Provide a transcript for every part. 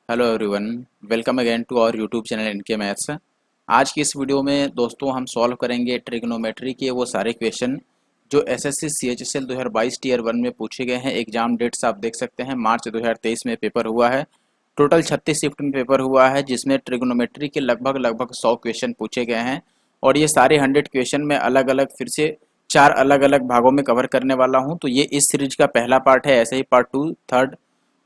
Hello everyone, welcome again to our YouTube channel NK Maths. आज की इस video में दोस्तों हम सॉल्व करेंगे ट्रिग्नोमेट्री के वो सारे क्वेश्चन जो एसएससी सीएचएसएल 2022 टीयर 1 में पूछे गए हैं। एग्जाम डेट्स आप देख सकते हैं, मार्च 2023 में पेपर हुआ है। टोटल 36 शिफ्ट में पेपर हुआ है, जिसमें ट्रिग्नोमेट्री के लगभग 100 क्वेश्चन पूछे गए हैं। और ये सारे 100 क्वेश्चन में अलग अलग फिर से 4 अलग अलग भागों में कवर करने वाला हूँ। तो ये इस सीरीज का पहला पार्ट है, ऐसे ही पार्ट 2, थर्ड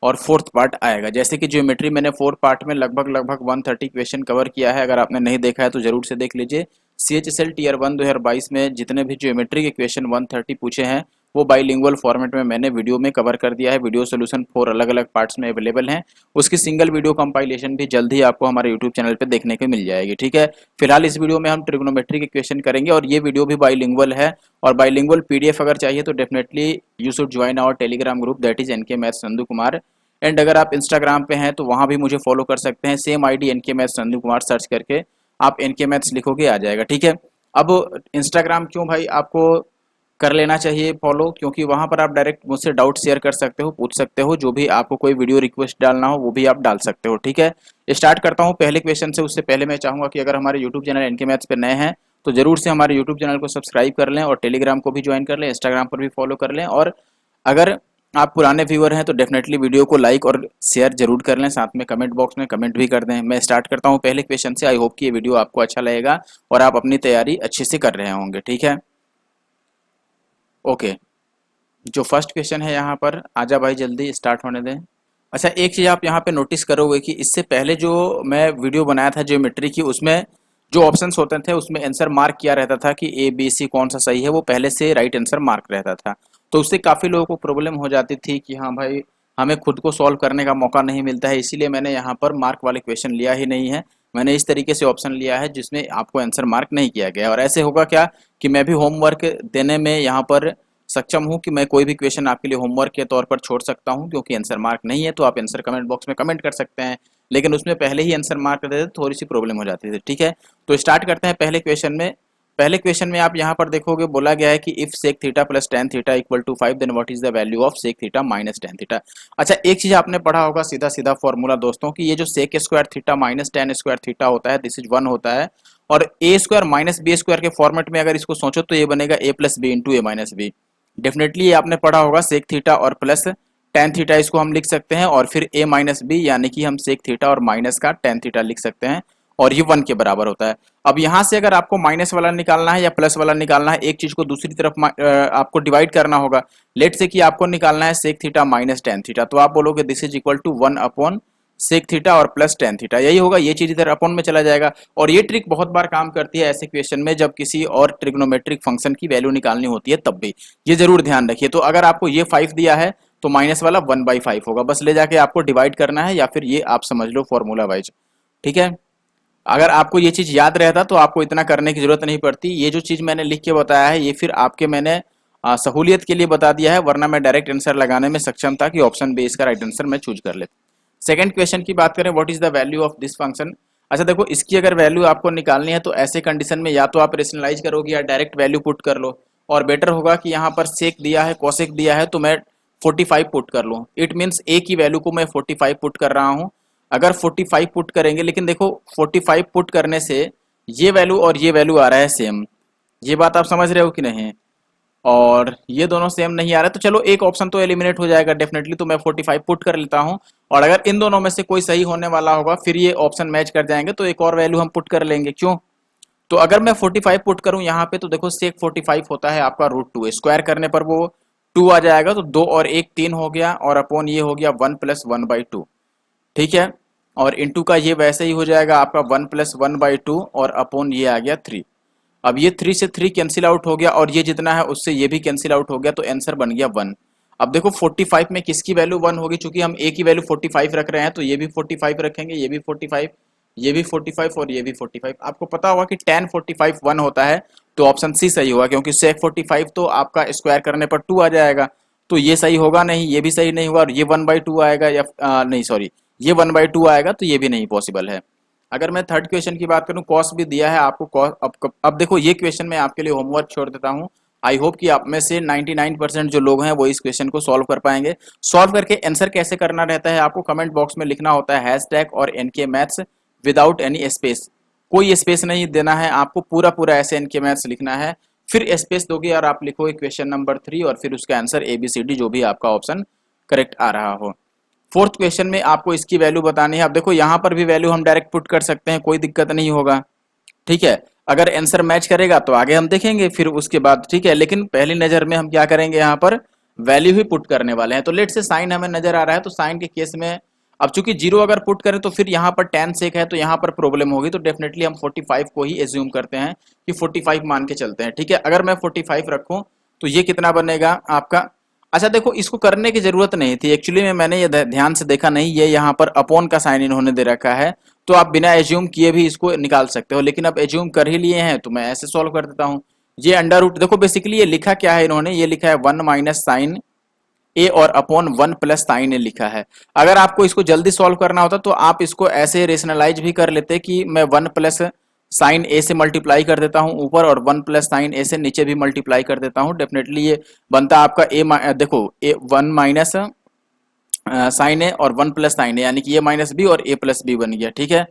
और फोर्थ पार्ट आएगा। जैसे कि ज्योमेट्री मैंने 4 पार्ट में लगभग 130 क्वेश्चन कवर किया है। अगर आपने नहीं देखा है तो जरूर से देख लीजिए। सीएचएसएल टीयर 1 2022 में जितने भी ज्योमेट्री के क्वेश्चन 130 पूछे हैं वो बाइलिंगुअल फॉर्मेट में मैंने वीडियो में कवर कर दिया है। वीडियो सोल्यूशन 4 अलग अलग पार्ट्स में अवेलेबल हैं। उसकी सिंगल वीडियो कंपाइलेशन भी जल्द ही आपको हमारे यूट्यूब चैनल पर देखने को मिल जाएगी। ठीक है, फिलहाल इस वीडियो में हम ट्रिग्नोमेट्री के क्वेश्चन करेंगे और ये वीडियो भी बाइलिंगुअल है। और बाइलिंगुअल पीडीएफ अगर चाहिए तो definitely you should join our Telegram group, that is NK maths Nandu Kumar. And अगर आप इंस्टाग्राम पे हैं तो वहाँ भी मुझे फॉलो कर सकते हैं, same ID NK maths Nandu Kumar search करके आप एनके मैथ्स लिखोगे आ जाएगा। ठीक है, अब इंस्टाग्राम क्यों भाई आपको कर लेना चाहिए फॉलो, क्योंकि वहाँ पर आप डायरेक्ट मुझसे डाउट शेयर कर सकते हो, पूछ सकते हो, जो भी आपको कोई वीडियो रिक्वेस्ट डालना हो वो भी आप डाल सकते हो। ठीक है, स्टार्ट करता हूँ पहले क्वेश्चन से। उससे पहले मैं चाहूँगा कि अगर हमारे यूट्यूब चैनल एनके मैथ्स पे नए हैं तो जरूर से हमारे यूट्यूब चैनल को सब्सक्राइब कर लें और टेलीग्राम को भी ज्वाइन कर लें, इंस्टाग्राम पर भी फॉलो कर लें। और अगर आप पुराने व्यूअर हैं तो डेफिनेटली वीडियो को लाइक और शेयर जरूर कर लें, साथ में कमेंट बॉक्स में कमेंट भी कर दें। मैं स्टार्ट करता हूं पहले क्वेश्चन से। आई होप कि ये वीडियो आपको अच्छा लगेगा और आप अपनी तैयारी अच्छे से कर रहे होंगे। ठीक है, ओके। जो फर्स्ट क्वेश्चन है यहाँ पर, आजा भाई जल्दी स्टार्ट होने दें। अच्छा, एक चीज़ आप यहाँ पे नोटिस करोगे कि इससे पहले जो मैं वीडियो बनाया था ज्योमेट्री की, उसमें जो ऑप्शंस होते थे उसमें आंसर मार्क किया रहता था कि ए बी सी कौन सा सही है, वो पहले से राइट आंसर मार्क रहता था। तो उससे काफ़ी लोगों को प्रॉब्लम हो जाती थी कि हाँ भाई हमें खुद को सॉल्व करने का मौका नहीं मिलता है, इसीलिए मैंने यहाँ पर मार्क वाले क्वेश्चन लिया ही नहीं है। मैंने इस तरीके से ऑप्शन लिया है जिसमें आपको आंसर मार्क नहीं किया गया। और ऐसे होगा क्या कि मैं भी होमवर्क देने में यहाँ पर सक्षम हूँ कि मैं कोई भी क्वेश्चन आपके लिए होमवर्क के तौर पर छोड़ सकता हूँ, क्योंकि आंसर मार्क नहीं है। तो आप आंसर कमेंट बॉक्स में कमेंट कर सकते हैं, लेकिन उसमें पहले ही आंसर मार्क कर देते तो थोड़ी सी प्रॉब्लम हो जाती थी। ठीक है, तो स्टार्ट करते हैं पहले क्वेश्चन में। पहले क्वेश्चन में आप यहाँ पर देखोगे बोला गया है कि if sec theta plus tan theta equal to 5 then what is the value of sec theta minus tan theta. अच्छा, एक चीज आपने पढ़ा होगा सीधा सीधा फॉर्मूला दोस्तों कि ये जो sec square theta minus tan square theta होता है दिस इज 1 होता है। और a square minus B square के फॉर्मेट में अगर इसको सोचो तो ये बनेगा a plus B into A minus b. Definitely ये आपने पढ़ा होगा सेक थीटा और प्लस टेन थीटा इसको हम लिख सकते हैं, और फिर ए माइनस बी यानी कि हम सेक थीटा और माइनस का टेन थीटा लिख सकते हैं, और ये 1 के बराबर होता है। अब यहाँ से अगर आपको माइनस वाला निकालना है या प्लस वाला निकालना है, एक चीज को दूसरी तरफ आपको डिवाइड करना होगा। लेट से कि आपको निकालना है sec theta minus tan theta, तो आप बोलोगे this is equal to 1 upon sec theta और प्लस टेन थीटा, यही होगा। ये चीज इधर अपॉन में चला जाएगा। और ये ट्रिक बहुत बार काम करती है ऐसे क्वेश्चन में जब किसी और ट्रिग्नोमेट्रिक फंक्शन की वैल्यू निकालनी होती है तब भी, ये जरूर ध्यान रखिए। तो अगर आपको ये 5 दिया है तो माइनस वाला 1/5 होगा, बस ले जाके आपको डिवाइड करना है, या फिर ये आप समझ लो फॉर्मूला वाइज। ठीक है, अगर आपको ये चीज याद रहता तो आपको इतना करने की जरूरत नहीं पड़ती। ये जो चीज मैंने लिख के बताया है ये फिर आपके मैंने सहूलियत के लिए बता दिया है, वरना मैं डायरेक्ट आंसर लगाने में सक्षम था कि ऑप्शन बी इसका राइट आंसर मैं चूज कर लेता। सेकंड क्वेश्चन की बात करें, what is the value of this function. अच्छा देखो, इसकी अगर वैल्यू आपको निकालनी है तो ऐसे कंडीशन में या तो आप रेशनलाइज करोगे या डायरेक्ट वैल्यू पुट कर लो। और बेटर होगा कि यहाँ पर सेक दिया है कोसेक दिया है तो मैं 45 पुट कर लूँ। इट मीन्स ए की वैल्यू को मैं 45 पुट कर रहा हूँ। अगर 45 पुट करेंगे, लेकिन देखो 45 पुट करने से ये वैल्यू और ये वैल्यू आ रहा है सेम, ये बात आप समझ रहे हो कि नहीं। और ये दोनों सेम नहीं आ रहा है तो चलो एक ऑप्शन तो एलिमिनेट हो जाएगा डेफिनेटली, तो मैं 45 पुट कर लेता हूं। और अगर इन दोनों में से कोई सही होने वाला होगा फिर ये ऑप्शन मैच कर जाएंगे तो एक और वैल्यू हम पुट कर लेंगे। क्यों? तो अगर मैं 45 पुट करूं यहाँ पे तो देखो सेक 45 होता है आपका √2, स्क्वायर करने पर वो 2 आ जाएगा, तो 2 और 1 3 हो गया, और अपॉन ये हो गया 1 + 1/2। ठीक है, और इंटू का ये वैसे ही हो जाएगा आपका 1 + 1/2, और अपॉन ये आ गया 3। अब ये 3 से 3 कैंसिल आउट हो गया, और ये जितना है उससे ये भी कैंसिल आउट हो गया, तो आंसर बन गया 1। अब देखो 45 में किसकी वैल्यू 1 होगी, चूंकि हम ए की वैल्यू 45 रख रहे हैं तो ये भी 45 रखेंगे, ये भी 45, ये भी 45 और ये भी 45। आपको पता होगा कि tan 45 1 होता है, तो ऑप्शन सी सही होगा, क्योंकि sec 45 तो आपका स्क्वायर करने पर 2 आ जाएगा, तो ये सही होगा नहीं, ये भी सही नहीं होगा, और ये 1/2 आएगा या नहीं सॉरी, ये 1/2 आएगा, तो ये भी नहीं पॉसिबल है। अगर मैं थर्ड क्वेश्चन की बात करूं, कॉस भी दिया है आपको। अब देखो ये क्वेश्चन मैं आपके लिए होमवर्क छोड़ देता हूं, आई होप कि आप में से 99% जो लोग हैं वो इस क्वेश्चन को सॉल्व कर पाएंगे। सॉल्व करके आंसर कैसे करना रहता है, आपको कमेंट बॉक्स में लिखना होता है हैशटैग और NK maths without any space. कोई स्पेस नहीं देना है, आपको पूरा पूरा ऐसे एनके मैथ्स लिखना है, फिर स्पेस दोगे और आप लिखोगे क्वेश्चन नंबर 3 और फिर उसका आंसर ABCD जो भी आपका ऑप्शन करेक्ट आ रहा हो। फोर्थ क्वेश्चन में आपको इसकी वैल्यू बतानी है। अब देखो यहाँ पर भी वैल्यू हम डायरेक्ट पुट कर सकते हैं, कोई दिक्कत नहीं होगा, ठीक है। अगर आंसर मैच करेगा तो आगे हम देखेंगे फिर उसके बाद, ठीक है। लेकिन पहली नजर में हम क्या करेंगे, यहाँ पर वैल्यू ही पुट करने वाले हैं। तो लेट से साइन हमें नजर आ रहा है, तो साइन के केस में अब चूंकि 0 अगर पुट करें तो फिर यहाँ पर tan sec है, तो यहाँ पर प्रॉब्लम होगी। तो डेफिनेटली हम 45 को ही एज्यूम करते हैं कि 45 मान के चलते हैं, ठीक है। अगर मैं 45 रखूं तो ये कितना बनेगा आपका। अच्छा देखो, इसको करने की जरूरत नहीं थी एक्चुअली में, मैंने ये ध्यान से देखा नहीं, ये यहाँ पर अपॉन का साइन इन्होंने दे रखा है, तो आप बिना एज्यूम किए भी इसको निकाल सकते हो। लेकिन अब एज्यूम कर ही लिए हैं तो मैं ऐसे सॉल्व कर देता हूँ। ये अंडर रूट, देखो बेसिकली ये लिखा क्या है इन्होंने, ये लिखा है 1 माइनस साइन ए और अपॉन 1 प्लस साइन ए लिखा है। अगर आपको इसको जल्दी सॉल्व करना होता तो आप इसको ऐसे रेशनलाइज भी कर लेते कि मैं 1 प्लस साइन ए से मल्टीप्लाई कर देता हूं ऊपर और 1 प्लस साइन ए से नीचे भी मल्टीप्लाई कर देता हूं। डेफिनेटली ये बनता आपका देखो ए 1 माइनस साइन ए और 1 प्लस साइन ए, यानी कि ए माइनस बी और ए प्लस बी बन गया, ठीक है।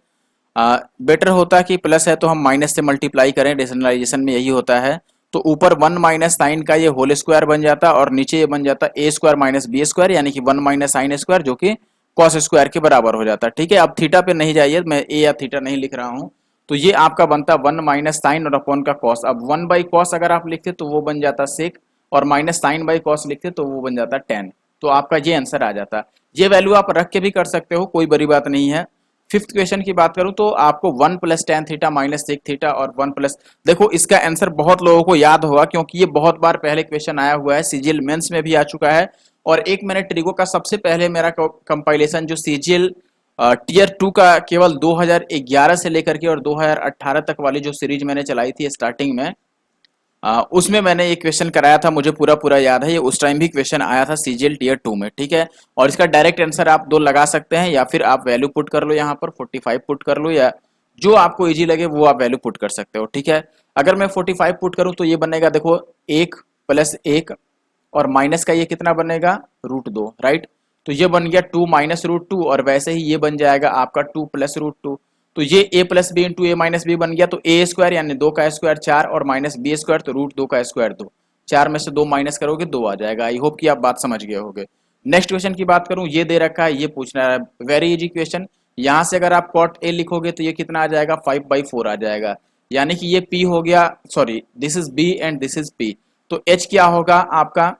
बेटर होता कि प्लस है तो हम माइनस से मल्टीप्लाई करें, रेशनलाइजेशन में यही होता है। तो ऊपर 1 माइनस साइन का ये होल स्क्वायर बन जाता और नीचे ये बन जाता ए स्क्वायर माइनस बी स्क्वायर, यानी कि 1 माइनस साइन स्क्वायर जो कि कॉस स्क्वायर के बराबर हो जाता, ठीक है। अब थीटा पे नहीं जाइए, मैं ए या थीटा नहीं लिख रहा हूं। तो ये आपका बनता 1 माइनस साइन और अपॉन का कॉस। अब 1 बाई कॉस अगर आप लिखते तो वो बन जाता सेक, और माइनस साइन बाई कॉस लिखते तो वो बन जाता टेन। तो आपका ये आंसर आ जाता। ये वैल्यू आप रख के भी कर सकते हो, कोई बड़ी बात नहीं है। फिफ्थ क्वेश्चन की बात करूं तो आपको 1 plus tan theta minus sec theta और 1 प्लस, देखो इसका आंसर बहुत लोगों को याद होगा क्योंकि ये बहुत बार पहले क्वेश्चन आया हुआ है, सीजीएल मेंस में भी आ चुका है। और एक मैंने ट्रिगो का सबसे पहले मेरा कंपाइलेशन जो सीजीएल टीयर 2 का केवल 2011 से लेकर के और 2018 तक वाली जो सीरीज मैंने चलाई थी स्टार्टिंग में, उसमें मैंने एक क्वेश्चन कराया था, मुझे पूरा पूरा याद है। ये उस टाइम भी क्वेश्चन आया था सीजीएल टीयर 2 में, ठीक है। और इसका डायरेक्ट आंसर आप दो लगा सकते हैं, या फिर आप वैल्यू पुट कर लो, यहाँ पर 45 पुट कर लो, या जो आपको इजी लगे वो आप वैल्यू पुट कर सकते हो, ठीक है। अगर मैं 45 पुट करूं तो ये बनेगा, देखो 1 प्लस 1 और माइनस का ये कितना बनेगा √2, राइट। तो ये बन गया 2 माइनस √2, और वैसे ही ये बन जाएगा आपका 2 प्लस √2। तो ये a plus B into A minus B बन गया। तो ए स्क्वायर यानी 2 का स्क्वायर 4 और माइनस बी स्क्वायर तो √2 का स्क्वायर 2। 4 में से 2 माइनस करोगे 2 आ जाएगा। आई होप कि आप बात समझ गए होंगे। नेक्स्ट क्वेश्चन की बात करूं, ये दे रखा है, ये पूछना है, वेरी इजी क्वेश्चन। यहाँ से अगर आप कॉट ए लिखोगे तो ये कितना आ जाएगा 5/4 आ जाएगा, यानी कि ये p हो गया, sorry this is b and this is p। तो h क्या होगा आपका,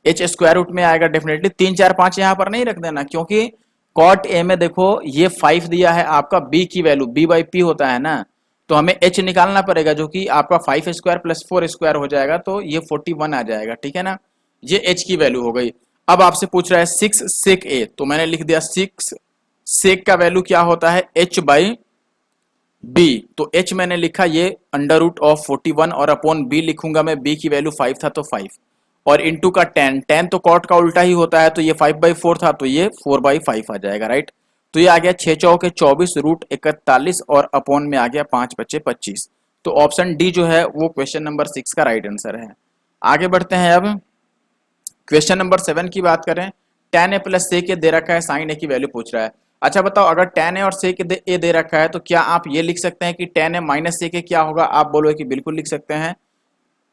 h स्क्वायर रूट में आएगा डेफिनेटली। 3 4 5 यहाँ पर नहीं रख देना, क्योंकि कॉट ए में देखो ये 5 दिया है आपका, b की वैल्यू b/p होता है ना, तो हमें h निकालना पड़ेगा जो कि आपका 5 स्क्वायर प्लस 4 स्क्वायर हो जाएगा, तो ये 41 आ जाएगा, ठीक है ना। ये h की वैल्यू हो गई। अब आपसे पूछ रहा है 6 सेक a, तो मैंने लिख दिया 6 सेक का वैल्यू क्या होता है h/b। तो h मैंने लिखा ये √41 और अपॉन b लिखूंगा मैं, b की वैल्यू 5 था तो 5 और इंटू का 10, 10 तो कॉट का उल्टा ही होता है, तो ये 5/4 था तो ये 4/5 आ जाएगा, राइट। तो ये आ गया 6 चौके 24 √41 और अपॉन में आ गया 5 बचे 25। तो ऑप्शन डी जो है वो क्वेश्चन नंबर 6 का राइट आंसर है। आगे बढ़ते हैं। अब क्वेश्चन नंबर 7 की बात करें, tan a प्लस सेक ए दे रखा है, साइन ए की वैल्यू पूछ रहा है। अच्छा बताओ, अगर tan a और सेक ए दे रखा है तो क्या आप ये लिख सकते हैं कि tan a माइनस सेक ए क्या होगा? आप बोलोगे कि बिल्कुल लिख सकते हैं।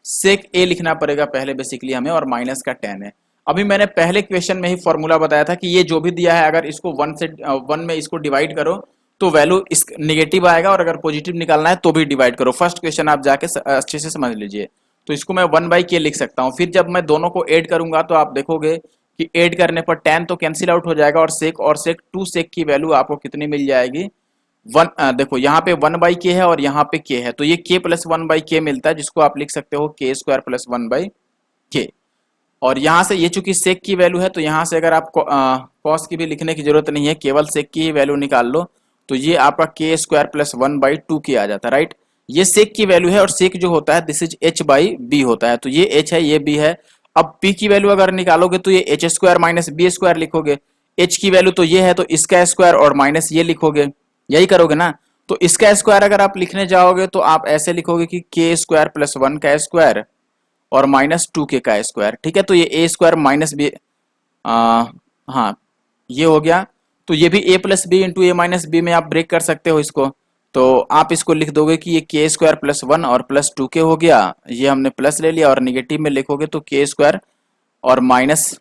सेक ए लिखना पड़ेगा पहले बेसिकली हमें, और माइनस का tan है। अभी मैंने पहले क्वेश्चन में ही फॉर्मूला बताया था कि ये जो भी दिया है अगर इसको 1 में इसको डिवाइड करो तो वैल्यू इस नेगेटिव आएगा, और अगर पॉजिटिव निकालना है तो भी डिवाइड करो। फर्स्ट क्वेश्चन आप जाके अच्छे से समझ लीजिए। तो इसको मैं 1/k लिख सकता हूँ। फिर जब मैं दोनों को ऐड करूंगा तो आप देखोगे कि ऐड करने पर tan तो कैंसिल आउट हो जाएगा, और सेक 2 सेक की वैल्यू आपको कितनी मिल जाएगी, देखो यहाँ पे 1/k है और यहाँ पे k है, तो ये k प्लस 1/k मिलता है, जिसको आप लिख सकते हो k स्क्वायर प्लस 1/k। और यहाँ से ये चूंकि सेक की वैल्यू है तो यहाँ से अगर आप कॉस की भी लिखने की जरूरत नहीं है, केवल सेक की ही वैल्यू निकाल लो, तो ये आपका k स्क्वायर प्लस 1/2k आ जाता है, राइट। ये सेक की वैल्यू है, और सेक जो होता है दिस इज h/b होता है, तो ये h है ये b है। अब p की वैल्यू अगर निकालोगे तो ये h square minus b square लिखोगे। h की वैल्यू तो ये है, तो इसका स्क्वायर और माइनस ये लिखोगे, यही करोगे ना। तो इसका स्क्वायर अगर आप लिखने जाओगे तो आप ऐसे लिखोगे कि k स्क्वायर प्लस 1 का स्क्वायर और माइनस 2k का स्क्वायर। ठीक है, तो ये ए स्क्वायर माइनस बी, हाँ ये हो गया। तो ये भी a plus B into A minus B में आप ब्रेक कर सकते हो इसको। तो आप इसको लिख दोगे कि ये के स्क्वायर प्लस 1 और प्लस 2k हो गया, ये हमने प्लस ले लिया, और निगेटिव में लिखोगे तो के स्क्वायर और माइनस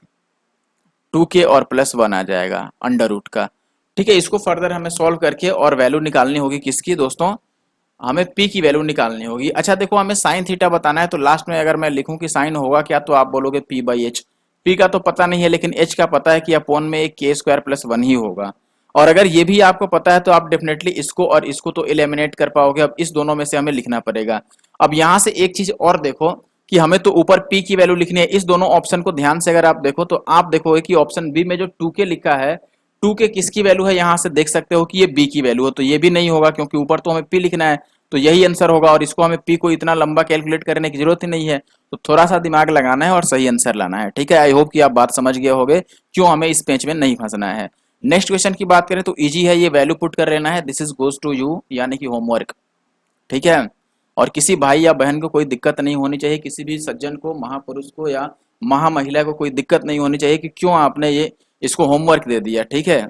2k और प्लस 1 आ जाएगा अंडर रूट का। ठीक है, इसको फर्दर हमें सॉल्व करके और वैल्यू निकालनी होगी किसकी दोस्तों, हमें p की वैल्यू निकालनी होगी। अच्छा देखो, हमें साइन थीटा बताना है, तो लास्ट में अगर मैं लिखूं कि साइन होगा क्या, तो आप बोलोगे p बाई एच। p का तो पता नहीं है, लेकिन h का पता है कि अपोन में एक के स्क्वायर प्लस 1 ही होगा। और अगर ये भी आपको पता है तो आप डेफिनेटली इसको और इसको तो एलिमिनेट कर पाओगे। अब इस दोनों में से हमें लिखना पड़ेगा। अब यहाँ से एक चीज और देखो कि हमें तो ऊपर p की वैल्यू लिखनी है। इस दोनों ऑप्शन को ध्यान से अगर आप देखो तो आप देखोगे कि ऑप्शन बी में जो 2k लिखा है, 2k किसकी वैल्यू है, यहाँ से देख सकते हो कि ये b की वैल्यू है, तो ये भी नहीं होगा क्योंकि ऊपर तो हमें p लिखना है, तो यही आंसर होगा। और इसको हमें p को इतना लंबा कैलकुलेट करने की जरूरत ही नहीं है, तो थोड़ा सा दिमाग लगाना है और सही आंसर लाना है। ठीक है, आई होप कि आप बात समझ गए होंगे क्यों हमें इस पेज में नहीं फंसना है। नेक्स्ट क्वेश्चन की बात करें तो इजी है, ये वैल्यू पुट कर लेना है, this is goes to you यानी कि होमवर्क। ठीक है, और किसी भाई या बहन को कोई दिक्कत नहीं होनी चाहिए, किसी भी सज्जन को, महापुरुष को या महामहिला को कोई दिक्कत नहीं होनी चाहिए कि क्यों आपने ये इसको होमवर्क दे दिया। ठीक है,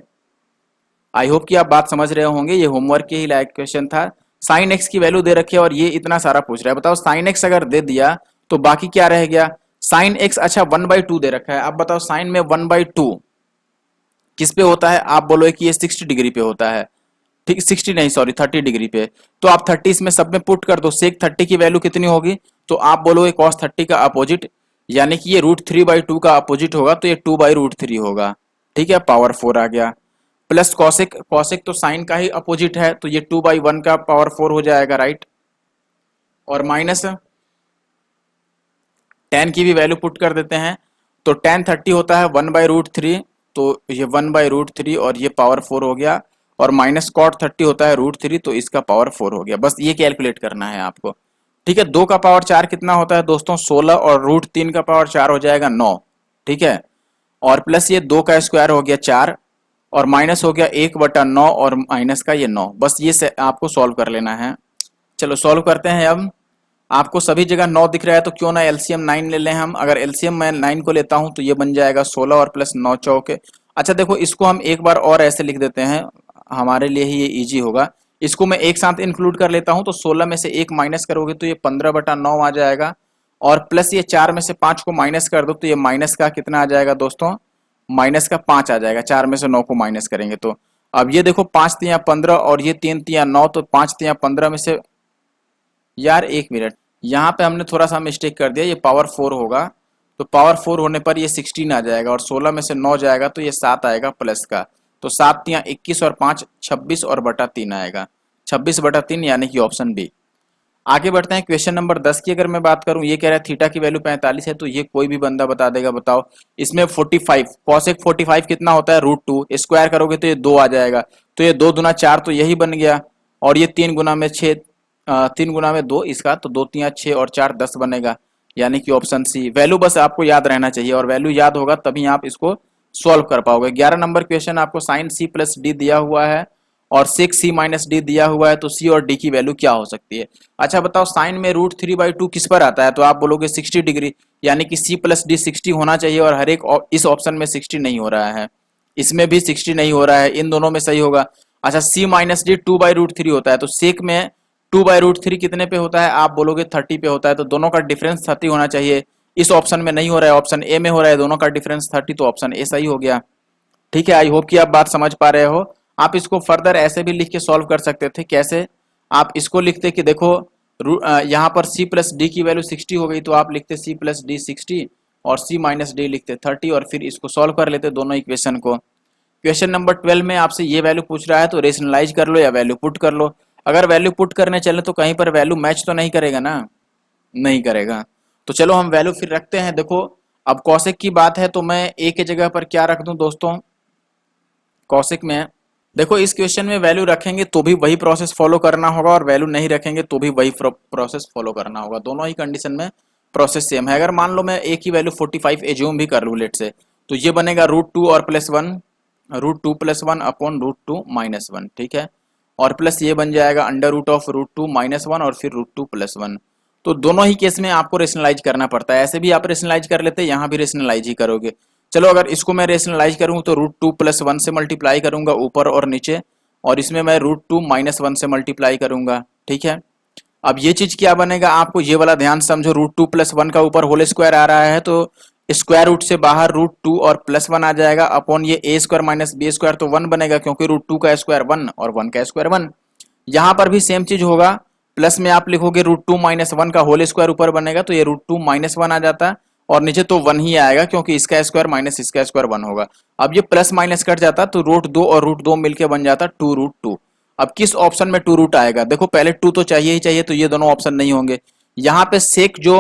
आई होप कि आप बात समझ रहे होंगे, ये होमवर्क के ही लायक क्वेश्चन था। साइन एक्स की वैल्यू दे रखी है और ये इतना सारा पूछ रहा है, बताओ साइन एक्स अगर दे दिया तो बाकी क्या रह गया, साइन एक्स। अच्छा 1/2 दे रखा है, अब बताओ साइन में 1/2 किस पे होता है, आप बोलोगे कि ये 60 डिग्री पे होता है। ठीक, 60 नहीं सॉरी 30 डिग्री पे, तो आप 30 इसमें सब में पुट कर दो, सेक 30 की वैल्यू कितनी होगी, तो आप बोलोगे कॉस 30 का अपोजिट, यानी कि ये √3/2 का अपोजिट होगा, तो ये 2/√3 होगा। ठीक है, पावर 4 आ गया। प्लस कॉसेक, कॉसेक तो साइन का ही अपोजिट है, तो ये 2/1 का पावर 4 हो जाएगा, राइट। और माइनस tan की भी वैल्यू पुट कर देते हैं, तो tan 30 होता है 1/√3, तो ये 1/√3 और ये पावर 4 हो गया। और माइनस कॉट 30 होता है √3, तो इसका पावर 4 हो गया। बस ये कैलकुलेट करना है आपको। ठीक है, 2 का पावर 4 कितना होता है दोस्तों, 16, और √3 का पावर 4 हो जाएगा 9। ठीक है, और प्लस ये 2 का स्क्वायर हो गया 4, और माइनस हो गया 1/9 और माइनस का ये 9। बस ये से आपको सॉल्व कर लेना है। चलो सॉल्व करते हैं। अब आपको सभी जगह 9 दिख रहा है, तो क्यों ना एलसीएम 9 ले लें हम। अगर एलसीएम मैं 9 को लेता हूं तो ये बन जाएगा 16 और प्लस 9 चौके। अच्छा देखो, इसको हम एक बार और ऐसे लिख देते हैं, हमारे लिए ही ये इजी होगा। इसको मैं एक साथ इंक्लूड कर लेता हूं, तो 16 में से 1 माइनस करोगे तो ये 15/9 आ जाएगा। और प्लस ये 4 में से 5 को माइनस कर दो, तो ये माइनस का कितना आ जाएगा दोस्तों, माइनस का 5 आ जाएगा। 4 में से 9 को माइनस करेंगे तो अब ये देखो 5 तियां 15 और ये 3 तियां 9, तो 5 तियां 15 में से, यार एक मिनट, यहाँ पे हमने थोड़ा सा मिस्टेक कर दिया, ये पावर 4 होगा, तो पावर 4 होने पर ये 16 आ जाएगा, और 16 में से 9 जाएगा तो ये 7 आएगा प्लस का, तो 7 तियां 21 और 5 26 और बटा 3 आएगा, 26/3 यानी कि ऑप्शन बी। आगे बढ़ते हैं, क्वेश्चन नंबर 10 की अगर मैं बात करूं, ये कह रहा है थीटा की वैल्यू 45 है, तो ये कोई भी बंदा बता देगा। बताओ इसमें 45 कॉसेक 45 कितना होता है, √2, स्क्वायर करोगे तो ये 2 आ जाएगा, तो ये 2 दूना 4 तो यही बन गया, और ये 3 गुना में 6, 3 गुना में 2 इसका, तो 2 तियां 6 और 4 10 बनेगा, यानी कि ऑप्शन सी। वैल्यू बस आपको याद रहना चाहिए, और वैल्यू याद होगा तभी आप इसको सॉल्व कर पाओगे। 11 नंबर क्वेश्चन आपको साइन सी प्लस डी दिया हुआ है और सेक सी माइनस डी दिया हुआ है, तो सी और डी की वैल्यू क्या हो सकती है। अच्छा बताओ, साइन में √3/2 किस पर आता है, तो आप बोलोगे 60 डिग्री, यानी कि सी प्लस डी 60 होना चाहिए, और हर एक इस ऑप्शन में 60 नहीं हो रहा है, इसमें भी 60 नहीं हो रहा है, इन दोनों में सही होगा। अच्छा सी माइनस डी 2/√3 होता है, तो सेक में 2/√3 कितने पे होता है, आप बोलोगे 30 पे होता है, तो दोनों का डिफरेंस 30 होना चाहिए, इस ऑप्शन में नहीं हो रहा है, ऑप्शन ए में हो रहा है, दोनों का डिफरेंस 30, तो ऑप्शन ए सही हो गया। ठीक है, आई होप कि आप बात समझ पा रहे हो। आप इसको फर्दर ऐसे भी लिख के सॉल्व कर सकते थे, कैसे, आप इसको लिखते कि देखो यहाँ पर c प्लस डी की वैल्यू 60 हो गई, तो आप लिखते c प्लस डी 60 और c माइनस डी लिखते 30, और फिर इसको सॉल्व कर लेते दोनों इक्वेशन को। क्वेश्चन नंबर 12 में आपसे ये वैल्यू पूछ रहा है, तो रेशनलाइज कर लो या वैल्यू पुट कर लो। अगर वैल्यू पुट करने चले तो कहीं पर वैल्यू मैच तो नहीं करेगा ना, नहीं करेगा, तो चलो हम वैल्यू फिर रखते हैं। देखो अब कॉसेक की बात है, तो मैं ए के जगह पर क्या रख दूं दोस्तों, कॉसेक में देखो इस क्वेश्चन में वैल्यू रखेंगे तो भी वही प्रोसेस फॉलो करना होगा, और वैल्यू नहीं रखेंगे तो भी वही प्रोसेस फॉलो करना होगा, दोनों ही कंडीशन में प्रोसेस सेम है। अगर मान लो मैं ए की वैल्यू 45 एज्यूम भी कर लूँ लेट से, तो ये बनेगा √2 और प्लस 1, √2 + 1 अपॉन √2 - 1, ठीक है, और प्लस ये बन जाएगा अंडर रूट ऑफ √2 - 1 और फिर √2 + 1। तो दोनों ही केस में आपको रेशनलाइज करना पड़ता है। ऐसे भी आप रेशनलाइज कर लेते हैं, यहाँ भी रेशनलाइज ही करोगे। चलो अगर इसको मैं रेशनलाइज करूँ तो √2 + 1 से मल्टीप्लाई करूंगा ऊपर और नीचे, और इसमें मैं √2 - 1 से मल्टीप्लाई करूंगा। ठीक है, अब ये चीज क्या बनेगा, आपको ये वाला ध्यान समझो। √2 + 1 का ऊपर होल स्क्वायर आ रहा है, तो स्क्वायर रूट से बाहर √2 और +1 आ जाएगा अपॉन ये a² - b² तो 1 बनेगा, क्योंकि √2 का स्क्वायर 1 और 1 का स्क्वायर 1। यहाँ पर भी सेम चीज होगा, प्लस में आप लिखोगे √2 - 1 का होल स्क्वायर ऊपर बनेगा, तो ये √2 - 1 आ जाता है, और नीचे तो 1 ही आएगा, क्योंकि इसका स्क्वायर माइनस इसका स्क्वायर 1 होगा। अब ये प्लस माइनस कट जाता, तो √2 और √2 मिलके बन जाता 2√2। अब किस ऑप्शन में 2 रूट आएगा, देखो पहले 2 तो चाहिए ही चाहिए, तो ये दोनों ऑप्शन नहीं होंगे। यहाँ पे सेक जो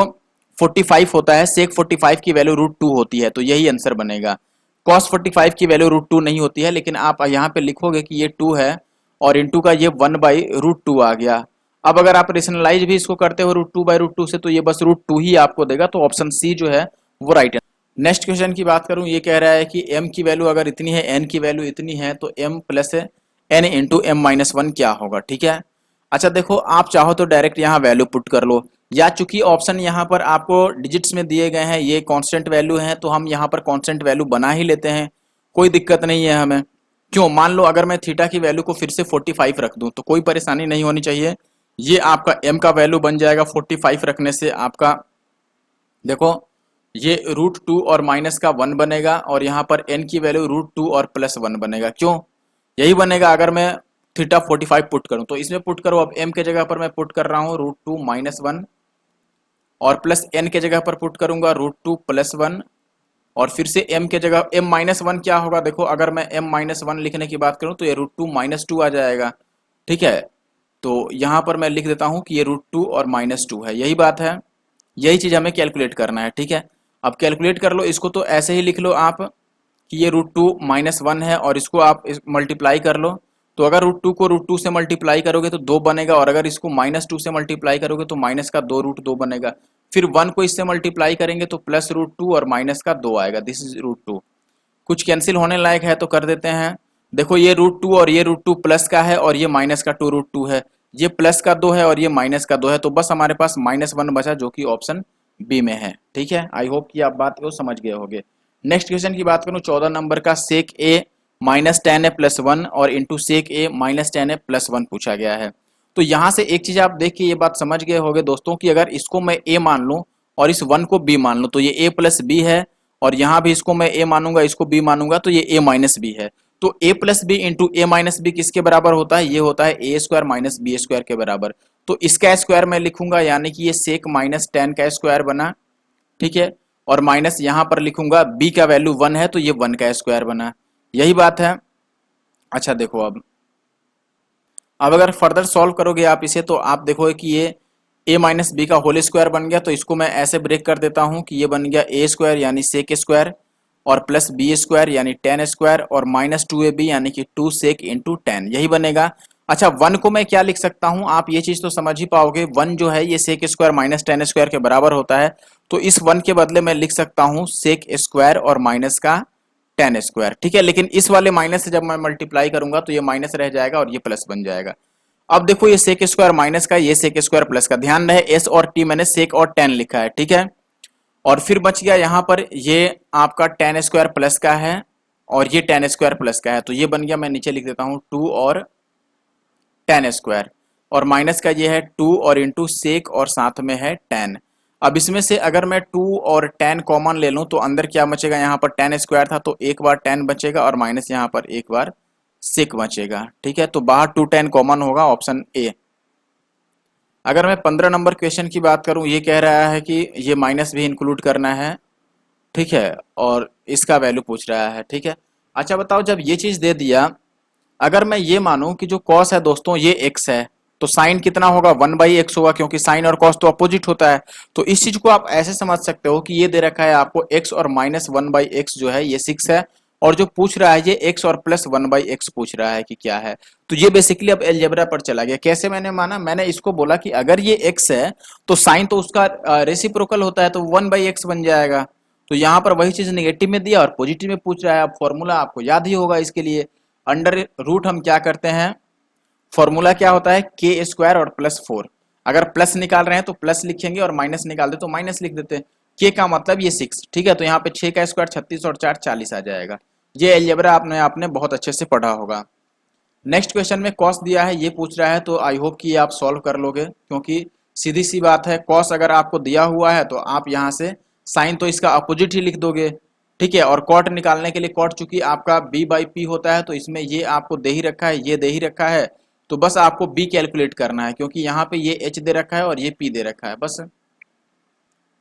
45 होता है, सेक 45 की वैल्यू √2 होती है, तो यही आंसर बनेगा। cos 45 की वैल्यू √2 नहीं होती है, लेकिन आप यहाँ पे लिखोगे कि ये 2 है और इंटू का ये 1/√2 आ गया। अब अगर आप रेशनलाइज भी इसको करते हो √2/√2 से, तो ये बस √2 ही आपको देगा, तो ऑप्शन सी जो है वो राइट है। नेक्स्ट क्वेश्चन की बात करूं, ये कह रहा है कि m की वैल्यू अगर इतनी है, n की वैल्यू इतनी है, तो m + n × m-1 क्या होगा। ठीक है, अच्छा देखो, आप चाहो तो डायरेक्ट यहाँ वैल्यू पुट कर लो, या चूंकि ऑप्शन यहाँ पर आपको डिजिट्स में दिए गए हैं, ये कांस्टेंट वैल्यू है, तो हम यहाँ पर कांस्टेंट वैल्यू बना ही लेते हैं, कोई दिक्कत नहीं है हमें। क्यों, मान लो अगर मैं थीटा की वैल्यू को फिर से 45 रख दूं, तो कोई परेशानी नहीं होनी चाहिए। ये आपका m का वैल्यू बन जाएगा 45 रखने से आपका, देखो ये √2 और माइनस का 1 बनेगा, और यहाँ पर n की वैल्यू √2 और +1 बनेगा। क्यों, यही बनेगा अगर मैं थीटा 45 पुट करूं, तो इसमें पुट करो। अब m के जगह पर मैं पुट कर रहा हूं √2 - 1, और प्लस n के जगह पर पुट करूंगा √2 + 1, और फिर से m के जगह m-1 क्या होगा, देखो अगर मैं m-1 लिखने की बात करूं, तो ये √2 - 2 आ जाएगा। ठीक है, तो यहाँ पर मैं लिख देता हूँ कि ये √2 और -2 है, यही बात है, यही चीज हमें कैलकुलेट करना है। ठीक है, अब कैलकुलेट कर लो इसको, तो ऐसे ही लिख लो आप कि ये √2 - 1 है, और इसको आप मल्टीप्लाई कर लो। तो अगर √2 को √2 से मल्टीप्लाई करोगे तो 2 बनेगा, और अगर इसको -2 से मल्टीप्लाई करोगे तो माइनस का 2√2 बनेगा। फिर 1 को इससे मल्टीप्लाई करेंगे तो +√2 और माइनस का 2 आएगा, दिस इज √2। कुछ कैंसिल होने लायक है तो कर देते हैं। देखो ये √2 और ये √2 प्लस का है, और ये माइनस का 2√2 है, ये प्लस का 2 है और ये माइनस का 2 है, तो बस हमारे पास -1 बचा, जो कि ऑप्शन बी में है। ठीक है, आई होप कि आप बात को समझ गए होंगे। नेक्स्ट क्वेश्चन की बात करूं, 14 नंबर का, सेक a -tan a + 1 और into sec a -tan a + 1 पूछा गया है। तो यहाँ से एक चीज आप देख के ये बात समझ गए होंगे दोस्तों, कि अगर इसको मैं a मान लूं और इस 1 को b मान लूं, तो ये a + b है, और यहाँ भी इसको मैं a मानूंगा, इसको b मानूंगा, तो ये a - b है। तो a + b into a - b किसके बराबर होता है, ये होता है a² - b² के बराबर। तो इसका स्क्वायर मैं लिखूंगा, यानी कि ये सेक -tan का स्क्वायर बना। ठीक है, और माइनस यहाँ पर लिखूंगा b का वैल्यू 1 है, तो ये 1 का स्क्वायर बना, यही बात है। अच्छा देखो, अब अगर फर्दर सॉल्व करोगे आप इसे, तो आप देखोगे कि ये a - b का होल स्क्वायर बन गया, तो इसको मैं ऐसे ब्रेक कर देता हूं कि ये बन गया a² यानी सेक स्क्वायर, और प्लस b² यानी tan स्क्वायर, और -2ab यानी कि 2 सेक इंटू tan, यही बनेगा। अच्छा, 1 को मैं क्या लिख सकता हूं, आप ये चीज तो समझ ही पाओगे। 1 जो है ये sec square minus tan square के बराबर होता है, तो इस 1 के बदले मैं लिख सकता हूं सेक स्क्वायर और माइनस का tan स्क्वायर। ठीक है, लेकिन इस वाले माइनस से जब मैं मल्टीप्लाई करूंगा तो ये माइनस रह जाएगा और ये प्लस बन जाएगा। अब देखो, ये सेक स्क्वायर माइनस का, ये सेक स्क्वायर प्लस का, ध्यान रहे एस और टी मैंने सेक और tan लिखा है। ठीक है, और फिर बच गया यहाँ पर ये आपका tan स्क्वायर प्लस का है, और ये tan स्क्वायर प्लस का है, तो ये बन गया, मैं नीचे लिख देता हूँ 2 और tan स्क्वायर, और माइनस का ये है 2 और इंटू सेक, और साथ में है tan। अब इसमें से अगर मैं 2 और tan कॉमन ले लूं, तो अंदर क्या बचेगा, यहाँ पर tan स्क्वायर था, तो एक बार tan बचेगा, और माइनस यहाँ पर एक बार सेक बचेगा। ठीक है, तो बाहर 2 tan कॉमन होगा, ऑप्शन ए। अगर मैं 15 नंबर क्वेश्चन की बात करूं, ये कह रहा है कि ये माइनस भी इंक्लूड करना है। ठीक है, और इसका वैल्यू पूछ रहा है। ठीक है, अच्छा बताओ, जब ये चीज दे दिया, अगर मैं ये मानूं कि जो कॉस है दोस्तों ये x है, तो साइन कितना होगा, 1/x होगा, क्योंकि साइन और कॉस तो अपोजिट होता है। तो इस चीज को आप ऐसे समझ सकते हो कि ये दे रखा है आपको x, और -1/x जो है ये 6 है, और जो पूछ रहा है ये x और प्लस 1/x पूछ रहा है कि क्या है। तो ये बेसिकली अब एलजेब्रा पर चला गया। कैसे मैंने माना, मैंने इसको बोला कि अगर ये x है तो साइन तो उसका रेसिप्रोकल होता है, तो 1/x बन जाएगा। तो यहाँ पर वही चीज नेगेटिव में दिया और पॉजिटिव में पूछ रहा है। अब फॉर्मूला आपको याद ही होगा इसके लिए, अंडर रूट हम क्या करते हैं, फॉर्मूला क्या होता है, k² और +4। अगर प्लस निकाल रहे हैं तो प्लस लिखेंगे और माइनस निकाल दे तो माइनस लिख देते हैं। के का मतलब ये 6, ठीक है। तो यहाँ पे 6 का स्क्वायर 36 और 4 40 आ जाएगा। ये अलजेब्रा आपने बहुत अच्छे से पढ़ा होगा। नेक्स्ट क्वेश्चन में कॉस दिया है, ये पूछ रहा है, तो आई होप कि आप सॉल्व कर लोगे, क्योंकि सीधी सी बात है, कॉस अगर आपको दिया हुआ है तो आप यहाँ से साइन तो इसका अपोजिट ही लिख दोगे, ठीक है। और कॉट निकालने के लिए, कॉट चूंकि आपका b बाई पी होता है तो इसमें ये आपको दे ही रखा है, ये दे ही रखा है, तो बस आपको b कैलकुलेट करना है, क्योंकि यहाँ पे ये h दे रखा है और ये p दे रखा है बस।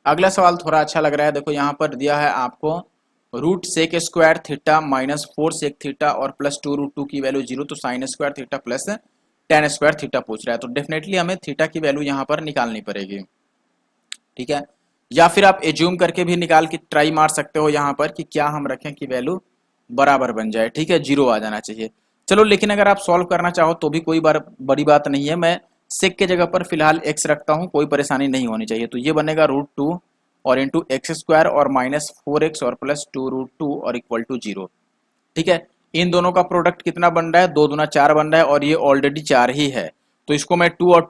अगला सवाल थोड़ा अच्छा लग रहा है, देखो यहाँ पर दिया है आपको root sec square theta minus 4 sec theta और प्लस 2 रूट 2 की वैल्यू 0, तो sine square theta plus tan square theta पूछ रहा है। तो डेफिनेटली हमें थीटा की वैल्यू यहाँ पर निकालनी पड़ेगी, ठीक है। या फिर आप एज्यूम करके भी निकाल के ट्राई मार सकते हो यहाँ पर कि क्या हम रखें कि वैल्यू बराबर बन जाए, ठीक है, 0 आ जाना चाहिए। चलो, लेकिन अगर आप सॉल्व करना चाहो तो भी कोई बड़ी बात नहीं है, मैं सेक के जगह पर फिलहाल x रखता हूँ, कोई परेशानी नहीं होनी चाहिए। तो ये बनेगा रूट 2 और इंटू एक्स स्क्वायर और माइनस 4x और प्लस 2 रूट 2 और इक्वल टू 0, ठीक है। इन दोनों का प्रोडक्ट कितना बन रहा है, 2 दूना 4 बन रहा है और ये ऑलरेडी 4 ही है, तो इसको मैं 2 और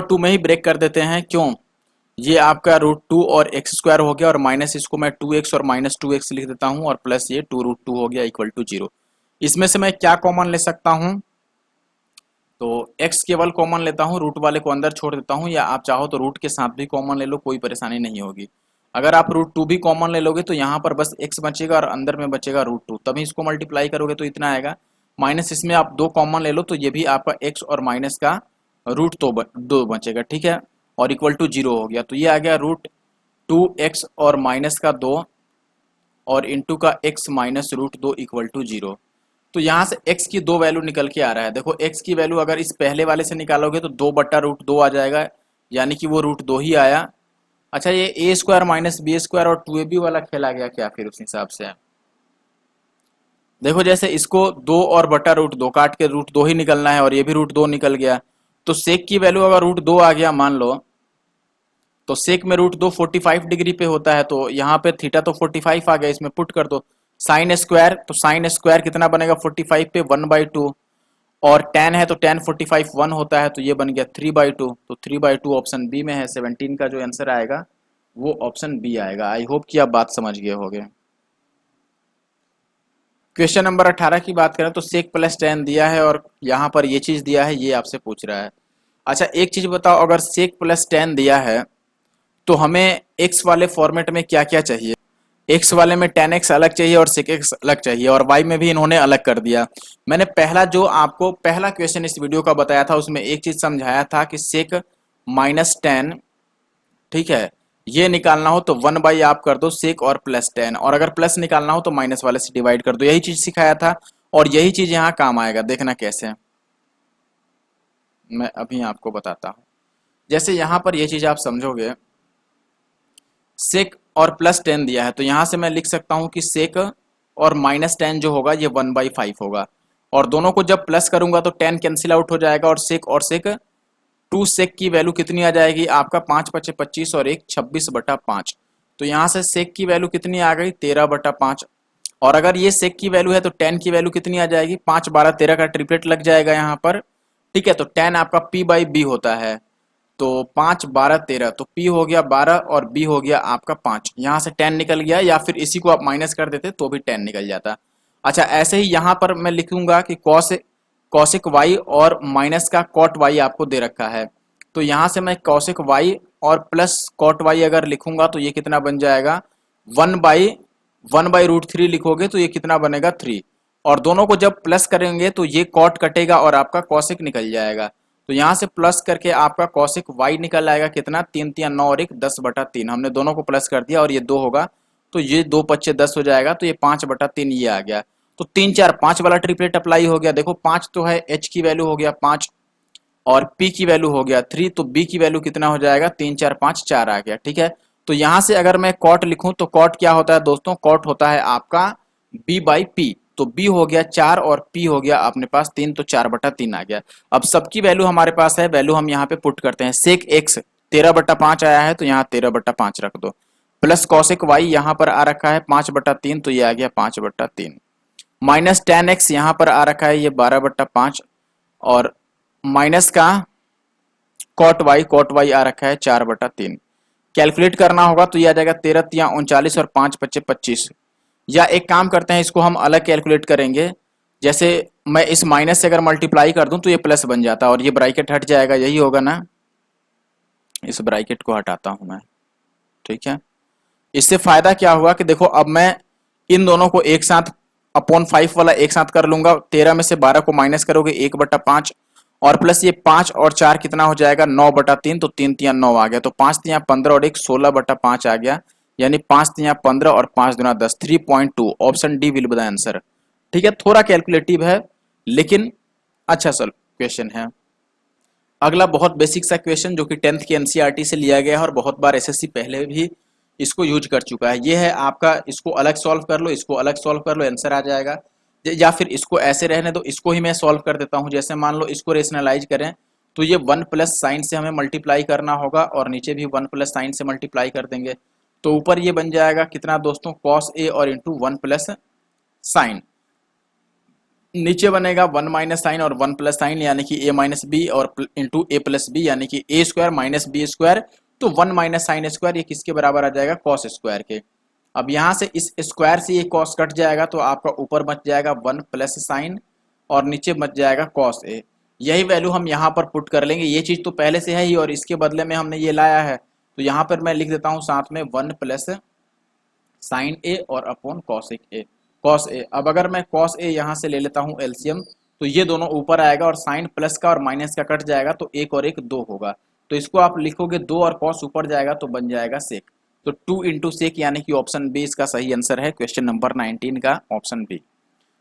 2 में ही ब्रेक कर देते हैं। क्यों, ये आपका रूट 2 और एक्स स्क्वायर हो गया और माइनस इसको मैं 2x और माइनस 2x लिख देता हूँ और प्लस ये 2 रूट 2 हो गया इक्वल टू 0। इसमें से मैं क्या कॉमन ले सकता हूँ, तो x केवल कॉमन लेता हूँ, रूट वाले को अंदर छोड़ देता हूँ, या आप चाहो तो रूट के साथ भी कॉमन ले लो, कोई परेशानी नहीं होगी। अगर आप रूट 2 भी कॉमन ले लोगे तो यहाँ पर बस x बचेगा और अंदर में बचेगा रूट 2, तभी इसको मल्टीप्लाई करोगे तो इतना आएगा। माइनस इसमें आप 2 कॉमन ले लो तो ये भी आपका x और माइनस का रूट 2 बचेगा, ठीक है, और इक्वल टू 0 हो गया। तो ये आ गया रूट 2x और माइनस का 2 और इंटू का x minus root 2 equal to 0। तो यहाँ से x की 2 वैल्यू निकल के आ रहा है। देखो x की वैल्यू अगर इस पहले वाले से निकालोगे तो 2 बट्टा रूट 2 आ जाएगा, यानी कि वो रूट 2 ही आया। अच्छा, ये ए स्क्वायर माइनस बी स्क्वायर और 2ab वाला खेला गया क्या फिर उस हिसाब से? देखो, जैसे इसको 2 और बट्टा रूट 2 काट के रूट 2 ही निकलना है और ये भी रूट 2 निकल गया, तो सेक की वैल्यू अगर रूट 2 आ गया मान लो, तो सेक में रूट 2 45 डिग्री पे होता है, तो यहाँ पे थीटा तो 45 आ गया, इसमें पुट कर दो साइन स्क्वायर, तो साइन स्क्वायर कितना बनेगा 45 पे 1/2, और tan है तो tan 45 1 होता है, तो ये बन गया 3/2, तो 3/2 ऑप्शन बी में है। 17 का जो आंसर आएगा वो ऑप्शन बी आएगा। आई होप कि आप बात समझ गए होंगे। क्वेश्चन नंबर 18 की बात करें तो सेक प्लस tan दिया है और यहाँ पर ये चीज दिया है, ये आपसे पूछ रहा है। अच्छा, एक चीज बताओ, अगर सेक प्लस tan दिया है तो हमें x वाले फॉर्मेट में क्या क्या चाहिए? x वाले में tan x अलग चाहिए और sec x अलग चाहिए, और y में भी इन्होंने अलग कर दिया। मैंने पहला जो आपको पहला क्वेश्चन इस वीडियो का बताया था उसमें एक चीज समझाया था कि sec माइनस tan, ठीक है, ये निकालना हो तो 1 आप कर दो sec और प्लस tan, और अगर प्लस निकालना हो तो माइनस वाले से डिवाइड कर दो। यही चीज सिखाया था और यही चीज यहाँ काम आएगा। देखना कैसे, मैं अभी आपको बताता हूँ। जैसे यहाँ पर ये चीज आप समझोगे, सेक और प्लस tan दिया है तो यहां से मैं लिख सकता हूं कि सेक और माइनस tan जो होगा ये 1/5 होगा, और दोनों को जब प्लस करूंगा तो tan कैंसिल आउट हो जाएगा, और सेक 2 सेक की वैल्यू कितनी आ जाएगी आपका 5 × 5 = 25 और 1 26/5। तो यहां से सेक की वैल्यू कितनी आ गई 13/5, और अगर ये सेक की वैल्यू है तो tan की वैल्यू कितनी आ जाएगी 5 12 13 का ट्रिपलेट लग जाएगा यहाँ पर, ठीक है। तो tan आपका p/b होता है, तो 5 12 13, तो p हो गया 12 और b हो गया आपका 5, यहाँ से tan निकल गया, या फिर इसी को आप माइनस कर देते तो भी tan निकल जाता। अच्छा, ऐसे ही यहाँ पर मैं लिखूंगा कि कॉसिक y और माइनस का कॉट y आपको दे रखा है, तो यहाँ से मैं कॉसिक y और प्लस कॉट y अगर लिखूंगा तो ये कितना बन जाएगा 1/√3 लिखोगे तो ये कितना बनेगा 3, और दोनों को जब प्लस करेंगे तो ये कॉट कटेगा और आपका कॉसिक निकल जाएगा। तो यहाँ से प्लस करके आपका कॉसिक y निकल आएगा कितना 3 3 9 और 1 10/3, हमने दोनों को प्लस कर दिया और ये 2 होगा तो ये 2 5 10 हो जाएगा, तो ये 5/3 ये आ गया। तो 3 4 5 वाला ट्रिपलेट अप्लाई हो गया। देखो 5 तो है, h की वैल्यू हो गया 5 और p की वैल्यू हो गया 3, तो b की वैल्यू कितना हो जाएगा 3 4 5 4 आ गया, ठीक है। तो यहाँ से अगर मैं कॉट लिखूं तो कॉट क्या होता है दोस्तों, कॉट होता है आपका b/p, तो b हो गया 4 और p हो गया अपने पास 3, तो 4/3 आ गया। अब सबकी वैल्यू हमारे पास है, वैल्यू हम यहाँ पे पुट करते हैं। सेक x 13/5 आया है तो यहाँ 13/5 रख दो, प्लस कॉसिक y यहाँ पर आ रखा है 5/3, तो ये आ गया 5/3, माइनस tan x यहाँ पर आ रखा है ये 12/5, और माइनस का कॉट वाई आ रखा है 4/3। कैलकुलेट करना होगा तो ये आ जाएगा 13 × 39 और 5×5 = 25। या एक काम करते हैं, इसको हम अलग कैलकुलेट करेंगे। जैसे मैं इस माइनस से अगर मल्टीप्लाई कर दूं तो ये प्लस बन जाता है और ये ब्रैकेट हट जाएगा, यही होगा ना। इस ब्रैकेट को हटाता हूं मैं, ठीक है। इससे फायदा क्या हुआ कि देखो अब मैं इन दोनों को एक साथ अपॉन 5 वाला एक साथ कर लूंगा। 13 में से 12 को माइनस करोगे 1/5 और प्लस ये 5 और 4 कितना हो जाएगा 9/3, तो 3×3 = 9 आ गया। तो 5×3 = 15 और 1 16/5 आ गया, यानी 5×3 = 15 और 5×2 = 10, 3.2। Option D will be the answer. ठीक है, थोड़ा कैलकुलेटिव है लेकिन अच्छा सा क्वेश्चन है। अगला बहुत बेसिक सा क्वेश्चन जो कि 10th के एनसीईआरटी से लिया गया है और बहुत बार एसएससी पहले भी इसको यूज कर चुका है। ये है आपका, इसको अलग सॉल्व कर लो, इसको अलग सॉल्व कर लो, आंसर आ जाएगा। या फिर इसको ऐसे रहने दो, इसको ही मैं सॉल्व कर देता हूँ। जैसे मान लो इसको रेशनलाइज करें तो ये 1 प्लस साइन से हमें मल्टीप्लाई करना होगा और नीचे भी 1 प्लस साइन से मल्टीप्लाई कर देंगे। तो ऊपर ये बन जाएगा कितना दोस्तों, कॉस ए और इंटू 1 प्लस साइन। नीचे बनेगा 1 माइनस साइन और 1 प्लस साइन, यानी कि a माइनस बी और इंटू ए प्लस बी, यानी कि a square minus B square. तो 1 माइनस साइन स्क्वायर ये किसके बराबर आ जाएगा, कॉस स्क्वायर के। अब यहाँ से इस स्क्वायर से ये कॉस कट जाएगा तो आपका ऊपर बच जाएगा 1 प्लस साइन और नीचे बच जाएगा कॉस ए। यही वैल्यू हम यहाँ पर पुट कर लेंगे। ये चीज़ तो पहले से है ही और इसके बदले में हमने ये लाया है, तो यहाँ पर मैं लिख देता हूँ साथ में 1 प्लस साइन ए और upon cosec A, cos A. अब अगर मैं कॉस ए यहाँ से ले लेता हूँ एलसीएम, तो ये दोनों ऊपर आएगा और साइन प्लस का और माइनस का कट जाएगा तो 1 और 1 2 होगा। तो इसको आप लिखोगे 2 और कॉस ऊपर जाएगा तो बन जाएगा सेक। तो 2 इंटू सेक, यानी कि ऑप्शन बी इसका सही आंसर है, क्वेश्चन नंबर 19 का ऑप्शन बी।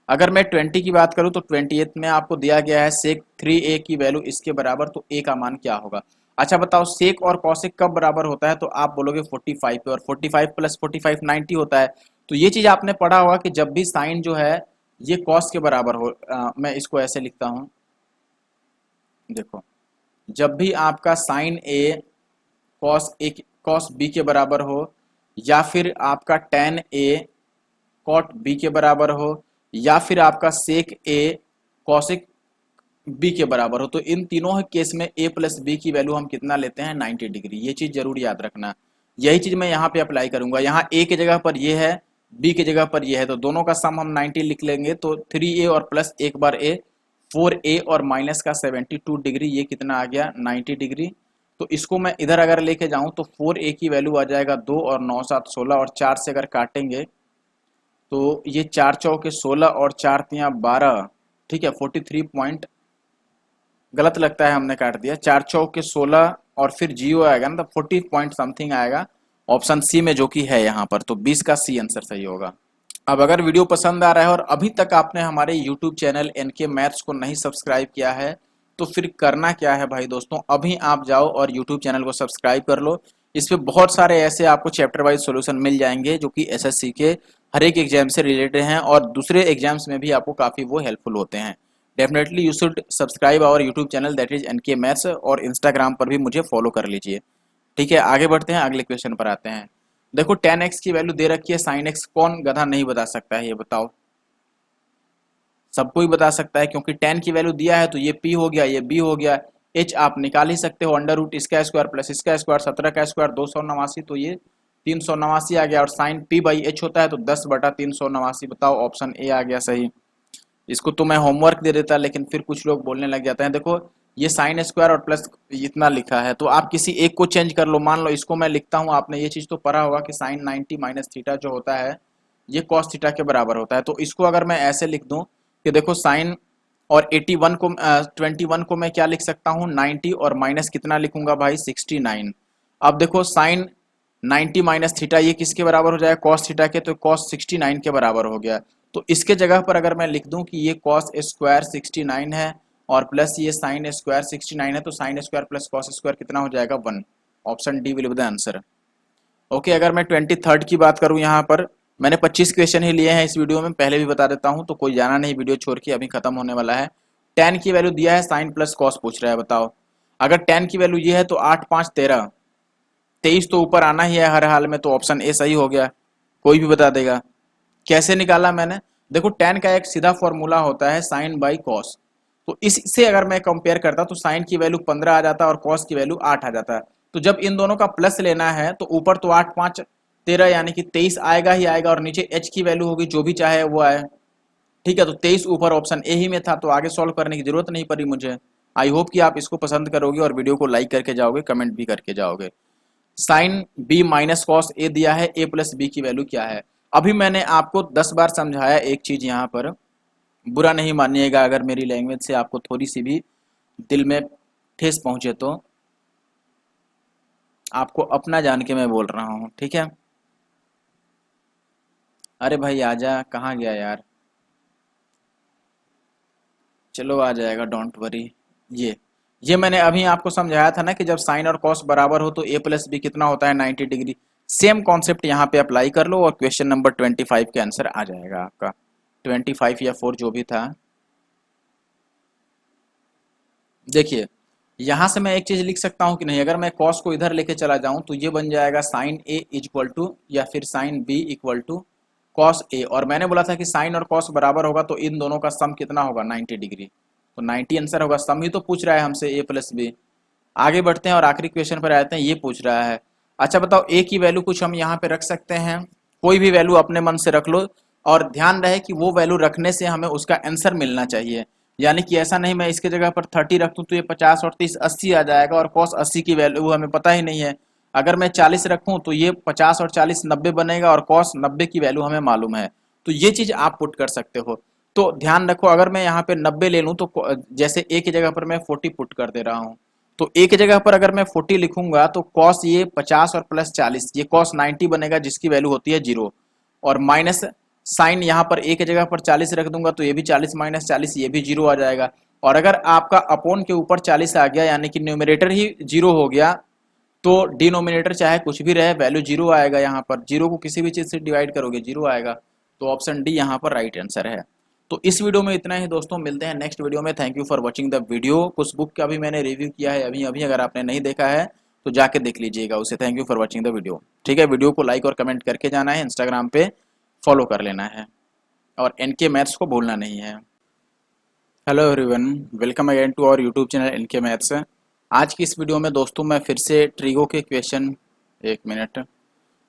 अगर मैं 20 की बात करूं तो 28 में आपको दिया गया है सेक 3a की वैल्यू इसके बराबर, तो a का मान क्या होगा। अच्छा बताओ, सेक और कॉसेक कब बराबर होता है, तो आप बोलोगे 45 पे, और 45 प्लस 45 90 होता है। तो ये चीज आपने पढ़ा होगा कि जब भी साइन जो है ये कॉस के बराबर हो, मैं इसको ऐसे लिखता हूं, देखो जब भी आपका साइन ए कॉस बी के बराबर हो, या फिर आपका टेन ए कॉट बी के बराबर हो, या फिर आपका सेक ए कॉसिक बी के बराबर हो, तो इन तीनों केस में a प्लस बी की वैल्यू हम कितना लेते हैं 90 डिग्री। ये चीज जरूर याद रखना। यही चीज मैं यहाँ पे अप्लाई करूंगा। यहाँ a की जगह पर ये है, b की जगह पर ये है, तो दोनों का सम हम 90 लिख लेंगे। तो 3a और प्लस एक बार a 4a और माइनस का 72 डिग्री, ये कितना आ गया 90 डिग्री। तो इसको मैं इधर अगर लेके जाऊं तो 4a की वैल्यू आ जाएगा 2 और 9 7 16 और 4 से अगर काटेंगे तो ये 4 चौके 16 और 4 तियां 12, ठीक है 43 पॉइंट, गलत लगता है हमने काट दिया, 4 चौके 16 और फिर जीरो आएगा ना, तो 40 पॉइंट समथिंग आएगा ऑप्शन सी में, जो कि है यहाँ पर। तो 20 का सी आंसर सही होगा। अब अगर वीडियो पसंद आ रहा है और अभी तक आपने हमारे यूट्यूब चैनल एनके मैथ्स को नहीं सब्सक्राइब किया है, तो फिर करना क्या है भाई दोस्तों, अभी आप जाओ और यूट्यूब चैनल को सब्सक्राइब कर लो। इस पे बहुत सारे ऐसे आपको चैप्टर वाइज सॉल्यूशन मिल जाएंगे जो कि एसएससी के हर एक एग्जाम से रिलेटेड हैं और दूसरे एग्जाम्स में भी आपको काफ़ी वो हेल्पफुल होते हैं। Definitely you should subscribe our YouTube channel, that is NK maths, और इंस्टाग्राम पर भी मुझे फॉलो कर लीजिए। ठीक है, आगे बढ़ते हैं, अगले क्वेश्चन पर आते हैं। देखो tan x की वैल्यू दे रखी है, sin x कौन गधा नहीं बता सकता है, ये बताओ। सबको ही बता सकता है, क्योंकि tan की वैल्यू दिया है तो ये p हो गया, ये b हो गया। h आप निकाल ही सकते हो, अंडर रूट इसका स्क्वायर प्लस इसका स्क्वायर 17 का स्क्वायर 289, तो ये 389 आ गया। और साइन p बाई h होता है तो 10/389। बताओ ऑप्शन ए आ गया सही। इसको तो मैं होमवर्क दे देता, लेकिन फिर कुछ लोग बोलने लग जाते हैं। देखो ये साइन स्क्वायर और प्लस इतना लिखा है, तो आप किसी एक को चेंज कर लो। मान लो इसको मैं लिखता हूँ, आपने ये चीज तो पढ़ा होगा कि साइन 90 माइनस थीटा जो होता है ये कॉस थीटा के बराबर होता है। तो इसको अगर मैं ऐसे लिख दूं कि देखो साइन और 81 को 21 को मैं क्या लिख सकता हूँ 90, और माइनस कितना लिखूंगा भाई 69। अब देखो साइन 90 माइनस थीटा ये किसके बराबर हो जाएगा, कॉस थीटा के, तो कॉस 69 के बराबर हो गया। तो इसके जगह पर अगर मैं लिख दूं कि ये कॉस स्क्वायर 69 है और प्लस ये साइन स्क्वायर 69 है, तो sine square plus cos square कितना हो जाएगा 1। Option D will be the answer. Okay, अगर मैं 23rd की बात करूं, यहाँ पर मैंने 25 क्वेश्चन ही लिए हैं इस वीडियो में, पहले भी बता देता हूं, तो कोई जाना नहीं वीडियो छोड़ के, अभी खत्म होने वाला है। tan की वैल्यू दिया है, साइन प्लस कॉस पूछ रहा है, बताओ। अगर tan की वैल्यू ये है तो 8 5 13, 23 तो ऊपर आना ही है हर हाल में, तो ऑप्शन ए सही हो गया, कोई भी बता देगा। कैसे निकाला मैंने, देखो tan का एक सीधा फॉर्मूला होता है साइन बाई कॉस। तो इससे अगर मैं कंपेयर करता तो साइन की वैल्यू 15 आ जाता और कॉस की वैल्यू 8 आ जाता। तो जब इन दोनों का प्लस लेना है तो ऊपर तो 8 5 13 यानी कि 23 आएगा ही आएगा, और नीचे एच की वैल्यू होगी जो भी चाहे वो आए। ठीक है, तो 23 ऊपर ऑप्शन ए ही में था, तो आगे सॉल्व करने की जरूरत नहीं पड़ी मुझे। आई होप कि आप इसको पसंद करोगे और वीडियो को लाइक करके जाओगे, कमेंट भी करके जाओगे। Sine B minus cos A दिया है, ए प्लस बी की वैल्यू क्या है। अभी मैंने आपको 10 बार समझाया एक चीज, यहाँ पर बुरा नहीं मानिएगा अगर मेरी लैंग्वेज से आपको थोड़ी सी भी दिल में ठेस पहुंचे, तो आपको अपना जान के मैं बोल रहा हूँ, ठीक है। अरे भाई आजा, कहाँ गया यार। चलो आ जाएगा, डोंट वरी। ये मैंने अभी आपको समझाया था ना कि जब साइन और कॉस बराबर हो तो ए प्लस बी कितना होता है, 90 डिग्री। सेम कॉन्सेप्ट यहाँ पे अप्लाई कर लो और क्वेश्चन नंबर 25 के आंसर आ जाएगा आपका, 25 या 4 जो भी था। देखिए यहां से मैं एक चीज लिख सकता हूं कि नहीं, अगर मैं कॉस को इधर लेके चला जाऊं तो ये बन जाएगा साइन ए इक्वल टू या फिर sine B equal to cos A, और मैंने बोला था कि साइन और कॉस बराबर होगा तो इन दोनों का सम कितना होगा, 90 डिग्री। तो 90 आंसर होगा, सम ही तो पूछ रहा है हमसे ए प्लस बी। आगे बढ़ते हैं और आखिरी क्वेश्चन पर आते हैं, ये पूछ रहा है। अच्छा बताओ, ए की वैल्यू कुछ हम यहाँ पे रख सकते हैं, कोई भी वैल्यू अपने मन से रख लो, और ध्यान रहे कि वो वैल्यू रखने से हमें उसका आंसर मिलना चाहिए। यानी कि ऐसा नहीं मैं इसके जगह पर 30 रख दूं तो ये 50 और 30 80 आ जाएगा, और कॉस 80 की वैल्यू हमें पता ही नहीं है। अगर मैं 40 रखूं तो ये 50 और 40 90 बनेगा, और कॉस 90 की वैल्यू हमें मालूम है। तो ये चीज आप पुट कर सकते हो। तो ध्यान रखो, अगर मैं यहाँ पे 90 ले लूं तो जैसे ए की जगह पर मैं 40 पुट कर दे रहा हूँ, तो ए की जगह पर अगर मैं 40 लिखूंगा तो कॉस ये 50 और प्लस 40 ये कॉस 90 बनेगा, जिसकी वैल्यू होती है 0। और माइनस साइन यहाँ पर ए की जगह पर 40 रख दूंगा तो ये भी 40 माइनस 40 ये भी 0 आ जाएगा। और अगर आपका अपॉन के ऊपर 40 आ गया यानी कि न्यूमरेटर ही 0 हो गया, तो डिनोमिनेटर चाहे कुछ भी रहे वैल्यू 0 आएगा। यहाँ पर 0 को किसी भी चीज से डिवाइड करोगे 0 आएगा। तो ऑप्शन डी यहाँ पर राइट आंसर है। तो इस वीडियो में इतना ही दोस्तों, मिलते हैं नेक्स्ट वीडियो में। Thank you for watching the video. कुछ बुक का भी मैंने रिव्यू किया है अभी अभी, अगर आपने नहीं देखा है तो जाके देख लीजिएगा उसे। Thank you for watching the video. ठीक है, वीडियो को लाइक और कमेंट करके जाना है, इंस्टाग्राम पे फॉलो कर लेना है, और एनके मैथ्स को भूलना नहीं है। Hello everyone, welcome again to our YouTube channel NK maths. आज की इस वीडियो में दोस्तों मैं फिर से ट्रिगो के क्वेश्चन, एक मिनट,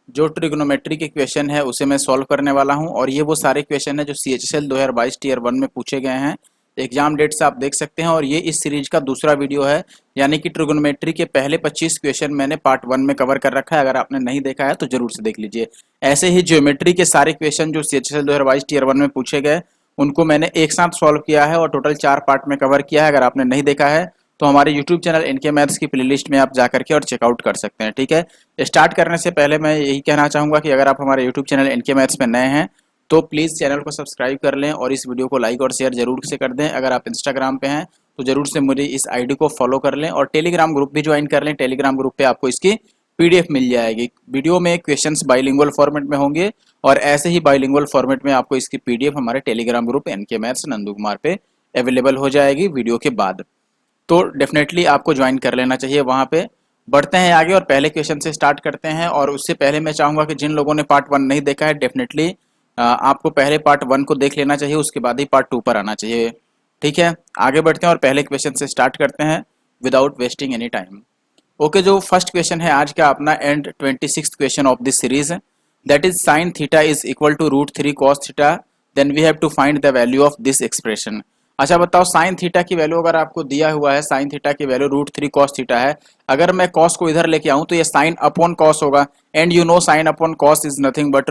जो ट्रिग्नोमेट्री के क्वेश्चन है उसे मैं सॉल्व करने वाला हूं। और ये वो सारे क्वेश्चन है जो CHSL 2022 टीयर 1 में पूछे गए हैं। एग्जाम डेट से आप देख सकते हैं, और ये इस सीरीज का दूसरा वीडियो है। यानी कि ट्रिग्नोमेट्री के पहले 25 क्वेश्चन मैंने पार्ट 1 में कवर कर रखा है, अगर आपने नहीं देखा है तो जरूर से देख लीजिए। ऐसे ही ज्योमेट्री के सारे क्वेश्चन जो CHSL 2022 टीयर 1 में पूछे गए उनको मैंने एक साथ सॉल्व किया है और टोटल 4 पार्ट में कवर किया है। अगर आपने नहीं देखा है तो हमारे YouTube चैनल एनके मैथ्स की प्लेलिस्ट में आप जाकर के और चेकआउट कर सकते हैं। ठीक है, स्टार्ट करने से पहले मैं यही कहना चाहूँगा कि अगर आप हमारे YouTube चैनल एनके मैथ्स में नए हैं तो प्लीज़ चैनल को सब्सक्राइब कर लें, और इस वीडियो को लाइक और शेयर जरूर से कर दें। अगर आप इंस्टाग्राम पे हैं तो जरूर से मुझे इस आईडी को फॉलो कर लें, और टेलीग्राम ग्रुप भी ज्वाइन कर लें। टेलीग्राम ग्रुप पे आपको इसकी PDF मिल जाएगी। वीडियो में क्वेश्चंस बाइलिंगुअल फॉर्मेट में होंगे, और ऐसे ही बाइलिंगुअल फॉर्मेट में आपको इसकी PDF हमारे Telegram group NK maths Nandu Kumar पे अवेलेबल हो जाएगी वीडियो के बाद। तो डेफिनेटली आपको ज्वाइन कर लेना चाहिए वहाँ पे। बढ़ते हैं आगे और पहले क्वेश्चन से स्टार्ट करते हैं। और उससे पहले मैं चाहूँगा कि जिन लोगों ने पार्ट 1 नहीं देखा है, डेफिनेटली आपको पहले पार्ट 1 को देख लेना चाहिए, उसके बाद ही पार्ट 2 पर आना चाहिए। ठीक है, आगे बढ़ते हैं और पहले क्वेश्चन से स्टार्ट करते हैं without wasting any time. Okay, जो फर्स्ट क्वेश्चन है आज का अपना and 26th question of this series, that is sine theta is equal to √3 cos theta, then we have to find the value of this expression. अच्छा बताओ, sine theta की value अगर आपको दिया हुआ है, साइन थीटा की वैल्यू √3 cos थीटा है, अगर मैं cos को इधर लेके आऊं तो ये साइन अपॉन cos होगा, and you know sine upon cos is nothing but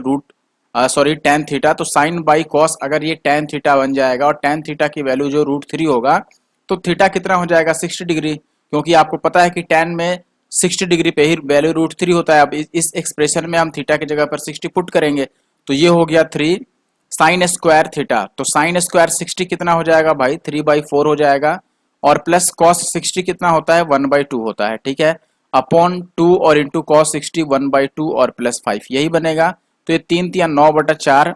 tan theta. तो साइन बाई cos अगर ये tan थीटा बन जाएगा, और tan थीटा की वैल्यू जो √3 होगा तो थीटा कितना हो जाएगा, 60 डिग्री, क्योंकि आपको पता है कि tan में 60 डिग्री पे ही वैल्यू √3 होता है। अब इस एक्सप्रेशन में हम थीटा की जगह पर 60 पुट करेंगे तो ये हो गया 3 साइन स्क्वायर थीटा। तो साइन स्क्वायर 60 कितना हो जाएगा भाई, 3/4 हो जाएगा, और प्लस cos 60 कितना होता है, 1/2 होता है। ठीक है, अपॉन 2 और इंटू cos 60 1/2 और प्लस 5 यही बनेगा। तो ये 3 3 9/4।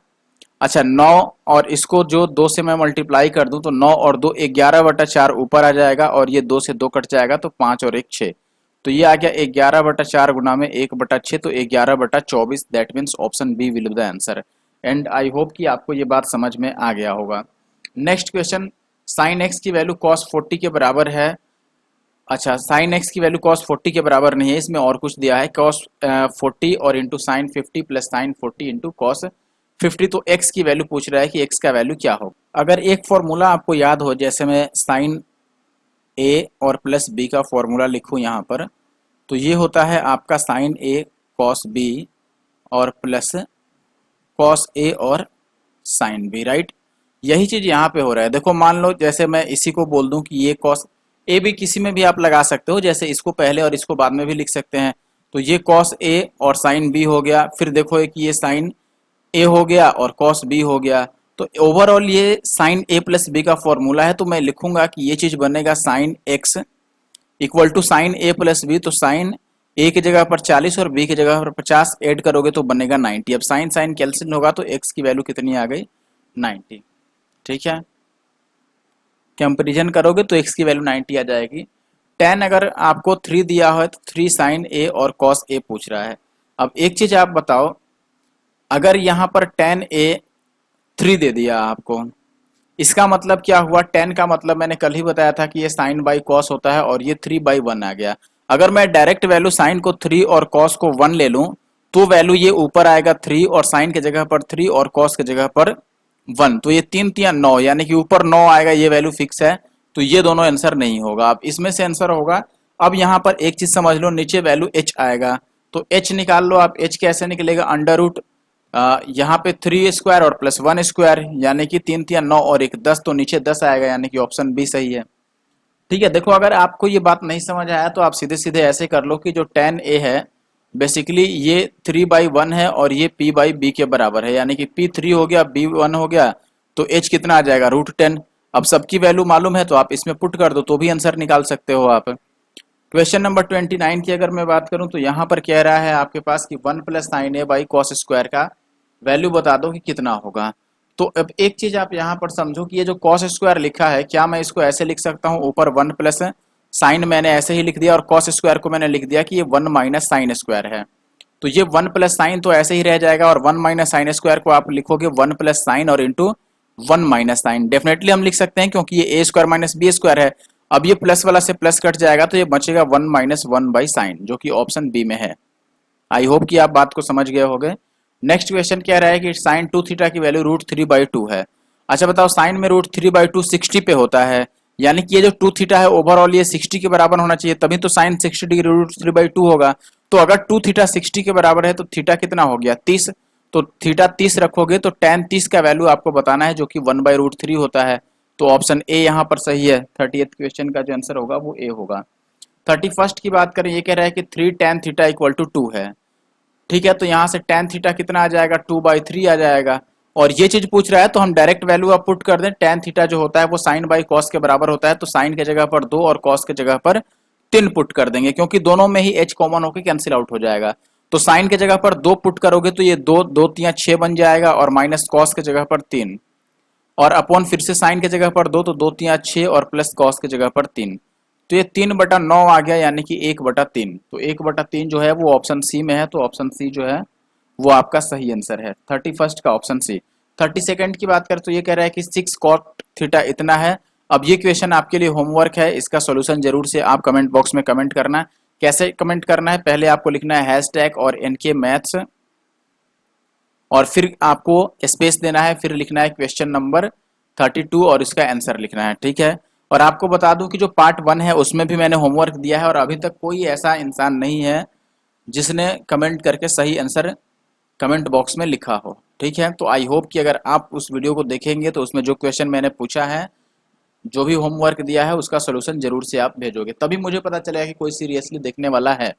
अच्छा 9 और इसको जो 2 से मैं मल्टीप्लाई कर दूं तो 9 और 2 11/4 ऊपर आ जाएगा, और ये 2 से 2 कट जाएगा तो 5 और 1 6। तो ये आ गया 11/4 गुना में 1/6, तो 11/24। That means option B will be the answer. And I hope कि आपको ये बात समझ में आ गया होगा। नेक्स्ट क्वेश्चन, साइन एक्स की वैल्यू कॉस 40 के बराबर है। अच्छा, साइन एक्स की वैल्यू कॉस 40 के बराबर नहीं है, इसमें और कुछ दिया है, कॉस 40 और into sine 50 plus sign 40 into cos 50। तो एक्स की वैल्यू पूछ रहा है कि एक्स का वैल्यू क्या हो। अगर एक फॉर्मूला आपको याद हो, जैसे मैं साइन ए और प्लस बी का फॉर्मूला लिखूं यहाँ पर, तो ये होता है आपका साइन ए कॉस बी और प्लस कॉस ए और साइन बी, राइट। यही चीज यहाँ पे हो रहा है। देखो मान लो जैसे मैं इसी को बोल दूं कि ये कॉस ए बी, किसी में भी आप लगा सकते हो, जैसे इसको पहले और इसको बाद में भी लिख सकते हैं। तो ये कॉस ए और साइन बी हो गया, फिर देखो कि ये साइन ए हो गया और कॉस बी हो गया। तो ओवरऑल ये साइन ए प्लस बी का फॉर्मूला है, तो मैं लिखूंगा कि ये चीज बनेगा sine X equal to sine A plus B. तो साइन ए की जगह पर 40 और बी की जगह पर 50 ऐड करोगे तो बनेगा 90। अब साइन साइन कैंसिल होगा तो एक्स की वैल्यू कितनी आ गई, 90। ठीक है, कंपेरिजन करोगे तो एक्स की वैल्यू 90 आ जाएगी। टेन अगर आपको 3 दिया हो तो 3 साइन ए और कॉस ए पूछ रहा है। अब एक चीज आप बताओ, अगर यहाँ पर टेन ए 3 दे दिया आपको, इसका मतलब क्या हुआ, टेन का मतलब मैंने कल ही बताया था कि ये साइन बाई कॉस होता है और ये 3/1 आ गया। अगर मैं डायरेक्ट वैल्यू साइन को 3 और कॉस को 1 ले लूं तो वैल्यू ये ऊपर आएगा 3 और साइन की जगह पर 3 और कॉस की जगह पर 1। तो ये 3 3 9, यानी कि ऊपर 9 आएगा, ये वैल्यू फिक्स है। तो ये दोनों आंसर नहीं होगा। अब इसमें से आंसर होगा, अब यहाँ पर एक चीज समझ लो, नीचे वैल्यू एच आएगा तो एच निकाल लो आप। एच कैसे निकलेगा, अंडर रूट यहाँ पे 3 स्क्वायर और प्लस 1 स्क्वायर, यानी कि 3 3 9 और 1 10, तो नीचे 10 आएगा, यानी कि ऑप्शन बी सही है। ठीक है, देखो अगर आपको ये बात नहीं समझ आया तो आप सीधे सीधे ऐसे कर लो कि जो tan a है बेसिकली ये 3/1 है और ये p/b के बराबर है, यानी कि p 3 हो गया, b 1 हो गया, तो h कितना आ जाएगा, √10। अब सबकी वैल्यू मालूम है तो आप इसमें पुट कर दो तो भी आंसर निकाल सकते हो आप। क्वेश्चन नंबर 29 की अगर मैं बात करूं तो यहाँ पर कह रहा है आपके पास कि 1 plus sign A by cos square का वैल्यू बता दो कि कितना होगा। तो अब एक चीज आप यहाँ पर समझो कि ये जो कॉस स्क्वायर लिखा है, क्या मैं इसको ऐसे लिख सकता हूँ, ऊपर 1 प्लस साइन मैंने ऐसे ही लिख दिया और कॉस स्क्वायर को मैंने लिख दिया कि ये 1 माइनस साइन स्क्वायर है। तो ये 1 प्लस साइन तो ऐसे ही रह जाएगा और 1 माइनस साइन स्क्वायर को आप लिखोगे 1 प्लस साइन और इंटू 1 माइनस साइन। डेफिनेटली हम लिख सकते हैं क्योंकि ये ए स्क्वायर माइनस बी स्क्वायर है। अब ये प्लस वाला से प्लस कट जाएगा तो ये बचेगा 1 माइनस 1 बाई साइन, जो कि ऑप्शन बी में है। आई होप कि आप बात को समझ गए होंगे। नेक्स्ट क्वेश्चन कह रहा है कि साइन 2 थीटा की वैल्यू √3/2 है। अच्छा बताओ, साइन में √3/2 60 पे होता है, यानी कि ये जो 2 थीटा है ओवरऑल ये 60 के बराबर होना चाहिए, तभी तो साइन 60 डिग्री √3/2 होगा। तो अगर 2 थीटा 60 के बराबर है तो थीटा कितना हो गया, 30। तो थीटा 30 रखोगे तो tan 30 का वैल्यू आपको बताना है, जो कि 1/√3 होता है। तो ऑप्शन ए यहाँ पर सही है। 38 क्वेश्चन का जो आंसर होगा वो ए होगा। 31 की बात करें, ये कह रहा है कि 3 tan थीटा इक्वल टू 2 है। ठीक है, तो यहाँ से tan थीटा कितना आ जाएगा, 2/3 आ जाएगा। और ये चीज पूछ रहा है तो हम डायरेक्ट वैल्यू आप पुट कर दें। tan थीटा जो होता है वो साइन बाई कॉस के बराबर होता है, तो साइन के जगह पर 2 और कॉस के जगह पर 3 पुट कर देंगे, क्योंकि दोनों में ही h कॉमन होकर कैंसिल आउट हो जाएगा। तो साइन के जगह पर 2 पुट करोगे तो ये 2 2 3 6 बन जाएगा और माइनस कॉस के जगह पर 3 और अपॉन फिर से साइन के जगह पर 2, तो 2 3 6 और प्लस कॉस के जगह पर 3। तो ये 3/9 आ गया, यानी कि 1/3। तो 1/3 जो है वो ऑप्शन सी में है, तो ऑप्शन सी जो है वो आपका सही आंसर है 31 का, ऑप्शन सी। 32 की बात करें तो ये कह रहा है कि 6 cot थीटा इतना है। अब ये क्वेश्चन आपके लिए होमवर्क है, इसका सॉल्यूशन जरूर से आप कमेंट बॉक्स में कमेंट करना। कैसे कमेंट करना है, पहले आपको लिखना है हैशटैग और NK मैथ्स और फिर आपको स्पेस देना है, फिर लिखना है क्वेश्चन नंबर 32 और इसका आंसर लिखना है। ठीक है, और आपको बता दूं कि जो पार्ट 1 है उसमें भी मैंने होमवर्क दिया है और अभी तक कोई ऐसा इंसान नहीं है जिसने कमेंट करके सही आंसर कमेंट बॉक्स में लिखा हो। ठीक है, तो आई होप कि अगर आप उस वीडियो को देखेंगे तो उसमें जो क्वेश्चन मैंने पूछा है, जो भी होमवर्क दिया है, उसका सोल्यूशन जरूर से आप भेजोगे, तभी मुझे पता चलेगा कि कोई सीरियसली देखने वाला है।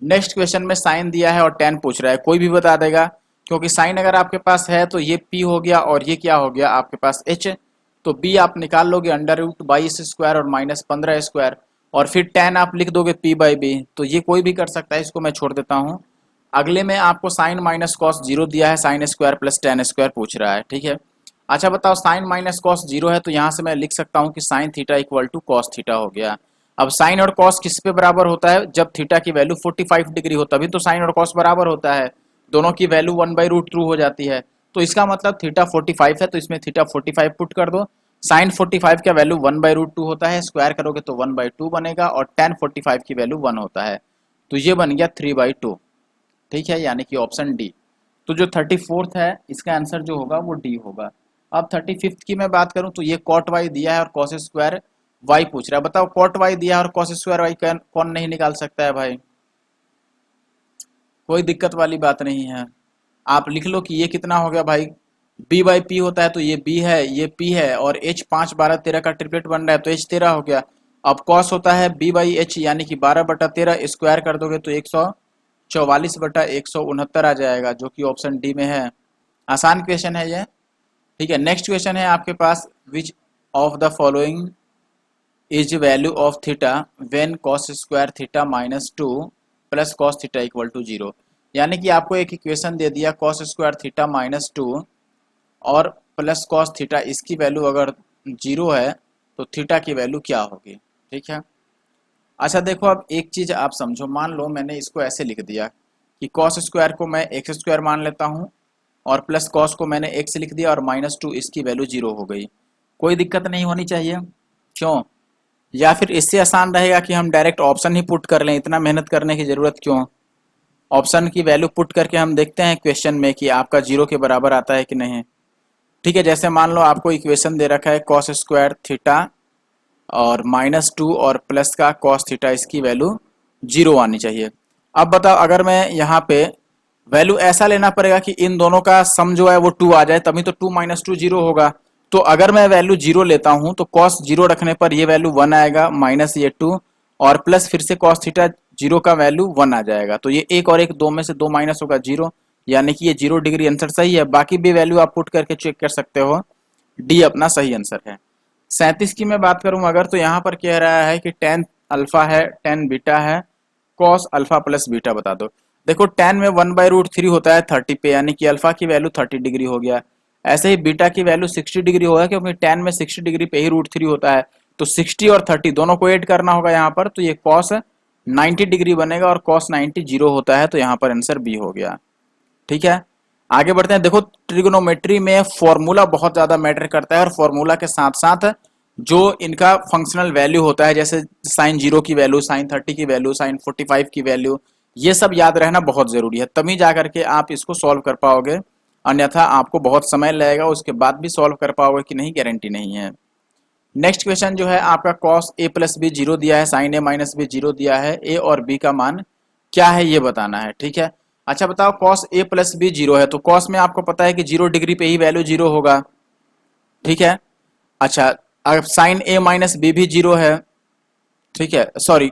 नेक्स्ट क्वेश्चन में साइन दिया है और tan पूछ रहा है, कोई भी बता देगा, क्योंकि साइन अगर आपके पास है तो ये p हो गया और ये क्या हो गया आपके पास h। तो b आप निकाल लोगे √22 और माइनस 15 स्क्वायर, और फिर tan आप लिख दोगे p/b। तो ये कोई भी कर सकता है, इसको मैं छोड़ देता हूँ। अगले में आपको साइन माइनस कॉस 0 दिया है, sign square plus tan square पूछ रहा है। ठीक है, अच्छा बताओ, साइन माइनस कॉस 0 है तो यहाँ से मैं लिख सकता हूँ कि sine theta equal to cos theta हो गया। अब साइन और कॉस किस पे बराबर होता है, जब थीटा की वैल्यू 45 डिग्री हो तभी तो साइन और कॉस बराबर होता है, दोनों की वैल्यू 1/√2 हो जाती है। तो इसका मतलब थीटा 45 है, तो इसमें थीटा 45 पुट कर दो। साइन 45 का वैल्यू 1/√2 होता है, स्क्वायर करोगे तो 1/2 बनेगा, और tan 45 की वैल्यू 1 होता है, तो ये बन गया 3/2। ठीक है, यानी कि ऑप्शन डी। तो जो 34th है इसका आंसर जो होगा वो डी होगा। अब 35th की मैं बात करूं तो ये कॉट वाई दिया है और कॉस स्क्वायर वाई पूछ रहा है। बताओ कॉट वाई दिया है और कॉस स्क्वायर वाई कौन नहीं निकाल सकता है भाई? कोई दिक्कत वाली बात नहीं है। आप लिख लो कि ये कितना हो गया भाई, b बाई पी होता है तो ये b है, ये p है, और h 5 12 13 का ट्रिपलेट बन रहा है तो h 13 हो गया। अब कॉस होता है b बाई एच यानी कि 12/13, स्क्वायर कर दोगे तो 144/169 आ जाएगा, जो कि ऑप्शन डी में है। आसान क्वेश्चन है ये। ठीक है, नेक्स्ट क्वेश्चन है आपके पास, which of the following is value of theta when cos square theta -2 plus cos theta equal to 0। यानी कि आपको एक इक्वेशन दे दिया कॉस स्क्वायर थीटा -2 और प्लस कॉस थीटा, इसकी वैल्यू अगर 0 है तो थीटा की वैल्यू क्या होगी। ठीक है, अच्छा देखो अब एक चीज़ आप समझो, मान लो मैंने इसको ऐसे लिख दिया कि कॉस स्क्वायर को मैं एक्स स्क्वायर मान लेता हूँ और प्लस कॉस को मैंने एक्स लिख दिया और -2 इसकी वैल्यू 0 हो गई। कोई दिक्कत नहीं होनी चाहिए, क्यों? या फिर इससे आसान रहेगा कि हम डायरेक्ट ऑप्शन ही पुट कर लें, इतना मेहनत करने की ज़रूरत क्यों? ऑप्शन की वैल्यू पुट करके हम देखते हैं क्वेश्चन में कि आपका 0 के बराबर आता है कि नहीं। ठीक है, जैसे मान लो आपको इक्वेशन दे रखा है कॉस स्क्वायर थीटा और -2 और प्लस का कॉस थीटा, इसकी वैल्यू 0 आनी चाहिए। अब बताओ अगर मैं यहाँ पे वैल्यू ऐसा लेना पड़ेगा कि इन दोनों का सम जो है वो 2 आ जाए, तभी तो 2 - 2 0 होगा। तो अगर मैं वैल्यू 0 लेता हूँ तो कॉस 0 रखने पर ये वैल्यू 1 आएगा, माइनस ये 2, और प्लस फिर से कॉस थीटा 0 का वैल्यू 1 आ जाएगा। तो ये एक और एक, दो में से दो माइनस होगा 0, यानी कि ये 0 डिग्री आंसर सही है। बाकी भी वैल्यू आप पुट करके चेक कर सकते हो, डी अपना सही आंसर है। 37 की मैं बात करूं अगर, तो यहाँ पर कह रहा है कि tan अल्फा है, tan बीटा है, cos अल्फा प्लस बीटा बता दो। देखो tan में 1/√3 होता है 30 पे, यानी कि अल्फा की वैल्यू 30 डिग्री हो गया। ऐसे ही बीटा की वैल्यू 60 डिग्री होगा, क्योंकि tan में 60 डिग्री पे ही √3 होता है, तो 60 और 30 दोनों को ऐड करना होगा यहाँ पर, तो ये cos 90 डिग्री बनेगा और cos 90 0 होता है, तो यहाँ पर आंसर बी हो गया। ठीक है, आगे बढ़ते हैं। देखो ट्रिग्नोमेट्री में फॉर्मूला बहुत ज्यादा मैटर करता है, और फॉर्मूला के साथ साथ जो इनका फंक्शनल वैल्यू होता है, जैसे साइन 0 की वैल्यू, साइन 30 की वैल्यू, साइन 45 की वैल्यू, ये सब याद रहना बहुत जरूरी है, तभी जा करके आप इसको सॉल्व कर पाओगे। अन्यथा आपको बहुत समय लगेगा, उसके बाद भी सॉल्व कर पाओगे कि नहीं, गारंटी नहीं है। नेक्स्ट क्वेश्चन जो है आपका कॉस ए प्लस बी 0 दिया है, साइन ए माइनस बी 0 दिया है, ए और बी का मान क्या है ये बताना है। ठीक है, अच्छा बताओ कॉस ए प्लस बी 0 है, तो कॉस में आपको पता है कि 0 डिग्री पे ही वैल्यू 0 होगा। ठीक है, अच्छा अब साइन ए माइनस बी भी 0 है। ठीक है, सॉरी,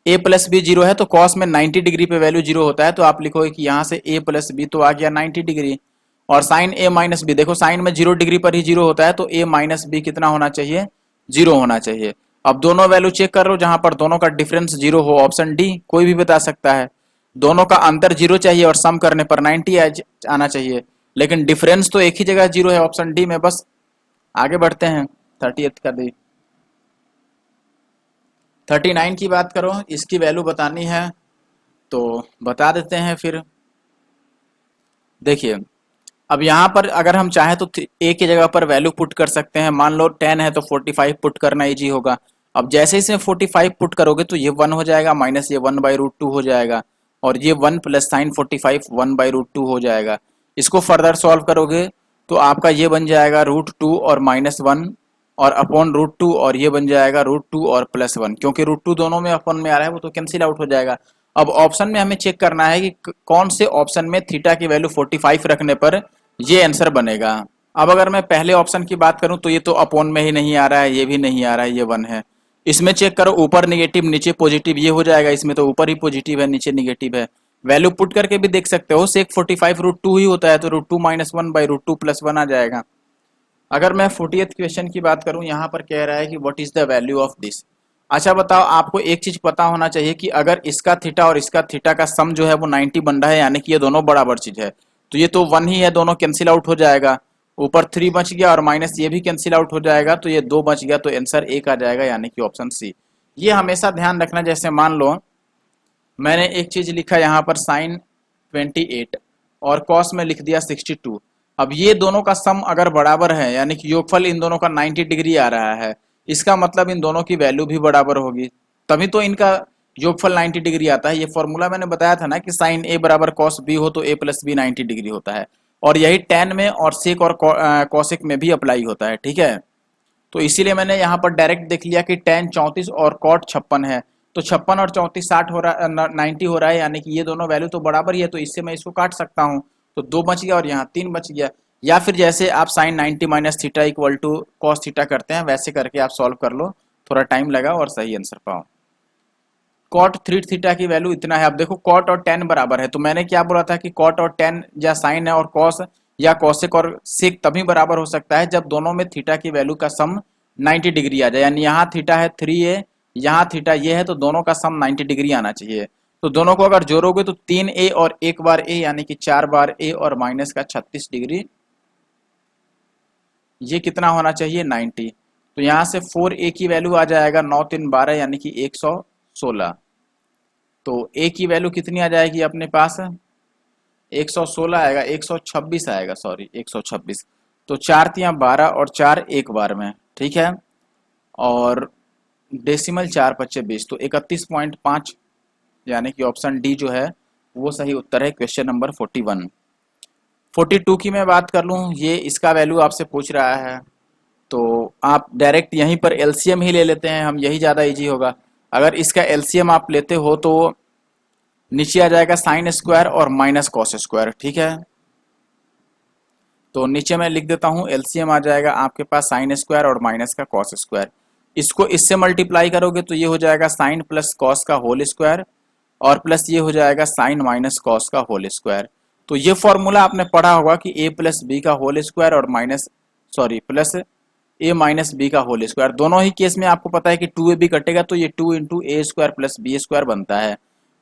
ए प्लस बी 0 है तो कॉस में 90 डिग्री पे वैल्यू 0 होता है, तो आप लिखोगे कि यहाँ से ए प्लस बी तो आ गया 90 डिग्री, और साइन ए माइनस बी, देखो साइन में 0 डिग्री पर ही 0 होता है, तो ए माइनस बी कितना होना चाहिए, 0 होना चाहिए। अब दोनों वैल्यू चेक कर लो, जहां पर दोनों का डिफरेंस 0 हो, ऑप्शन डी कोई भी बता सकता है। दोनों का अंतर 0 चाहिए और सम करने पर 90 आना चाहिए, लेकिन डिफरेंस तो एक ही जगह 0 है, ऑप्शन डी में। बस आगे बढ़ते हैं, 30th कर दी। 39 की बात करो, इसकी वैल्यू बतानी है तो बता देते हैं फिर। देखिए अब यहाँ पर अगर हम चाहें तो ए की जगह पर वैल्यू पुट कर सकते हैं। मान लो 10 है तो 45 पुट करना इजी होगा। अब जैसे इसमें 45 पुट करोगे तो ये 1 हो जाएगा, माइनस ये 1/√2 हो जाएगा, और ये 1 प्लस साइन 45 1/√2 हो जाएगा। इसको फर्दर सॉल्व करोगे तो आपका ये बन जाएगा √2 और -1 और अपॉन √2, और ये बन जाएगा √2 और +1, क्योंकि √2 दोनों में अपन में आ रहा है वो तो कैंसिल आउट हो जाएगा। अब ऑप्शन में हमें चेक करना है कि कौन से ऑप्शन में थीटा की वैल्यू 45 रखने पर ये आंसर बनेगा। अब अगर मैं पहले ऑप्शन की बात करूं तो ये तो अपॉन में ही नहीं आ रहा है, ये भी नहीं आ रहा है, ये 1 है। इसमें चेक करो, ऊपर नेगेटिव नीचे पॉजिटिव, ये हो जाएगा। इसमें तो ऊपर ही पॉजिटिव है नीचे नेगेटिव है। वैल्यू पुट करके भी देख सकते हो, सेक 45 √2 ही होता है, तो √2 - 1/√2 +1 आ जाएगा। अगर मैं 40th क्वेश्चन की बात करूं, यहाँ पर कह रहा है कि what is the value of this. अच्छा बताओ, आपको एक चीज पता होना चाहिए कि अगर इसका थीटा और इसका थीटा का सम जो है वो 90 बन रहा है, यानी कि ये दोनों बराबर चीज है, तो ये तो 1 ही है, दोनों कैंसिल आउट हो जाएगा। ऊपर 3 बच गया और माइनस ये भी कैंसिल आउट हो जाएगा, तो ये 2 बच गया, तो आंसर 1 आ जाएगा, यानी कि ऑप्शन सी। ये हमेशा ध्यान रखना। जैसे मान लो मैंने एक चीज लिखा यहाँ पर साइन 28 और कॉस में लिख दिया 62, अब ये दोनों का सम अगर बराबर है यानी कि योगफल इन दोनों का 90 डिग्री आ रहा है, इसका मतलब इन दोनों की वैल्यू भी बराबर होगी, तभी तो इनका योगफल 90 डिग्री आता है। ये फॉर्मूला मैंने बताया था ना कि साइन ए बराबर कॉस बी हो तो ए प्लस बी 90 डिग्री होता है, और यही टेन में और सेक और कॉसेक में भी अप्लाई होता है। ठीक है, तो इसीलिए मैंने यहाँ पर डायरेक्ट देख लिया कि टेन 34 और कॉट 56 है, तो 56 और 34 60 हो रहा 90 हो रहा है, यानी कि ये दोनों वैल्यू तो बराबर ही है, तो इससे मैं इसको काट सकता हूँ, तो 2 बच गया और यहाँ 3 बच गया। या फिर जैसे आप sine 90 minus theta equal to cos theta करते हैं वैसे करके आप सॉल्व कर लो, थोड़ा टाइम लगा और सही आंसर पाओ। कॉट 3 थीटा की वैल्यू इतना है। अब देखो कॉट और टेन बराबर है, तो मैंने क्या बोला था कि कॉट और टेन या साइन है और कॉस या कॉसेक और सेक तभी बराबर हो सकता है जब दोनों में थीटा की वैल्यू का सम 90 डिग्री आ जाए, यानी यहाँ थीटा है 3a, यहाँ थीटा ये है, तो दोनों का सम 90 डिग्री आना चाहिए। तो दोनों को अगर जोड़ोगे तो 3a और एक बार a यानी कि 4 बार a और माइनस का 36 डिग्री, ये कितना होना चाहिए 90। तो यहाँ से 4a की वैल्यू आ जाएगा 9 3 12 यानी कि 116। तो a की वैल्यू कितनी आ जाएगी अपने पास, 116 आएगा, 126 आएगा, सॉरी 126। तो 4 तियाँ 12 और 4 एक बार में, ठीक है, और डेसिमल 4 पच्चे 20, तो 31.5 यानी कि ऑप्शन डी जो है वो सही उत्तर है क्वेश्चन नंबर 41। 42 की मैं बात कर लूँ, ये इसका वैल्यू आपसे पूछ रहा है, तो आप डायरेक्ट यहीं पर एलसीएम ही ले लेते हैं हम, यही ज़्यादा इजी होगा। अगर इसका एलसीएम आप लेते हो तो नीचे आ जाएगा साइन स्क्वायर और माइनस कॉस स्क्वायर, ठीक है। तो नीचे मैं लिख देता हूँ, एलसीएम आ जाएगा आपके पास साइन स्क्वायर और माइनस का कॉस स्क्वायर। इसको इससे मल्टीप्लाई करोगे तो ये हो जाएगा साइन प्लस कॉस का होल स्क्वायर और प्लस ये हो जाएगा साइन माइनस कॉस का होल स्क्वायर। तो ये फॉर्मूला आपने पढ़ा होगा कि ए प्लस बी का होल स्क्वायर और माइनस सॉरी प्लस ए माइनस बी का होल स्क्वायर। दोनों ही केस में आपको पता है कि 2ab कटेगा तो ये 2 इंटू ए स्क्वायर प्लस बी स्क्वायर बनता है,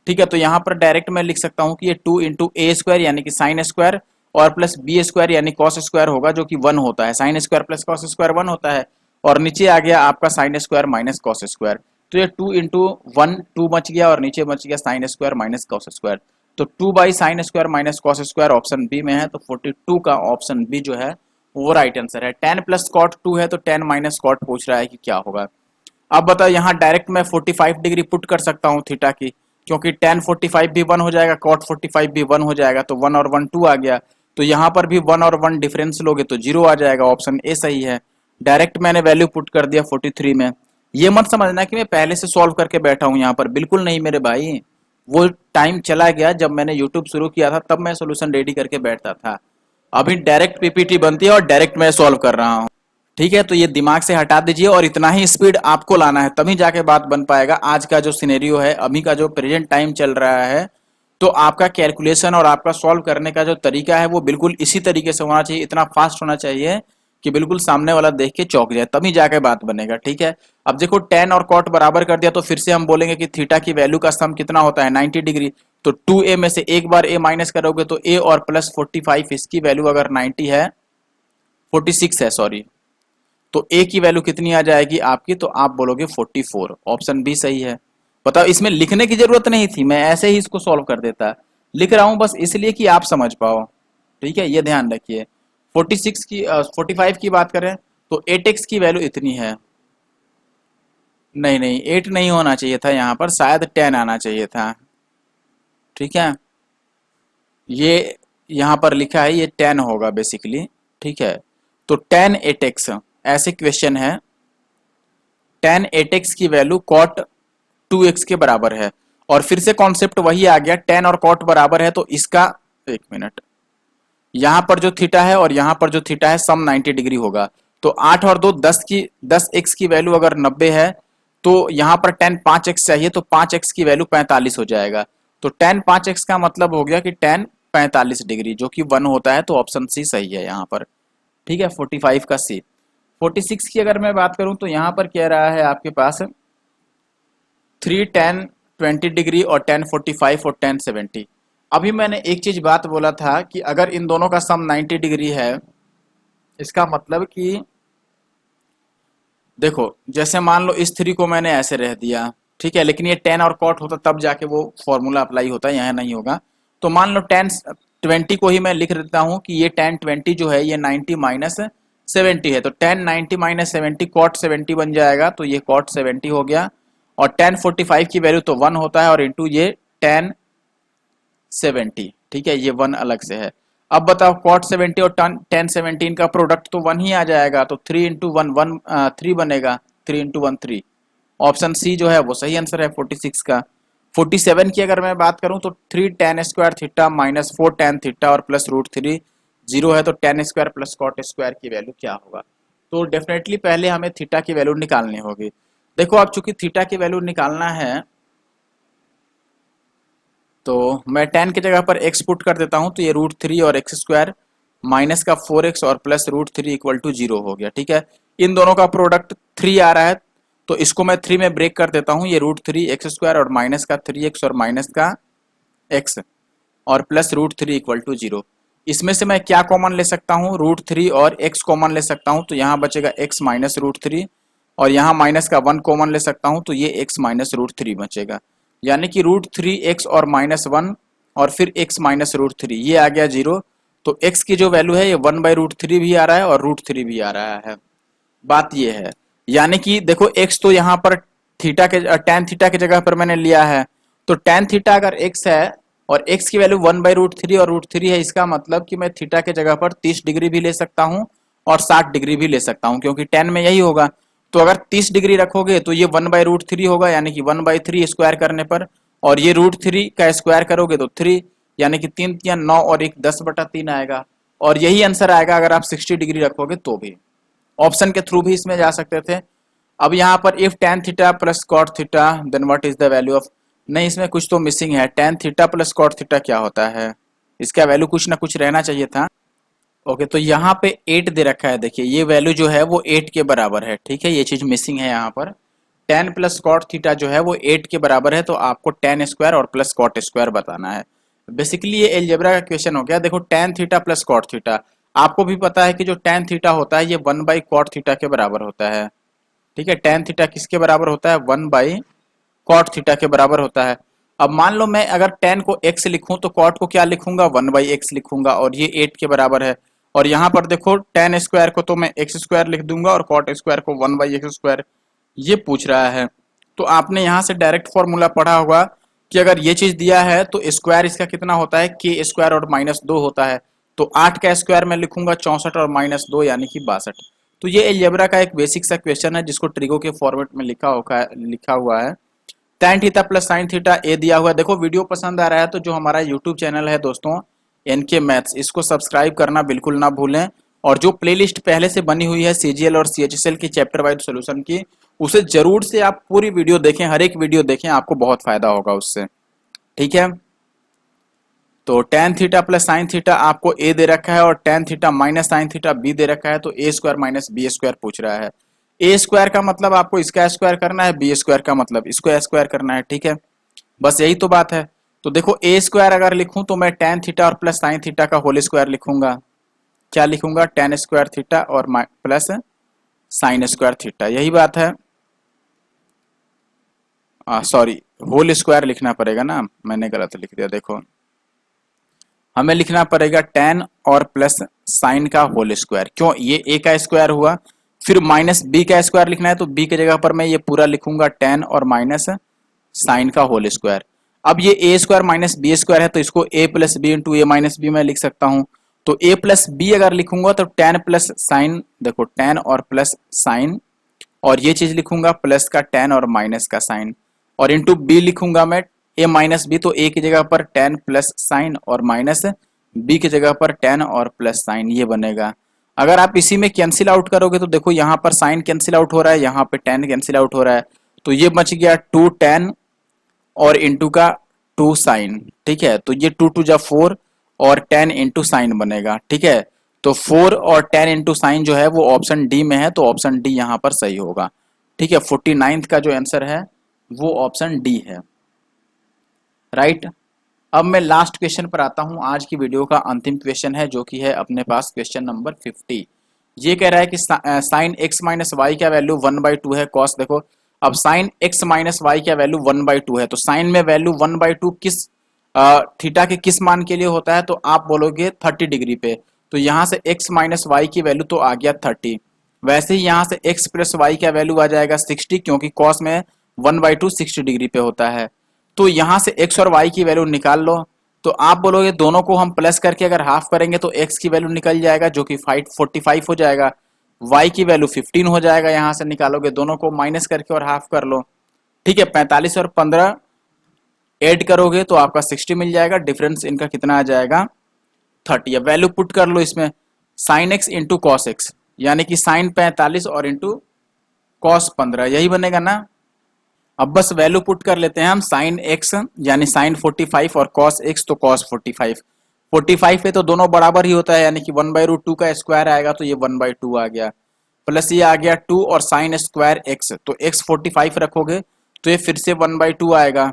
ठीक है। तो यहाँ पर डायरेक्ट मैं लिख सकता हूँ कि ये 2 इंटू ए स्क्वायर यानी कि साइन स्क्वायर और प्लस बी स्क्वायर यानी कॉस स्क्वायर होगा, जो कि 1 होता है। Sign square plus cos square 1 होता है, और नीचे आ गया आपका sign square minus cos square. तो ये 2 इंटू 1 2 बच गया और नीचे बच गया sine square minus cos square. तो 2 by sine square minus cos square option B में है, तो 42 का ऑप्शन बी जो है वो राइट आंसर है। 10 प्लस कॉट 2 है तो 10 माइनस कॉट पूछ रहा है कि क्या होगा। अब बताओ, यहाँ डायरेक्ट मैं 45 डिग्री पुट कर सकता हूँ थीटा की, क्योंकि tan 45 भी 1 हो जाएगा, cot 45 भी 1 हो जाएगा, तो 1 और 1 2 आ गया। तो यहाँ पर भी 1 और 1 डिफरेंस लोगे तो 0 आ जाएगा, ऑप्शन ए सही है। डायरेक्ट मैंने वैल्यू पुट कर दिया 43 में। ये मत समझना कि मैं पहले से सॉल्व करके बैठा हूँ यहाँ पर, बिल्कुल नहीं मेरे भाई। वो टाइम चला गया जब मैंने यूट्यूब शुरू किया था, तब मैं सोल्यूशन रेडी करके बैठता था। अभी डायरेक्ट पीपीटी बनती है और डायरेक्ट मैं सॉल्व कर रहा हूँ, ठीक है। तो ये दिमाग से हटा दीजिए और इतना ही स्पीड आपको लाना है, तभी जाके बात बन पाएगा। आज का जो सिनेरियो है, अभी का जो प्रेजेंट टाइम चल रहा है, तो आपका कैलकुलेशन और आपका सॉल्व करने का जो तरीका है वो बिल्कुल इसी तरीके से होना चाहिए, इतना फास्ट होना चाहिए कि बिल्कुल सामने वाला देख के चौंक जाए, तभी जाके बात बनेगा, ठीक है। अब देखो tan और cot बराबर कर दिया, तो फिर से हम बोलेंगे कि थीटा की वैल्यू का सम कितना होता है 90 डिग्री। तो 2a में से एक बार a माइनस करोगे तो a और प्लस 45, इसकी वैल्यू अगर 90 है 46 है सॉरी, तो a की वैल्यू कितनी आ जाएगी आपकी, तो आप बोलोगे 44, ऑप्शन बी सही है। बताओ, इसमें लिखने की जरूरत नहीं थी, मैं ऐसे ही इसको सॉल्व कर देता। लिख रहा हूं बस इसलिए कि आप समझ पाओ, ठीक है, ये ध्यान रखिए। 46 की 45 की बात करें तो 8x की वैल्यू इतनी है, नहीं नहीं 8 नहीं होना चाहिए था, यहाँ पर शायद 10 आना चाहिए था, ठीक है। ये यहाँ पर लिखा है ये 10 होगा बेसिकली, ठीक है। तो tan 8x ऐसे क्वेश्चन है, tan 8x की वैल्यू cot 2x के बराबर है, और फिर से कॉन्सेप्ट वही आ गया, tan और cot बराबर है तो इसका, एक मिनट, यहाँ पर जो थीटा है और यहाँ पर जो थीटा है सम 90 डिग्री होगा। तो 8 और 2 10x की वैल्यू अगर 90 है तो यहाँ पर tan 5x चाहिए, तो 5x की वैल्यू 45 हो जाएगा। तो tan 5x का मतलब हो गया कि tan 45 डिग्री, जो कि 1 होता है, तो ऑप्शन सी सही है यहाँ पर, ठीक है। 45 का सी। 46 की अगर मैं बात करूं तो यहाँ पर कह रहा है आपके पास 3 tan 20 डिग्री और tan 45 और tan 70। अभी मैंने एक चीज बात बोला था कि अगर इन दोनों का सम 90 डिग्री है, इसका मतलब कि देखो, जैसे मान लो इस 3 को मैंने ऐसे रह दिया, ठीक है, लेकिन ये tan और cot होता तब जाके वो फॉर्मूला अप्लाई होता है, यहाँ नहीं होगा। तो मान लो tan 20 को ही मैं लिख देता हूँ कि ये tan 20 जो है ये 90 माइनस 70 है, तो tan 90 माइनस 70 cot 70 बन जाएगा, तो ये cot 70 हो गया। और tan 45 की वैल्यू तो 1 होता है और इंटू ये tan 70, ठीक है, ये 1 अलग से है। अब बताओ cot 70 और tan 17 का प्रोडक्ट तो 1 ही आ जाएगा, तो 3 इंटू 1 3 बनेगा, 3 इंटू 1 3। ऑप्शन सी जो है वो सही आंसर है 46 का। 47 की अगर मैं बात करूं तो 3 tan square theta minus 4 tan theta और प्लस रूट 3 जीरो है, तो tan square plus cot square की वैल्यू क्या होगा? तो डेफिनेटली पहले हमें थीटा की वैल्यू निकालनी होगी। देखो अब चूंकि थीटा की वैल्यू निकालना है तो मैं tan की जगह पर x पुट कर देता हूं, तो ये रूट 3 और एक्स स्क्वायर माइनस का 4x और प्लस रूट 3 इक्वल टू 0 हो गया, ठीक है। इन दोनों का प्रोडक्ट 3 आ रहा है, तो इसको मैं 3 में ब्रेक कर देता हूं, ये रूट 3 एक्स स्क्वायर और माइनस का 3x और माइनस का x और प्लस रूट 3 इक्वल टू 0। इसमें से मैं क्या कॉमन ले सकता हूँ? रूट 3 और x कॉमन ले सकता हूँ, तो यहाँ बचेगा x माइनस रूट 3 और यहाँ माइनस का 1 कॉमन ले सकता हूँ, तो ये x माइनस रूट 3 बचेगा। यानी कि रूट 3x और माइनस 1 और फिर x माइनस रूट 3 ये आ गया 0। तो x की जो वैल्यू है ये 1 बाई रूट 3 भी आ रहा है और रूट 3 भी आ रहा है। बात ये है, यानी कि देखो x तो यहाँ पर थीटा के tan थीटा की जगह पर मैंने लिया है, तो tan थीटा अगर x है और x की वैल्यू 1 बाई रूट 3 और रूट 3 है, इसका मतलब कि मैं थीटा के जगह पर 30 डिग्री भी ले सकता हूँ और 60 डिग्री भी ले सकता हूँ, क्योंकि tan में यही होगा। तो अगर 30 डिग्री रखोगे तो ये 1 बाई रूट 3 होगा, यानी कि 1 बाई 3 स्क्वायर करने पर, और ये रूट 3 का स्क्वायर करोगे तो 3, यानी कि 3 या 9 और 1 10/3 आएगा। और यही आंसर आएगा अगर आप 60 डिग्री रखोगे तो भी। ऑप्शन के थ्रू भी इसमें जा सकते थे। अब यहाँ पर if tan theta plus cot theta then what is the value of, नहीं इसमें कुछ तो मिसिंग है। tan theta plus cot theta क्या होता है? इसका वैल्यू कुछ ना कुछ रहना चाहिए था। ओके, तो यहाँ पे 8 दे रखा है, देखिए ये वैल्यू जो है वो 8 के बराबर है, ठीक है, ये चीज मिसिंग है यहाँ पर। tan प्लस कॉट थीटा जो है वो 8 के बराबर है, तो आपको tan स्क्वायर और प्लस कॉट स्क्वायर बताना है। बेसिकली ये एलजेब्रा का क्वेश्चन हो गया। देखो tan theta plus cot theta, आपको भी पता है कि जो tan थीटा होता है ये 1 बाई कॉट थीटा के बराबर होता है, ठीक है। tan थीटा किसके बराबर होता है? 1 बाई कॉट थीटा के बराबर होता है। अब मान लो मैं अगर tan को x लिखूं तो cot को क्या लिखूंगा? 1 बाई x लिखूंगा, और ये 8 के बराबर है। और यहाँ पर देखो tan स्क्वायर को तो मैं एक्स स्क्वायर लिख दूंगा और cot स्क्वायर को 1 बाई एक्स स्क्वायर, ये पूछ रहा है। तो आपने यहाँ से डायरेक्ट फॉर्मूला पढ़ा होगा कि अगर ये चीज दिया है तो स्क्वायर इसका कितना होता है? k स्क्वायर और माइनस 2 होता है। तो 8 का स्क्वायर में लिखूंगा 64 और माइनस 2 यानी कि 62। तो ये एलजेब्रा का एक बेसिक सा क्वेश्चन है जिसको ट्रिगो के फॉर्मेट में लिखा हुआ है। tan theta plus sine theta A दिया हुआ है। देखो वीडियो पसंद आ रहा है तो जो हमारा यूट्यूब चैनल है दोस्तों एनके मैथ्स, इसको सब्सक्राइब करना बिल्कुल ना भूलें। और जो प्लेलिस्ट पहले से बनी हुई है सीजीएल और सीएचएसएल की चैप्टर वाइज सॉल्यूशन की, उसे जरूर से आप पूरी वीडियो देखें, हर एक वीडियो देखें, आपको बहुत फायदा होगा उससे, ठीक है। तो tan theta plus sine theta आपको ए दे रखा है और tan theta minus sine theta B दे रखा है, तो A square minus B square पूछ रहा है। ए स्क्वायर का मतलब आपको इसका स्क्वायर करना है, बी स्क्वायर का मतलब इसको स्क्वायर करना है, ठीक है, बस यही तो बात है। तो देखो ए स्क्वायर अगर लिखूं तो मैं tan थीटा और प्लस साइन थीटा का होल स्क्वायर लिखूंगा। क्या लिखूंगा? tan स्क्वायर थीटा और प्लस साइन स्क्वायर थीटा, यही बात है। सॉरी, होल स्क्वायर लिखना पड़ेगा ना, मैंने गलत लिख दिया। देखो हमें लिखना पड़ेगा tan और प्लस साइन का होल स्क्वायर। क्यों? ये a का स्क्वायर हुआ, फिर माइनस b का स्क्वायर लिखना है, तो b की जगह पर मैं ये पूरा लिखूंगा tan और माइनस साइन का होल स्क्वायर। अब ये a square minus B square है, तो इसको a plus B into A minus B मैं लिख सकता हूँ। तो a प्लस बी अगर लिखूंगा तो tan प्लस साइन, देखो tan और प्लस साइन, और ये चीज लिखूंगा प्लस का tan और माइनस का साइन, और इंटू b लिखूंगा मैं a माइनस बी, तो a की जगह पर tan प्लस साइन और माइनस b की जगह पर tan और प्लस साइन, ये बनेगा। अगर आप इसी में कैंसिल आउट करोगे तो देखो यहाँ पर साइन कैंसिल आउट हो रहा है, यहाँ पे tan कैंसिल आउट हो रहा है, तो ये बच गया 2 tan और इंटू का 2 साइन, ठीक है। तो ये 2 2 जा 4 और tan इंटू साइन बनेगा, ठीक है। तो 4 और tan इंटू साइन जो है वो ऑप्शन डी में है, तो ऑप्शन डी यहाँ पर सही होगा, ठीक है। 49 का जो आंसर है वो ऑप्शन डी है, राइट। अब मैं लास्ट क्वेश्चन पर आता हूं। आज की वीडियो का अंतिम क्वेश्चन है जो कि है अपने पास क्वेश्चन नंबर 50। ये कह रहा है कि साइन x माइनस वाई का वैल्यू 1/2 है कॉस। देखो अब साइन x माइनस वाई का वैल्यू 1/2 है, तो साइन में वैल्यू 1/2 किस थीटा के किस मान के लिए होता है, तो आप बोलोगे 30 डिग्री पे। तो यहाँ से x माइनस वाई की वैल्यू तो आ गया 30। वैसे ही यहाँ से x प्लस वाई का वैल्यू आ जाएगा 60, क्योंकि कॉस में 1/2 60 डिग्री पे होता है। तो यहाँ से x और y की वैल्यू निकाल लो। तो आप बोलोगे दोनों को हम प्लस करके अगर हाफ करेंगे तो x की वैल्यू निकल जाएगा जो कि 45 हो जाएगा, y की वैल्यू 15 हो जाएगा। यहाँ से निकालोगे, दोनों को माइनस करके और हाफ कर लो। ठीक है, 45 और 15 ऐड करोगे तो आपका 60 मिल जाएगा। डिफरेंस इनका कितना आ जाएगा, 30। अब वैल्यू पुट कर लो इसमें, sine x into cos x, यानी कि साइन 45 और इंटू कॉस 15, यही बनेगा ना। अब बस वैल्यू पुट कर लेते हैं हम, साइन एक्स यानी साइन 45 और कॉस एक्स तो कॉस 45। 45 पे तो दोनों बराबर ही होता है, यानी कि 1/√2 का स्क्वायर आएगा तो ये 1/2 आ गया, प्लस ये आ गया 2 और साइन स्क्वायर एक्स, तो एक्स 45 रखोगे तो ये फिर से 1/2 आएगा,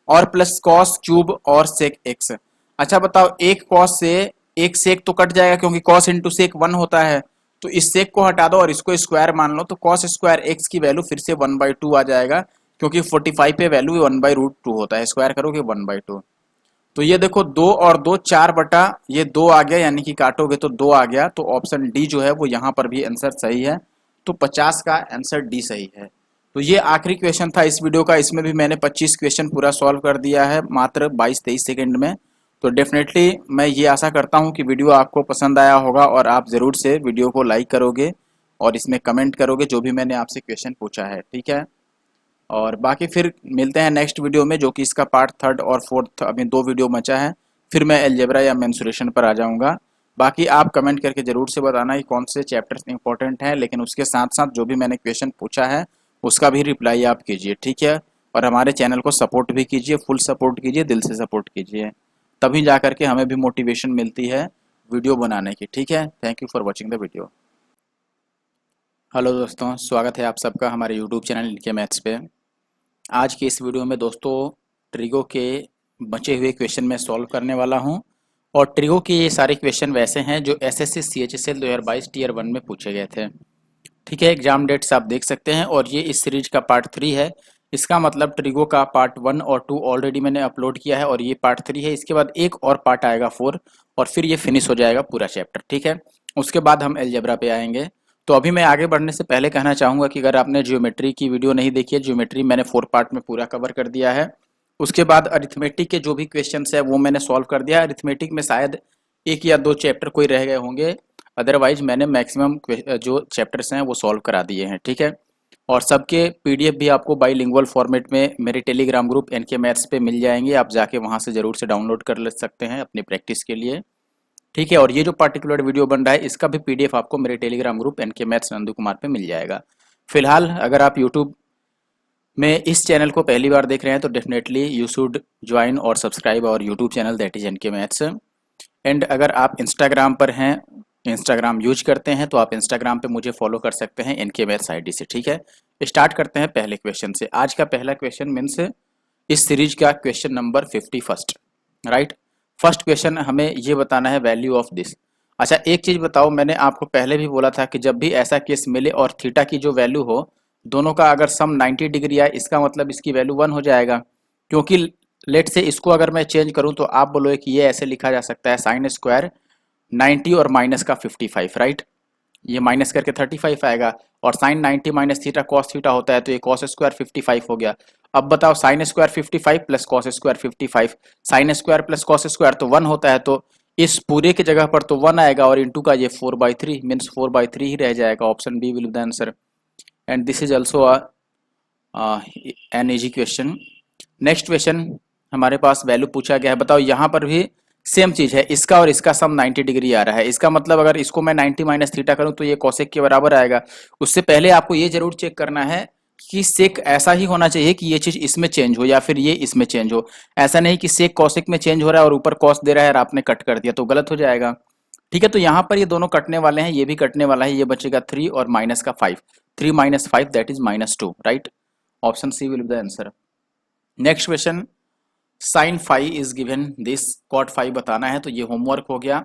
और प्लस कॉस क्यूब और सेक एक्स। अच्छा बताओ, एक कॉस से एक सेक तो कट जाएगा, क्योंकि कॉस इंटू सेक 1 होता है। तो इस सेक को हटा दो और इसको स्क्वायर मान लो, तो कॉस स्क्वायर एक्स की वैल्यू फिर से 1/2 आ जाएगा, क्योंकि 45 पे वैल्यू 1/√2 होता है, स्क्वायर करोगे 1/2। तो ये देखो 2 और 2 4 बटा ये 2 आ गया, यानी कि काटोगे तो 2 आ गया। तो ऑप्शन डी जो है वो यहाँ पर भी आंसर सही है। तो 50 का आंसर डी सही है। तो ये आखिरी क्वेश्चन था इस वीडियो का। इसमें भी मैंने 25 क्वेश्चन पूरा सॉल्व कर दिया है मात्र 22-23 सेकंड में। तो डेफिनेटली मैं ये आशा करता हूँ कि वीडियो आपको पसंद आया होगा और आप ज़रूर से वीडियो को लाइक करोगे और इसमें कमेंट करोगे जो भी मैंने आपसे क्वेश्चन पूछा है। ठीक है, और बाकी फिर मिलते हैं नेक्स्ट वीडियो में, जो कि इसका पार्ट 3 और 4, अभी 2 वीडियो बचा है। फिर मैं अलजेब्रा या मेंसुरेशन पर आ जाऊंगा। बाकी आप कमेंट करके ज़रूर से बताना कि कौन से चैप्टर्स इंपॉर्टेंट हैं, लेकिन उसके साथ साथ जो भी मैंने क्वेश्चन पूछा है उसका भी रिप्लाई आप कीजिए। ठीक है, और हमारे चैनल को सपोर्ट भी कीजिए, फुल सपोर्ट कीजिए, दिल से सपोर्ट कीजिए, तभी जा करके हमें भी मोटिवेशन मिलती है वीडियो बनाने की। ठीक है, thank you for watching the video. Hello दोस्तों, स्वागत है आप सबका हमारे यूट्यूब चैनल इनके मैथ्स पे। आज की इस वीडियो में दोस्तों ट्रिगो के बचे हुए क्वेश्चन मैं सॉल्व करने वाला हूं, और ट्रिगो के ये सारे क्वेश्चन वैसे हैं जो एसएससी CHSL 2022 टीयर 1 में पूछे गए थे। ठीक है, एग्जाम डेट्स आप देख सकते हैं, और ये इस सीरीज का पार्ट 3 है। इसका मतलब ट्रिगो का पार्ट 1 और 2 ऑलरेडी मैंने अपलोड किया है, और ये पार्ट 3 है। इसके बाद एक और पार्ट आएगा 4, और फिर ये फिनिश हो जाएगा पूरा चैप्टर। ठीक है, उसके बाद हम अलजेब्रा पे आएंगे। तो अभी मैं आगे बढ़ने से पहले कहना चाहूँगा कि अगर आपने ज्योमेट्री की वीडियो नहीं देखी है, ज्योमेट्री मैंने 4 पार्ट में पूरा कवर कर दिया है। उसके बाद अरिथमेटिक के जो भी क्वेश्चंस है वो मैंने सॉल्व कर दिया है। अरिथमेटिक में शायद 1 या 2 चैप्टर कोई रह गए होंगे, अदरवाइज मैंने मैक्सिमम जो चैप्टर्स हैं वो सॉल्व करा दिए हैं। ठीक है, और सबके PDF भी आपको बाईलिंगुअल फॉर्मेट में मेरे टेलीग्राम ग्रुप NK मैथ्स पे मिल जाएंगे। आप जाके वहाँ से ज़रूर से डाउनलोड कर ले सकते हैं अपनी प्रैक्टिस के लिए। ठीक है, और ये जो पर्टिकुलर वीडियो बन रहा है इसका भी PDF आपको मेरे Telegram group NK maths Nandu Kumar पे मिल जाएगा। फिलहाल अगर आप यूट्यूब में इस चैनल को पहली बार देख रहे हैं तो डेफिनेटली यू शुड ज्वाइन और subscribe our YouTube channel, that is NK maths. And अगर आप इंस्टाग्राम पर हैं, इंस्टाग्राम यूज करते हैं, तो आप इंस्टाग्राम पे मुझे फॉलो कर सकते हैं NK मैथ्स ID से। ठीक है, स्टार्ट करते हैं पहले क्वेश्चन से। आज का पहला क्वेश्चन मीन्स इस सीरीज का question number 51, right. First question हमें ये बताना है वैल्यू ऑफ दिस। अच्छा एक चीज बताओ, मैंने आपको पहले भी बोला था कि जब भी ऐसा केस मिले और थीटा की जो वैल्यू हो दोनों का अगर सम 90 डिग्री आए, इसका मतलब इसकी वैल्यू 1 हो जाएगा। क्योंकि लेट से इसको अगर मैं चेंज करूं तो आप बोलोगे कि ये ऐसे लिखा जा सकता है साइन स्क्वायर 90 और माइनस का 55, राइट। ये माइनस करके 35 आएगा, और sine 90 minus theta cos theta होता है, तो ये कॉस स्क्वायर 55 हो गया। अब बताओ sine square 55 plus cos square 55, sign square plus cos square तो 1 होता है, तो इस पूरे की जगह पर तो 1 आएगा, और इंटू का ये 4/3 मीन्स 4/3 ही रह जाएगा। Option B will be the answer, and this is also an easy question. Next question हमारे पास वैल्यू पूछा गया है। बताओ यहाँ पर भी सेम चीज है, इसका और इसका सम 90 डिग्री आ रहा है। इसका मतलब अगर इसको मैं 90 माइनस थीटा करूं तो ये कोसेक के बराबर आएगा। उससे पहले आपको ये जरूर चेक करना है कि सेक ऐसा ही होना चाहिए कि ये चीज इसमें चेंज हो या फिर ये इसमें चेंज हो। ऐसा नहीं कि सेक कोसेक में चेंज हो रहा है और ऊपर कॉस दे रहा है और आपने कट कर दिया, तो गलत हो जाएगा। ठीक है, तो यहाँ पर ये दोनों कटने वाले हैं, ये भी कटने वाला है, ये बचेगा 3 और माइनस का 5, 3 minus 5 that is -2, right. Option C will be the answer. Next question, sine phi is given this, cot phi बताना है, तो ये होमवर्क हो गया।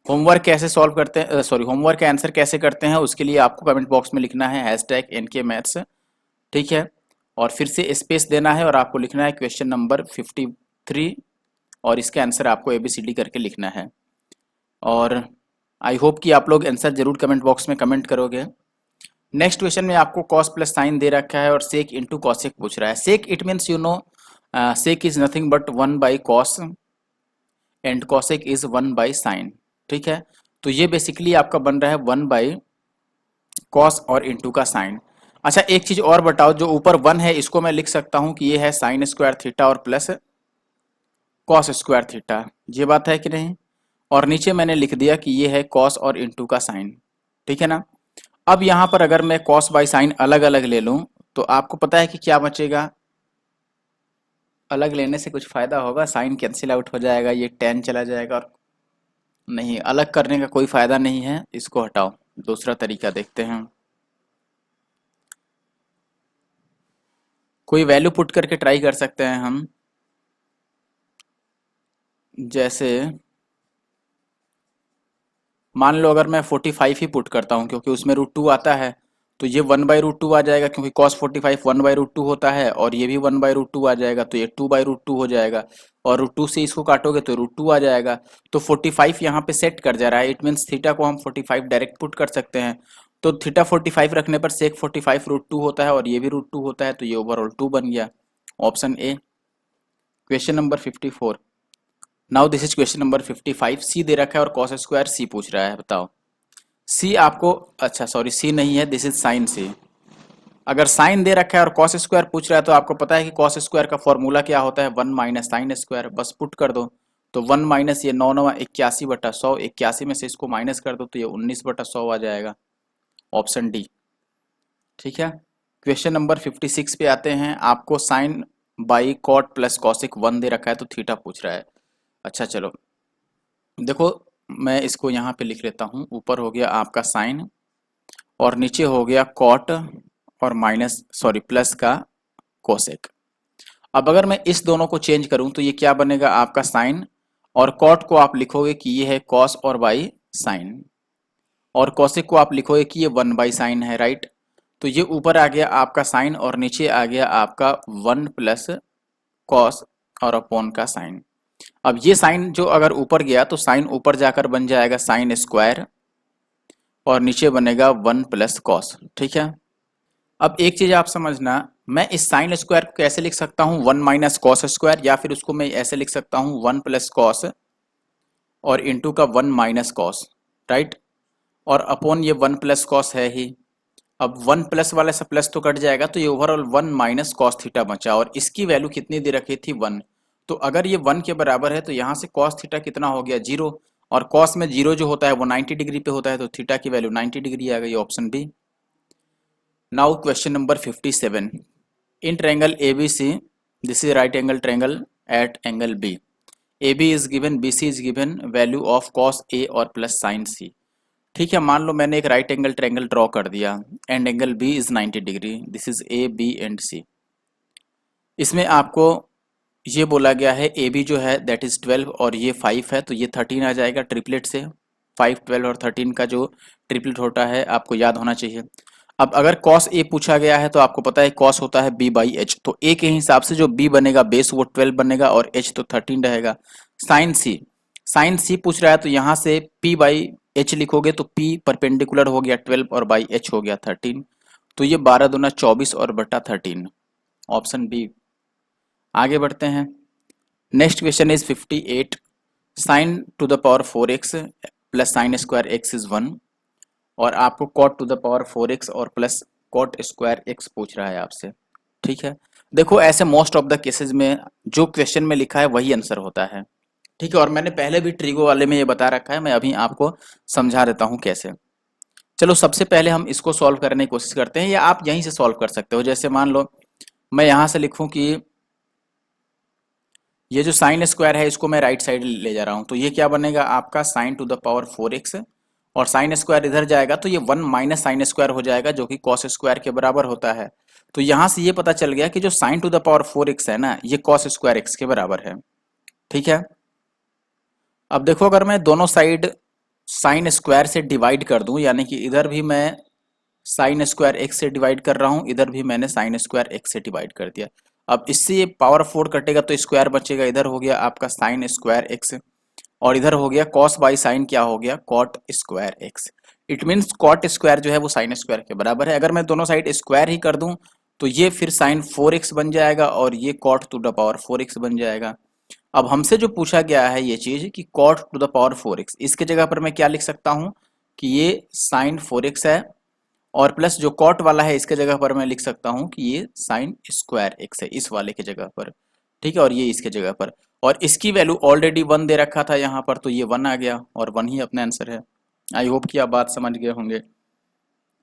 होमवर्क कैसे सॉल्व करते हैं, सॉरी होमवर्क का आंसर कैसे करते हैं, उसके लिए आपको कमेंट बॉक्स में लिखना है #NK मैथ्स। ठीक है, और फिर से स्पेस देना है और आपको लिखना है क्वेश्चन नंबर 53 और इसका आंसर आपको ABCD करके लिखना है। और आई होप कि आप लोग आंसर जरूर कमेंट बॉक्स में कमेंट करोगे। नेक्स्ट क्वेश्चन में आपको कॉस प्लस साइन दे रखा है और सेक इंटू कॉसेक पूछ रहा है। Sec it means you know sec is nothing but 1/cos and cosec is 1/sin। ठीक है, तो ये बेसिकली आपका बन रहा है 1/cos और इंटू का साइन। अच्छा एक चीज और बताओ, जो ऊपर 1 है इसको मैं लिख सकता हूं कि ये है साइन स्क्वायर थीटा और प्लस कॉस स्क्वायर थीटा, ये बात है कि नहीं। और नीचे मैंने लिख दिया कि ये है कॉस और इंटू का साइन। ठीक है ना। अब यहां पर अगर मैं कॉस बाई साइन अलग अलग ले लूं तो आपको पता है कि क्या बचेगा। अलग लेने से कुछ फायदा होगा, साइन कैंसिल आउट हो जाएगा, ये टेन चला जाएगा। और नहीं, अलग करने का कोई फायदा नहीं है, इसको हटाओ। दूसरा तरीका देखते हैं, कोई वैल्यू पुट करके ट्राई कर सकते हैं हम। जैसे मान लो अगर मैं 45 ही पुट करता हूँ क्योंकि उसमें √2 आता है, तो ये 1/√2 आ जाएगा क्योंकि cos 45 1/√2 होता है, और ये भी 1/√2 आ जाएगा तो ये 2/√2 हो जाएगा। और √2 से इसको काटोगे तो √2 आ जाएगा। तो 45 यहाँ पे सेट कर जा रहा है, इट मीन्स थीटा को हम 45 डायरेक्ट पुट कर सकते हैं। तो थीटा 45 रखने पर सेक 45 √2 होता है और ये भी √2 होता है, तो ये ओवरऑल 2 बन गया। Option A. Question number 54। Now this is question number 55। सी दे रखा है और कॉस स्क्वायर सी पूछ रहा है, बताओ। सी आपको, अच्छा सॉरी सी नहीं है, दिस इज साइन सी। अगर साइन दे रखा है और कॉस स्क्वायर पूछ रहा है तो आपको पता है कि कॉस स्क्वायर का फॉर्मूला क्या होता है, 1 माइनस साइन स्क्वायर। बस पुट कर दो तो 1 माइनस ये 9×9 = 81/100, 81 में से इसको माइनस कर दो तो ये 19/100 आ जाएगा। Option D. ठीक है। क्वेश्चन नंबर 56 पे आते हैं। आपको sine by cot plus cosec 1 दे रखा है तो थीटा पूछ रहा है। अच्छा चलो देखो, मैं इसको यहाँ पे लिख लेता हूँ। ऊपर हो गया आपका साइन और नीचे हो गया कॉट और माइनस सॉरी प्लस का कोसेक। अब अगर मैं इस दोनों को चेंज करूं तो ये क्या बनेगा आपका साइन, और कॉट को आप लिखोगे कि ये है कॉस और बाई साइन, और कोसेक को आप लिखोगे कि ये 1/sin है, राइट। तो ये ऊपर आ गया आपका साइन और नीचे आ गया आपका 1 प्लस कॉस और अपॉन का साइन। अब ये साइन जो अगर ऊपर गया तो साइन ऊपर जाकर बन जाएगा साइन स्क्वायर और नीचे बनेगा 1 प्लस कॉस। ठीक है। अब एक चीज आप समझना, मैं इस साइन स्क्वायर को कैसे लिख सकता हूँ, 1 माइनस कॉस स्क्वायर, या फिर उसको मैं ऐसे लिख सकता हूँ 1 प्लस कॉस और इंटू का 1 माइनस कॉस, राइट। और अपॉन ये 1 प्लस कॉस है ही। अब 1 प्लस वाले से प्लस तो कट जाएगा तो ये ओवरऑल 1 माइनस कॉस थीटा बचा, और इसकी वैल्यू कितनी दे रखी थी 1। तो अगर ये 1 के बराबर है तो यहाँ से कॉस थीटा कितना हो गया 0, और कॉस में 0 जो होता है वो 90 डिग्री पे होता है, तो थीटा की वैल्यू 90 डिग्री आ गई। Option B. Now question number 57। In triangle ABC, this is right angle triangle at angle B। AB is given, BC is given, value of cos A और प्लस साइन C। ठीक है, मान लो मैंने एक right angle triangle draw कर दिया and angle B is 90 degree, this is A B and C। इसमें आपको ये बोला गया है AB जो है दैट इज 12 और ये 5 है, तो ये 13 आ जाएगा ट्रिपलेट से। 5 12 और 13 का जो ट्रिपलेट होता है आपको याद होना चाहिए। अब अगर cos A पूछा गया है तो आपको पता है cos होता है B/H, तो A के हिसाब से जो B बनेगा बेस वो 12 बनेगा और H तो 13 रहेगा। साइन C पूछ रहा है तो यहाँ से P/H लिखोगे तो P परपेंडिकुलर हो गया 12 और बाई H हो गया 13, तो ये 12 दूना 24 और बटा 13। Option B. आगे बढ़ते हैं। Next question is 58। Sine to the power 4x plus sine square x is 1, और आपको cot to the power 4x और प्लस कॉट स्क्वायर x पूछ रहा है आपसे। ठीक है, देखो ऐसे मोस्ट ऑफ द केसेस में जो क्वेश्चन में लिखा है वही आंसर होता है। ठीक है, और मैंने पहले भी ट्रिगो वाले में ये बता रखा है, मैं अभी आपको समझा देता हूँ कैसे। चलो सबसे पहले हम इसको सॉल्व करने की कोशिश करते हैं, या आप यहीं से सॉल्व कर सकते हो। जैसे मान लो मैं यहां से लिखूं कि ये जो साइन स्क्वायर है इसको मैं राइट साइड ले जा रहा हूं, तो ये क्या बनेगा आपका sign to the power 4x, और साइन स्क्वायर इधर जाएगा तो ये 1 माइनस साइन स्क्वायर हो जाएगा जो कि कॉस स्क्वायर के बराबर होता है। तो यहां से ये पता चल गया कि जो sign to the power 4x है ना, ये कॉस स्क्वायर x के बराबर है। ठीक है। अब देखो अगर मैं दोनों साइड साइन स्क्वायर से डिवाइड कर दूं, यानी कि इधर भी मैं साइन स्क्वायर x से डिवाइड कर रहा हूं, इधर भी मैंने साइन स्क्वायर x से डिवाइड कर दिया। अब इससे ये पावर 4 कटेगा तो स्क्वायर बचेगा, इधर हो गया आपका साइन स्क्वायर एक्स और इधर हो गया कॉस बाई साइन क्या हो गया cot square X. It means cot square जो है वो साइन स्क्वायर के बराबर है। अगर मैं दोनों साइड स्क्वायर ही कर दूं तो ये फिर साइन 4x बन जाएगा और ये cot to the power 4x बन जाएगा। अब हमसे जो पूछा गया है ये चीज कि cot to the power 4x, इसके जगह पर मैं क्या लिख सकता हूं कि ये साइन 4x है और प्लस जो कॉट वाला है इसके जगह पर मैं लिख सकता हूं कि ये साइन स्क्वायर एक्स है इस वाले के जगह पर, ठीक है, और ये इसके जगह पर, और इसकी वैल्यू ऑलरेडी 1 दे रखा था यहाँ पर तो ये 1 आ गया और 1 ही अपना आंसर है। आई होप कि आप बात समझ गए होंगे।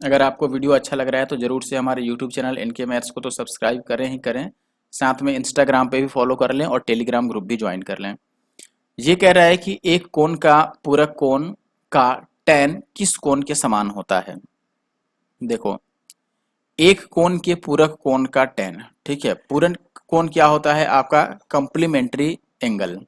अगर आपको वीडियो अच्छा लग रहा है तो जरूर से हमारे यूट्यूब चैनल इनके मैथ्स को तो सब्सक्राइब करें ही करें, साथ में इंस्टाग्राम पे भी फॉलो कर लें और टेलीग्राम ग्रुप भी ज्वाइन कर लें। ये कह रहा है कि एक कोण का पूरक कोण का tan किस कोण के समान होता है। देखो, एक कोण के पूरक कोण का tan, ठीक है, पूरक कोण क्या होता है आपका कम्प्लीमेंट्री एंगल।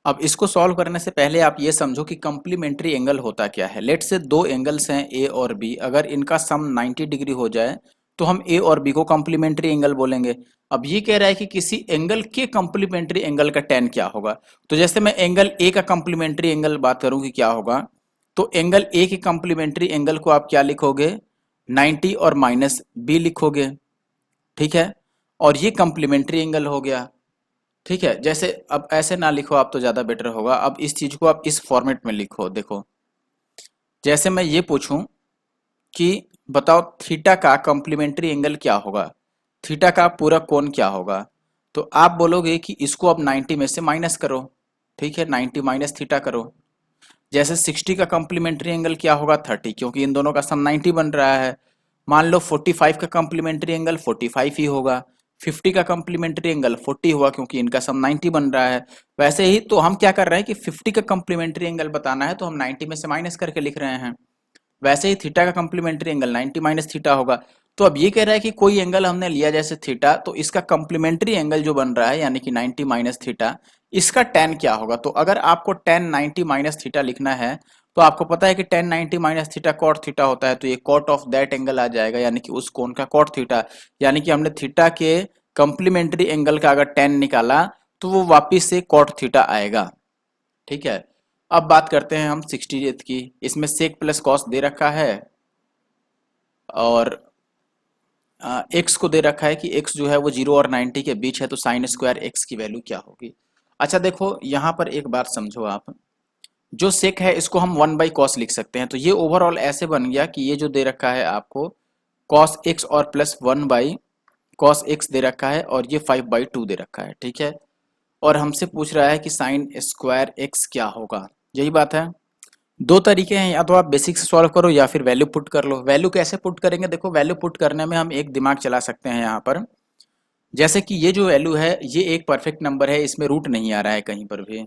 अब इसको सॉल्व करने से पहले आप ये समझो कि कम्प्लीमेंट्री एंगल होता क्या है। लेट से दो एंगल्स हैं ए और बी, अगर इनका सम 90 डिग्री हो जाए तो हम ए और बी को कम्प्लीमेंट्री एंगल बोलेंगे। अब ये कह रहा है कि किसी एंगल के कम्प्लीमेंट्री एंगल का tan क्या होगा। तो जैसे मैं एंगल ए का कम्प्लीमेंट्री एंगल बात करूं कि क्या होगा, तो एंगल ए के कम्प्लीमेंट्री एंगल को आप क्या लिखोगे 90 और माइनस बी लिखोगे, ठीक है, और ये कम्प्लीमेंट्री एंगल हो गया, ठीक है। जैसे अब ऐसे ना लिखो आप तो ज्यादा बेटर होगा, अब इस चीज को आप इस फॉर्मेट में लिखो। देखो, जैसे मैं ये पूछूं कि बताओ थीटा का कॉम्प्लीमेंट्री एंगल क्या होगा, थीटा का पूरक कोण क्या होगा, तो आप बोलोगे कि इसको अब 90 में से माइनस करो, ठीक है, 90 माइनस थीटा करो। जैसे 60 का कॉम्प्लीमेंट्री एंगल क्या होगा 30, क्योंकि इन दोनों का सम 90 बन रहा है। मान लो 45 का कॉम्प्लीमेंट्री एंगल 45 ही होगा, 50 का कॉम्प्लीमेंट्री एंगल 40 हुआ क्योंकि इनका सम 90 बन रहा है। वैसे ही तो हम क्या कर रहे हैं कि 50 का कॉम्प्लीमेंट्री एंगल बताना है तो हम 90 में से माइनस करके लिख रहे हैं। वैसे ही थीटा का कॉम्प्लीमेंट्री एंगल 90 माइनस थीटा होगा। तो अब ये कह रहा है कि कोई एंगल हमने लिया जैसे थीटा, तो इसका कॉम्प्लीमेंट्री एंगल जो बन रहा है यानी कि 90 माइनस थीटा, इसका tan क्या होगा। तो अगर आपको tan 90 माइनस थीटा लिखना है तो आपको पता है कि tan 90 minus theta cot theta होता है, तो ये कॉट ऑफ दैट एंगल आ जाएगा, यानी कि उस कोण का कॉट थीटा। यानी कि हमने थीटा के कॉम्प्लीमेंट्री एंगल का अगर tan निकाला तो वो वापिस से कॉट थीटा आएगा, ठीक है। अब बात करते हैं हम 60th की। इसमें सेक प्लस कॉस दे रखा है और एक्स को दे रखा है कि एक्स जो है वो 0 और 90 के बीच है, तो साइन स्क्वायर एक्स की वैल्यू क्या होगी। अच्छा देखो, यहाँ पर एक बात समझो आप, जो सेक है इसको हम 1 बाई कॉस लिख सकते हैं, तो ये ओवरऑल ऐसे बन गया कि ये जो दे रखा है आपको कॉस एक्स और प्लस 1 बाई कॉस एक्स दे रखा है और ये 5/2 दे रखा है, ठीक है। और हमसे पूछ रहा है कि साइन स्क्वायर एक्स क्या होगा, यही बात है। दो तरीके हैं, या तो आप बेसिक से सॉल्व करो या फिर वैल्यू पुट कर लो। वैल्यू कैसे पुट करेंगे, देखो वैल्यू पुट करने में हम एक दिमाग चला सकते हैं यहाँ पर। जैसे कि ये जो वैल्यू है ये एक परफेक्ट नंबर है, इसमें रूट नहीं आ रहा है कहीं पर भी,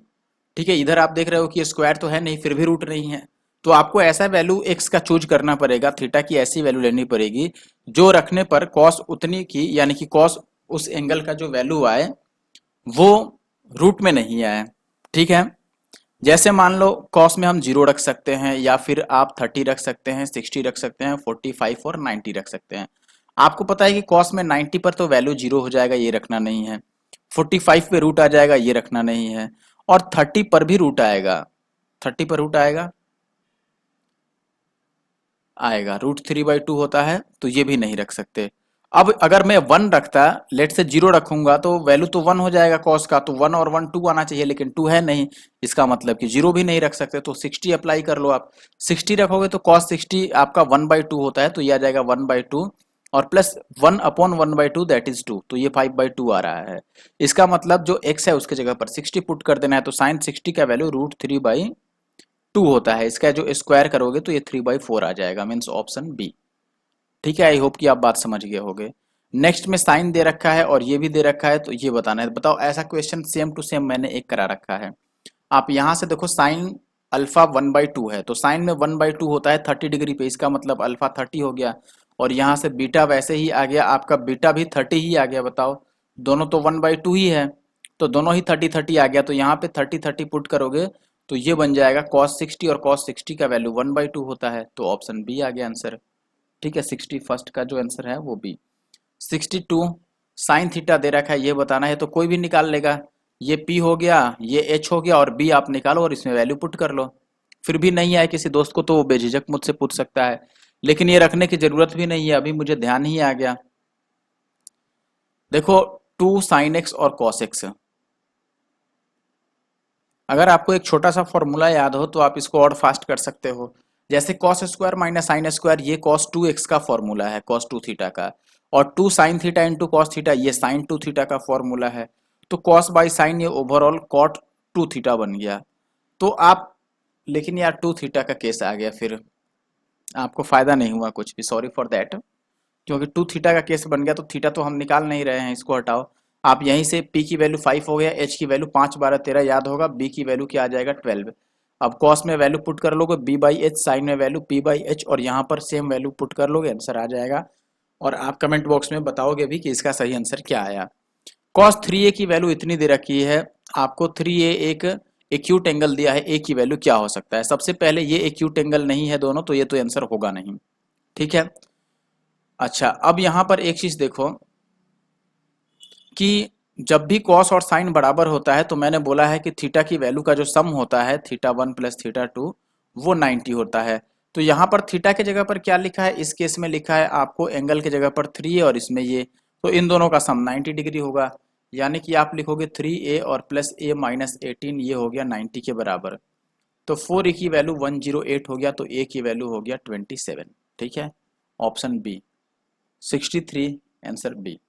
ठीक है। इधर आप देख रहे हो कि स्क्वायर तो है नहीं फिर भी रूट नहीं है, तो आपको ऐसा वैल्यू एक्स का चूज करना पड़ेगा, थीटा की ऐसी वैल्यू लेनी पड़ेगी जो रखने पर कॉस उतनी की, यानी कि कॉस उस एंगल का जो वैल्यू आए वो रूट में नहीं आए, ठीक है। जैसे मान लो कॉस में हम 0 रख सकते हैं या फिर आप 30 रख सकते हैं, 60 रख सकते हैं, 45 और 90 रख सकते हैं। आपको पता है कि कॉस में 90 पर तो वैल्यू 0 हो जाएगा, ये रखना नहीं है, 45 पे रूट आ जाएगा, ये रखना नहीं है, और 30 पर भी रूट आएगा, 30 पर रूट आएगा आएगा √3/2 होता है, तो ये भी नहीं रख सकते। अब अगर मैं 1 रखता, लेट से 0 रखूंगा तो वैल्यू तो 1 हो जाएगा कॉस का, तो 1 और 1 2 आना चाहिए, लेकिन 2 है नहीं, इसका मतलब कि 0 भी नहीं रख सकते। तो 60 अप्लाई कर लो आप, 60 रखोगे तो कॉस 60 आपका 1/2 होता है, तो ये आ जाएगा 1/2 और प्लस 1/1/2 दैट इज 2, तो ये 5/2 आ रहा है। इसका मतलब जो x है उसके जगह पर 60 पुट कर देना है, तो साइन 60 का वैल्यू √3/2 होता है। इसका जो स्क्वायर करोगे तो ये 3/4 आ जाएगा, मीन्स ऑप्शन बी, ठीक है। आई होप कि आप बात समझ गए होंगे। नेक्स्ट में साइन दे रखा है और ये भी दे रखा है, तो ये बताना है। बताओ ऐसा क्वेश्चन सेम टू सेम मैंने एक करा रखा है। आप यहां से देखो साइन अल्फा 1/2 है, तो साइन में 1/2 होता है 30 डिग्री पे, इसका मतलब अल्फा 30 हो गया, और यहाँ से बीटा वैसे ही आ गया, आपका बीटा भी 30 ही आ गया। बताओ दोनों तो 1/2 ही है, तो दोनों ही 30 आ गया, तो यहाँ पे 30 पुट करोगे तो ये बन जाएगा cos 60, और cos 60 का वैल्यू 1/2 होता है, तो ऑप्शन बी आ गया आंसर, ठीक है। 61st का जो आंसर है वो बी। 62 साइन थीटा दे रखा है ये बताना है, तो कोई भी निकाल लेगा। ये P हो गया, ये H हो गया, और B आप निकालो और इसमें वैल्यू पुट कर लो। फिर भी नहीं आए किसी दोस्त को तो वो बेझिझक मुझसे पूछ सकता है, लेकिन ये रखने की जरूरत भी नहीं है, अभी मुझे ध्यान ही आ गया। देखो 2 साइन एक्स और कॉस एक्स, अगर आपको एक छोटा सा फॉर्मूला याद हो तो आप इसको और फास्ट कर सकते हो। जैसे cos square minus sine square, ये कॉस 2x का फॉर्मूला है कॉस 2 थीटा का, और 2 sine theta into cos theta ये साइन 2 थीटा का फॉर्मूला है। तो कॉस बाई साइन ये ओवरऑल कॉट 2 थीटा बन गया। तो आप, लेकिन यार 2 थीटा का केस आ गया, फिर आपको फायदा नहीं हुआ कुछ भी, सॉरी फॉर दैट। क्योंकि 2 थीटा का केस बन गया तो थीटा तो हम निकाल नहीं रहे हैं, इसको हटाओ। आप यहीं से P की वैल्यू 5 हो गया, H की वैल्यू 5 12 13 याद होगा, B की वैल्यू क्या आ जाएगा 12। अब कॉस में वैल्यू पुट कर लोगे B बाई एच, साइन में वैल्यू P बाई एच, और यहाँ पर सेम वैल्यू पुट कर लोगे, आंसर आ जाएगा। और आप कमेंट बॉक्स में बताओगे भी कि इसका सही आंसर क्या आया। कॉस 3a की वैल्यू इतनी दे रखी है आपको, 3a एक एक्यूट एंगल दिया है, a की वैल्यू क्या हो सकता है। सबसे पहले ये एक्यूट एंगल नहीं है दोनों, तो ये तो आंसर होगा नहीं, ठीक है। अच्छा अब यहाँ पर एक चीज देखो कि जब भी कॉस और साइन बराबर होता है तो मैंने बोला है कि थीटा की वैल्यू का जो सम होता है थीटा 1 प्लस थीटा 2 वो 90 होता है। तो यहाँ पर थीटा के जगह पर क्या लिखा है, इस केस में लिखा है आपको एंगल के जगह पर 3 और इसमें ये, तो इन दोनों का सम 90 डिग्री होगा। यानी कि आप लिखोगे 3a और प्लस a माइनस 18, ये हो गया 90 के बराबर। तो 4a की वैल्यू 108 हो गया, तो a की वैल्यू हो गया 27, ठीक है। Option B 63, answer B.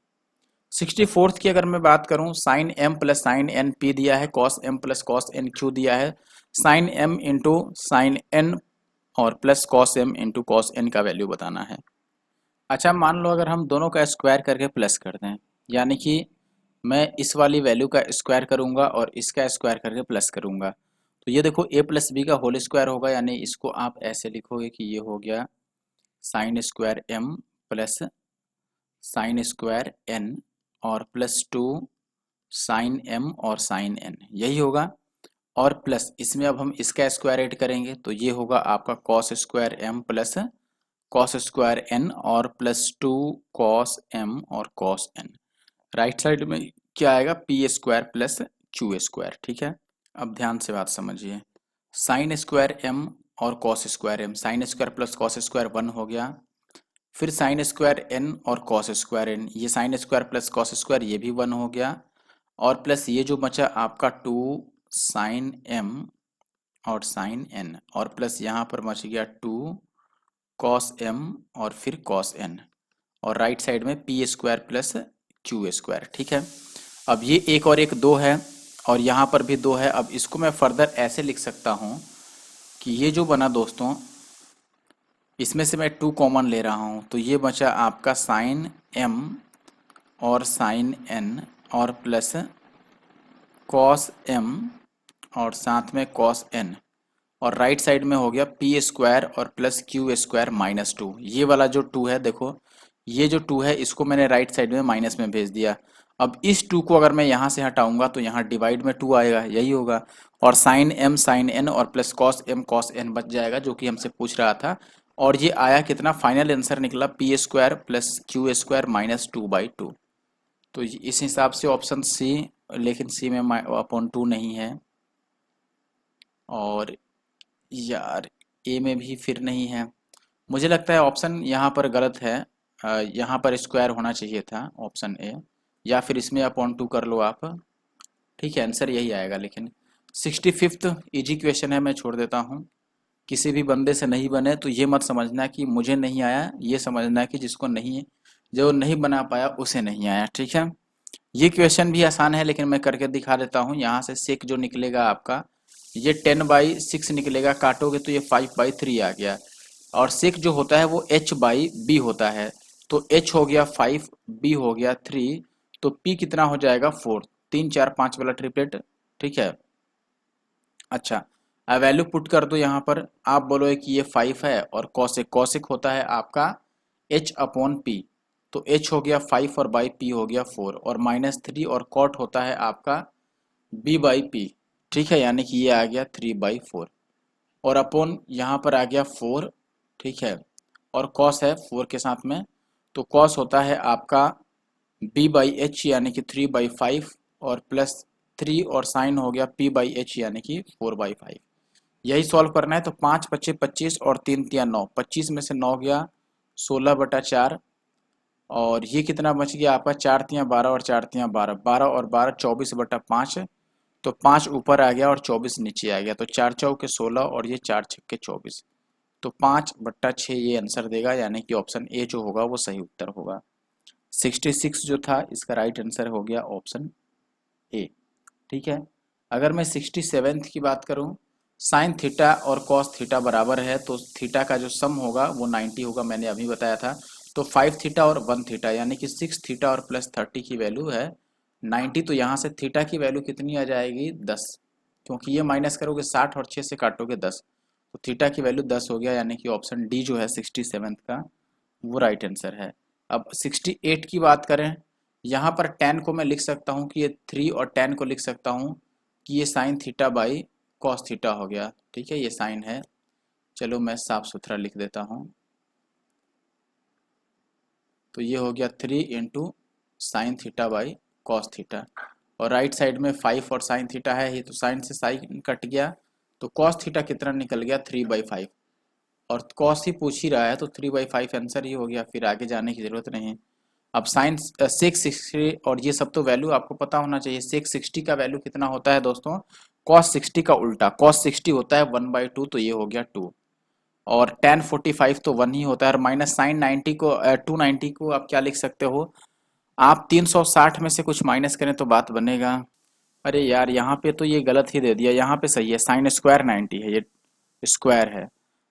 64th की अगर मैं बात करूं, sine M plus sine N P दिया है, cos M plus cos N Q दिया है, sine M into sine N और plus cos M into cos N का वैल्यू बताना है। अच्छा मान लो अगर हम दोनों का स्क्वायर करके प्लस कर दें, यानी कि मैं इस वाली वैल्यू का स्क्वायर करूंगा और इसका स्क्वायर करके प्लस करूंगा, तो ये देखो a प्लस बी का होल स्क्वायर होगा, यानी इसको आप ऐसे लिखोगे कि ये हो गया sine square M plus sine square N और प्लस 2 साइन एम और साइन एन, यही होगा। और प्लस इसमें अब हम इसका स्क्वायर ऐड करेंगे तो ये होगा आपका cos square M plus cos square N और प्लस 2 कॉस एम और कॉस एन। राइट साइड में क्या आएगा, P square plus Q square, ठीक है। अब ध्यान से बात समझिए, साइन स्क्वायर एम और cos square M, sine square plus cos square 1 हो गया, फिर साइन स्क्वायर एन और कॉस स्क्वायर एन, ये sine square plus cos square ये भी 1 हो गया, और प्लस ये जो बचा आपका 2 साइन एम और साइन एन, और प्लस यहाँ पर बच गया 2 कॉस एम और फिर कॉस एन, और राइट साइड में P square plus Q square, ठीक है। अब ये एक और एक 2 है, और यहाँ पर भी 2 है। अब इसको मैं फर्दर ऐसे लिख सकता हूँ कि ये जो बना दोस्तों, इसमें से मैं 2 कॉमन ले रहा हूँ, तो ये बचा आपका साइन एम और साइन एन और प्लस कॉस एम और साथ में कॉस एन, और राइट साइड में हो गया पी स्क्वायर और प्लस क्यू स्क्वायर माइनस 2। ये वाला जो 2 है देखो, ये जो 2 है इसको मैंने राइट साइड में माइनस में भेज दिया। अब इस 2 को अगर मैं यहाँ से हटाऊंगा तो यहाँ डिवाइड में 2 आएगा, यही होगा, और साइन एम साइन एन और plus cos M cos N बच जाएगा, जो कि हमसे पूछ रहा था। और ये आया कितना, फाइनल आंसर निकला P square plus Q square minus 2/2। तो इस हिसाब से ऑप्शन सी, लेकिन सी में अपॉन 2 नहीं है, और यार ए में भी फिर नहीं है। मुझे लगता है ऑप्शन यहाँ पर गलत है, यहाँ पर स्क्वायर होना चाहिए था ऑप्शन ए, या फिर इसमें अपॉन 2 कर लो आप, ठीक है, आंसर यही आएगा। लेकिन 65th इजी क्वेश्चन है, मैं छोड़ देता हूँ। किसी भी बंदे से नहीं बने तो ये मत समझना कि मुझे नहीं आया, ये समझना कि जिसको नहीं, जो नहीं बना पाया उसे नहीं आया, ठीक है। ये क्वेश्चन भी आसान है, लेकिन मैं करके दिखा देता हूँ। यहाँ से सेक जो निकलेगा आपका, ये 10/6 निकलेगा, काटोगे तो ये 5/3 आ गया, और सेक जो होता है वो h/b होता है, तो h हो गया 5, b हो गया 3, तो p कितना हो जाएगा 4, 3 4 5 वाला ट्रिपलेट, ठीक है। अच्छा अब वैल्यू पुट कर दो यहाँ पर, आप बोलोगे कि ये 5 है, और कॉसेक, कॉसेक होता है आपका h/p, तो h हो गया 5 और बाई p हो गया 4, और -3, और कॉट होता है आपका b/p, ठीक है, यानी कि ये आ गया 3/4, और अपॉन यहाँ पर आ गया 4, ठीक है, और कॉस है 4 के साथ में, तो कॉस होता है आपका बी बाई एच यानी कि 3/5 और प्लस 3 और साइन हो गया पी बाई एच यानी कि 4/5। यही सॉल्व करना है। तो 5×5 = 25 और 3×3 = 9, 25 में से 9 गया 16/4 और ये कितना बच गया आपका 4×3 = 12 और 4×3 = 12, 12 और 12 24/5। तो 5 ऊपर आ गया और 24 नीचे आ गया। तो 4×4 = 16 और ये 4×6 = 24। तो 5/6 ये आंसर देगा, यानी कि ऑप्शन ए जो होगा वो सही उत्तर होगा। 66 जो था इसका राइट आंसर हो गया ऑप्शन ए। ठीक है। अगर मैं 67 की बात करूं, साइन थीटा और कॉस थीटा बराबर है तो थीटा का जो सम होगा वो 90 होगा, मैंने अभी बताया था। तो 5 थीटा और 1 थीटा यानी कि 6 थीटा और प्लस 30 की वैल्यू है 90। तो यहाँ से थीटा की वैल्यू कितनी आ जाएगी 10, क्योंकि ये माइनस करोगे 60 और 6 से काटोगे 10। तो थीटा की वैल्यू 10 हो गया, यानी कि ऑप्शन डी जो है 67 का वो राइट आंसर है। अब 68 की बात करें, यहाँ पर tan को मैं लिख सकता हूँ कि ये 3 और tan को लिख सकता हूँ कि ये sine theta by cos theta हो गया। ठीक है, ये साइन है। चलो मैं साफ सुथरा लिख देता हूँ। तो ये हो गया 3 into sine theta by cos theta, और राइट साइड में 5 और साइन थीटा है ही, तो साइन से साइन कट गया। तो कॉस थीटा कितना निकल गया 3/5, और कॉस ही पूछ ही रहा है तो 3/5 आंसर ही हो गया, फिर आगे जाने की जरूरत नहीं। अब साइन 660 और ये सब तो वैल्यू आपको पता होना चाहिए। 660 का वैल्यू कितना होता है दोस्तों, कॉस 60 का उल्टा। कॉस 60 होता है 1/2, तो ये हो गया 2। और tan 45 तो 1 ही होता है। और माइनस साइन 90 को 290 को आप क्या लिख सकते हो, आप 360 में से कुछ माइनस करें तो बात बनेगा। अरे यार यहाँ पे तो ये गलत ही दे दिया, यहाँ पे सही है, साइन स्क्वायर 90 है, ये स्क्वायर है।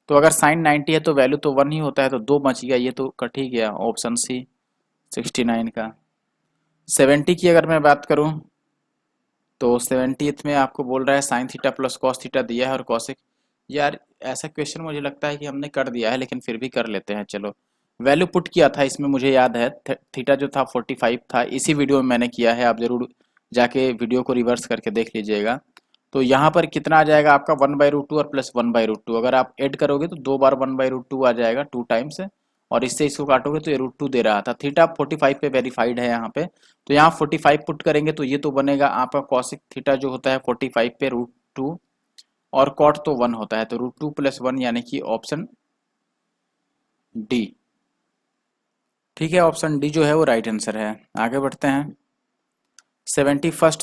तो अगर साइन 90 है तो वैल्यू तो 1 ही होता है, तो 2 बच गया, ये तो कट ही गया ऑप्शन सी 69 का। 70 की अगर मैं बात करूं, तो 70th में आपको बोल रहा है sine theta plus cos theta दिया है और कॉसिक। यार ऐसा क्वेश्चन मुझे लगता है कि हमने कर दिया है, लेकिन फिर भी कर लेते हैं। चलो, वैल्यू पुट किया था इसमें, मुझे याद है थीटा जो था 45 था, इसी वीडियो में मैंने किया है, आप जरूर जाके वीडियो को रिवर्स करके देख लीजिएगा। तो यहाँ पर कितना आ जाएगा आपका 1/√2 और प्लस 1/√2, अगर आप ऐड करोगे तो 2 बार 1/√2 आ जाएगा 2 टाइम्स, और इससे इसको काटोगे तो ये √2 दे रहा था। थीटा 45 पे वेरीफाइड है यहाँ पे, तो यहाँ 45 पुट करेंगे तो ये तो बनेगा आपका कॉसिक थीटा जो होता है 45 पे √2, और कॉट तो 1 होता है, तो √2 + 1 यानी कि ऑप्शन डी। ठीक है, ऑप्शन डी जो है वो राइट आंसर है। आगे बढ़ते हैं। 71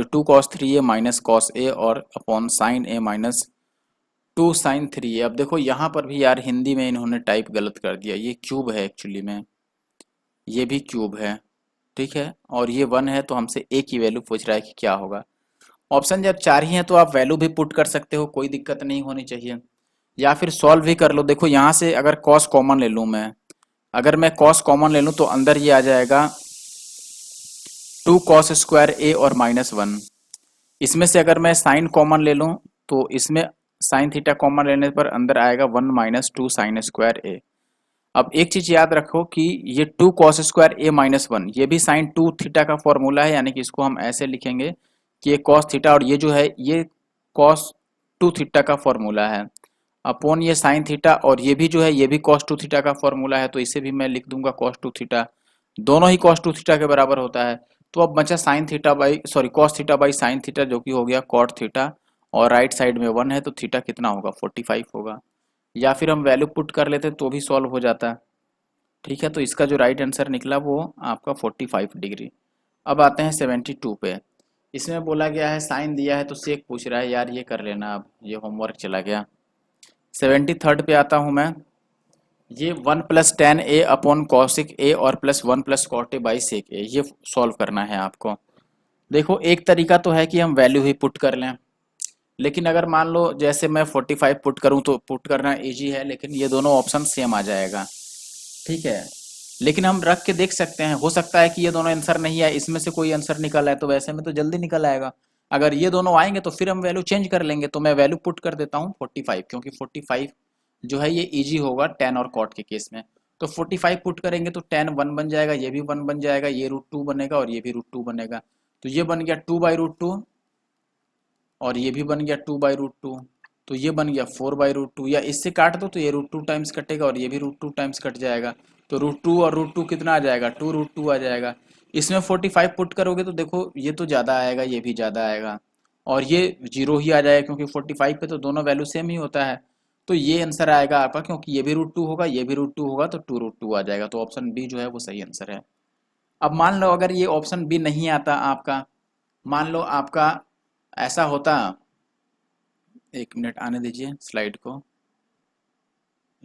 2 cos 3a minus cos A और अपॉन साइन ए माइनस 2 साइन 3a। अब देखो यहाँ पर भी यार हिंदी में इन्होंने टाइप गलत कर दिया, ये क्यूब है एक्चुअली में, ये भी क्यूब है। ठीक है, और ये 1 है, तो हमसे ए की वैल्यू पूछ रहा है कि क्या होगा। ऑप्शन जब 4 ही हैं तो आप वैल्यू भी पुट कर सकते हो, कोई दिक्कत नहीं होनी चाहिए, या फिर सॉल्व भी कर लो। देखो यहाँ से अगर कॉस कॉमन ले लूँ मैं, अगर मैं कॉस कॉमन ले लूँ तो अंदर ये आ जाएगा 2 cos स्क्वायर ए और -1। इसमें से अगर मैं साइन कॉमन ले लूँ तो इसमें साइन थीटा कॉमन लेने पर अंदर आएगा 1 - 2 साइन स्क्वायर ए। अब एक चीज याद रखो कि ये 2 cos स्क्वायर ए -1 ये भी साइन 2 थीटा का फॉर्मूला है, यानी कि इसको हम ऐसे लिखेंगे कि ये cos थीटा, और ये जो है ये cos 2 थीटा का फॉर्मूला है, अपॉन ये साइन थीटा, और ये भी जो है ये भी cos 2 थीटा का फॉर्मूला है, तो इसे भी मैं लिख दूंगा cos 2 थीटा। दोनों ही cos 2 थीटा के बराबर होता है। तो अब बचा sine theta by cos theta by sine theta, जो कि हो गया cot थीटा, और राइट साइड में 1 है, तो थीटा कितना होगा 45 होगा, या फिर हम वैल्यू पुट कर लेते तो भी सॉल्व हो जाता। ठीक है, तो इसका जो राइट आंसर निकला वो आपका 45 डिग्री। अब आते हैं 72 पे। इसमें बोला गया है साइन दिया है तो सेक पूछ रहा है, यार ये कर लेना, अब ये होमवर्क चला गया। 73 पे आता हूँ मैं। ये 1 + tan a upon cosec A और plus 1 + cot a by sec A, ये सॉल्व करना है आपको। देखो एक तरीका तो है कि हम वैल्यू ही पुट कर लें, लेकिन अगर मान लो जैसे मैं 45 पुट करूं तो पुट करना इजी है, लेकिन ये दोनों ऑप्शन सेम आ जाएगा। ठीक है, लेकिन हम रख के देख सकते हैं, हो सकता है कि ये दोनों आंसर नहीं आए, इसमें से कोई आंसर निकल आए, तो वैसे में तो जल्दी निकल आएगा। अगर ये दोनों आएंगे तो फिर हम वैल्यू चेंज कर लेंगे, तो मैं वैल्यू पुट कर देता हूँ 45, क्योंकि 45 जो है ये इजी होगा tan और cot के केस में। तो 45 पुट करेंगे तो tan 1 बन जाएगा, ये भी 1 बन जाएगा, ये √2 बनेगा और ये भी √2 बनेगा। तो ये बन गया 2/√2, और ये भी बन गया 2/√2, तो ये बन गया 4/√2, या इससे काट दो तो ये √2 टाइम्स कटेगा और ये भी √2 टाइम्स कट जाएगा। तो √2 और √2 कितना आ जाएगा, 2√2 आ जाएगा। इसमें 45 पुट करोगे तो देखो ये तो ज़्यादा आएगा, ये भी ज़्यादा आएगा, और ये 0 ही आ जाएगा क्योंकि 45 पे तो दोनों वैल्यू सेम ही होता है। तो ये आंसर आएगा आपका, क्योंकि ये भी √2 होगा, ये भी √2 होगा, तो 2√2 आ जाएगा। तो ऑप्शन बी जो है वो सही आंसर है। अब मान लो अगर ये ऑप्शन बी नहीं आता आपका, मान लो आपका ऐसा होता, एक मिनट आने दीजिए स्लाइड को,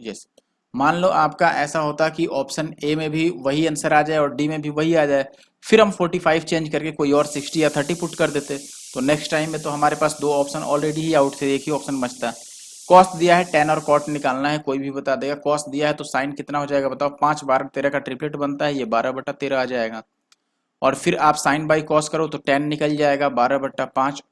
यस, मान लो आपका ऐसा होता कि ऑप्शन ए में भी वही आंसर आ जाए और डी में भी वही आ जाए, फिर हम 45 चेंज करके कोई और 60 या 30 पुट कर देते, तो नेक्स्ट टाइम में तो हमारे पास दो ऑप्शन ऑलरेडी ही आउट थे, एक ही ऑप्शन बचता। कॉस्ट दिया है, tan और cot निकालना है, कोई भी बता देगा। कॉस्ट दिया है तो साइन कितना हो जाएगा बताओ, 5 12 13 का ट्रिपलेट बनता है, ये 12/13 आ जाएगा। और फिर आप साइन बाई कॉस करो तो tan निकल जाएगा 12/5,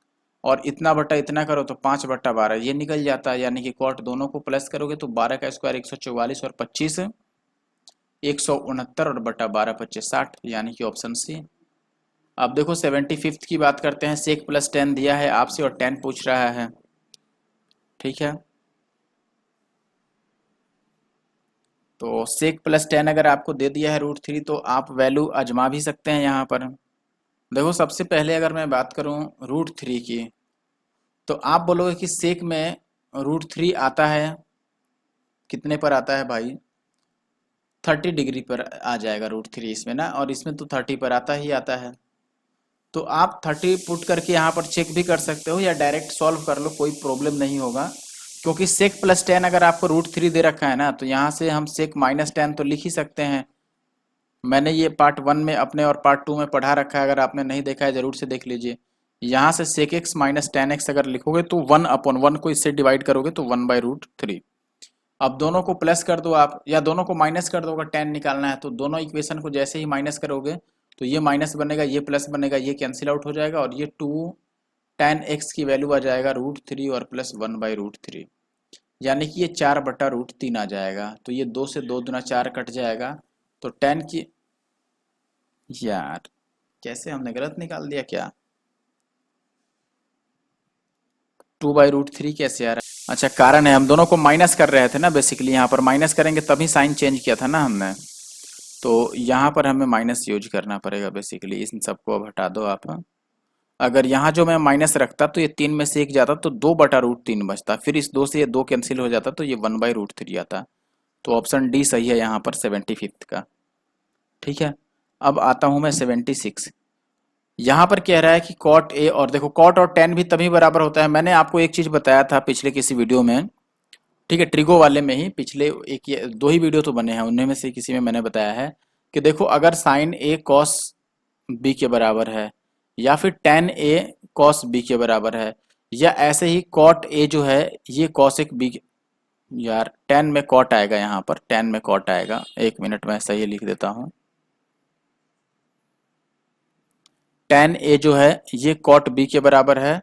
और इतना बटा इतना करो तो 5/12 ये निकल जाता है, यानी कि कॉट दोनों को प्लस करोगे तो 12 का स्क्वायर 144 और 25 169 और बटा 12 25 60, यानी कि ऑप्शन सी। अब देखो 75th की बात करते हैं, सेक प्लस 10 दिया है आपसे और 10 पूछ रहा है, ठीक है। तो सेक प्लस 10 अगर आपको दे दिया है √3 तो आप वैल्यू आजमा भी सकते हैं यहाँ पर। देखो सबसे पहले अगर मैं बात करूँ √3 की, तो आप बोलोगे कि सेक में √3 आता है, कितने पर आता है भाई, 30 डिग्री पर आ जाएगा √3 इसमें ना, और इसमें तो 30 पर आता ही आता है। तो आप 30 पुट करके यहाँ पर चेक भी कर सकते हो या डायरेक्ट सॉल्व कर लो, कोई प्रॉब्लम नहीं होगा, क्योंकि सेक प्लस 10 अगर आपको √3 दे रखा है ना, तो यहाँ से हम सेक माइनस 10 तो लिख ही सकते हैं। मैंने ये पार्ट 1 में अपने और पार्ट 2 में पढ़ा रखा है, अगर आपने नहीं देखा है जरूर से देख लीजिए। यहाँ से सेक एक्स माइनस 10x अगर लिखोगे तो 1/1 को इससे डिवाइड करोगे तो 1/√3। अब दोनों को प्लस कर दो आप, या दोनों को माइनस कर दो, अगर 10 निकालना है तो दोनों इक्वेशन को जैसे ही माइनस करोगे तो ये माइनस बनेगा, ये प्लस बनेगा, ये कैंसिल आउट हो जाएगा, और ये 2 tan x की वैल्यू आ जाएगा √3 और प्लस 1/√3, यानी कि ये 4/√3 आ जाएगा। तो ये 2 से 2 दूना 4 कट जाएगा, तो 10 की, यार कैसे हमने गलत निकाल दिया क्या, 2/√3 कैसे आ रहा है। अच्छा कारण है, हम दोनों को माइनस कर रहे थे ना, बेसिकली यहाँ पर माइनस करेंगे तभी साइन चेंज किया था ना हमने, तो यहाँ पर हमें माइनस यूज करना पड़ेगा बेसिकली। इन सबको अब हटा दो आप। अगर यहाँ जो मैं माइनस रखता तो ये 3 में से 1 जाता तो 2/√3 बचता, फिर इस 2 से ये 2 कैंसिल हो जाता तो ये 1/√3 आता। तो ऑप्शन डी सही है यहाँ पर 75th का, ठीक है। अब आता हूँ मैं 76। यहाँ पर कह रहा है कि कॉट ए, और देखो कॉट और tan भी तभी बराबर होता है। मैंने आपको एक चीज़ बताया था पिछले किसी वीडियो में, ठीक है, ट्रिगो वाले में ही, पिछले एक या दो ही वीडियो तो बने हैं, उनमें से किसी में मैंने बताया है कि देखो अगर साइन ए कॉस बी के बराबर है, या फिर tan ए कॉस बी के बराबर है, या ऐसे ही कॉट ए जो है ये कॉसेक बी, यार tan में कॉट आएगा, यहाँ पर tan में कॉट आएगा, एक मिनट में सही लिख देता हूँ। tan ए जो है ये कॉट बी के बराबर है,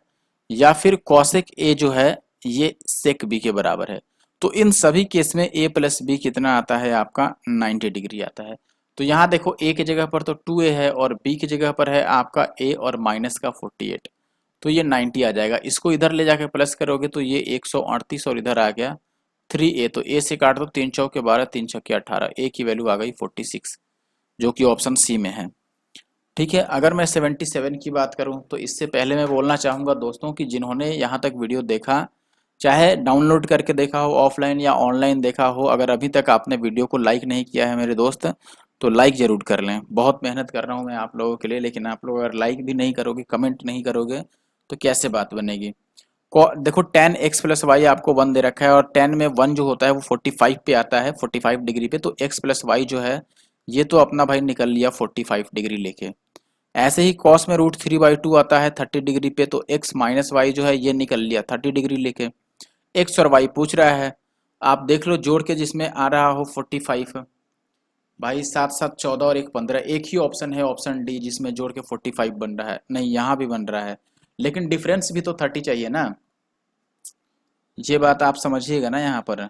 या फिर कॉसेक ए जो है ये सेक बी के बराबर है। तो इन सभी केस में a प्लस बी कितना आता है आपका, 90 डिग्री आता है। तो यहाँ देखो a की जगह पर तो 2a है और b की जगह पर है आपका a और माइनस का 48, तो ये 90 आ जाएगा। इसको इधर ले जाके प्लस करोगे तो ये 138 और इधर आ गया 3a, तो a से काट दो, 3 चौके 12 3 छक्के 18, a की वैल्यू आ गई 46, जो कि ऑप्शन सी में है, ठीक है। अगर मैं 77 की बात करूं तो इससे पहले मैं बोलना चाहूँगा दोस्तों कि जिन्होंने यहाँ तक वीडियो देखा, चाहे डाउनलोड करके देखा हो ऑफलाइन या ऑनलाइन देखा हो, अगर अभी तक आपने वीडियो को लाइक नहीं किया है मेरे दोस्त, तो लाइक ज़रूर कर लें। बहुत मेहनत कर रहा हूँ मैं आप लोगों के लिए, लेकिन आप लोग अगर लाइक भी नहीं करोगे, कमेंट नहीं करोगे, तो कैसे बात बनेगी। देखो tan x प्लस वाई आपको 1 दे रखा है, और tan में 1 जो होता है वो 45 पे आता है, 45 डिग्री पे, तो x प्लस वाई जो है ये तो अपना भाई निकल लिया 45 डिग्री लेके। ऐसे ही कॉस में √3/2 आता है 30 डिग्री पे, तो x माइनस वाई जो है ये निकल लिया 30 डिग्री लेके। x और y पूछ रहा है, आप देख लो जोड़ के, जिसमें आ रहा हो 45, भाई 7 7 14 और 1 15, एक ही ऑप्शन है ऑप्शन डी जिसमें जोड़ के 45 बन रहा है, नहीं यहाँ भी बन रहा है, लेकिन डिफरेंस भी तो 30 चाहिए ना, ये बात आप समझिएगा ना। यहाँ पर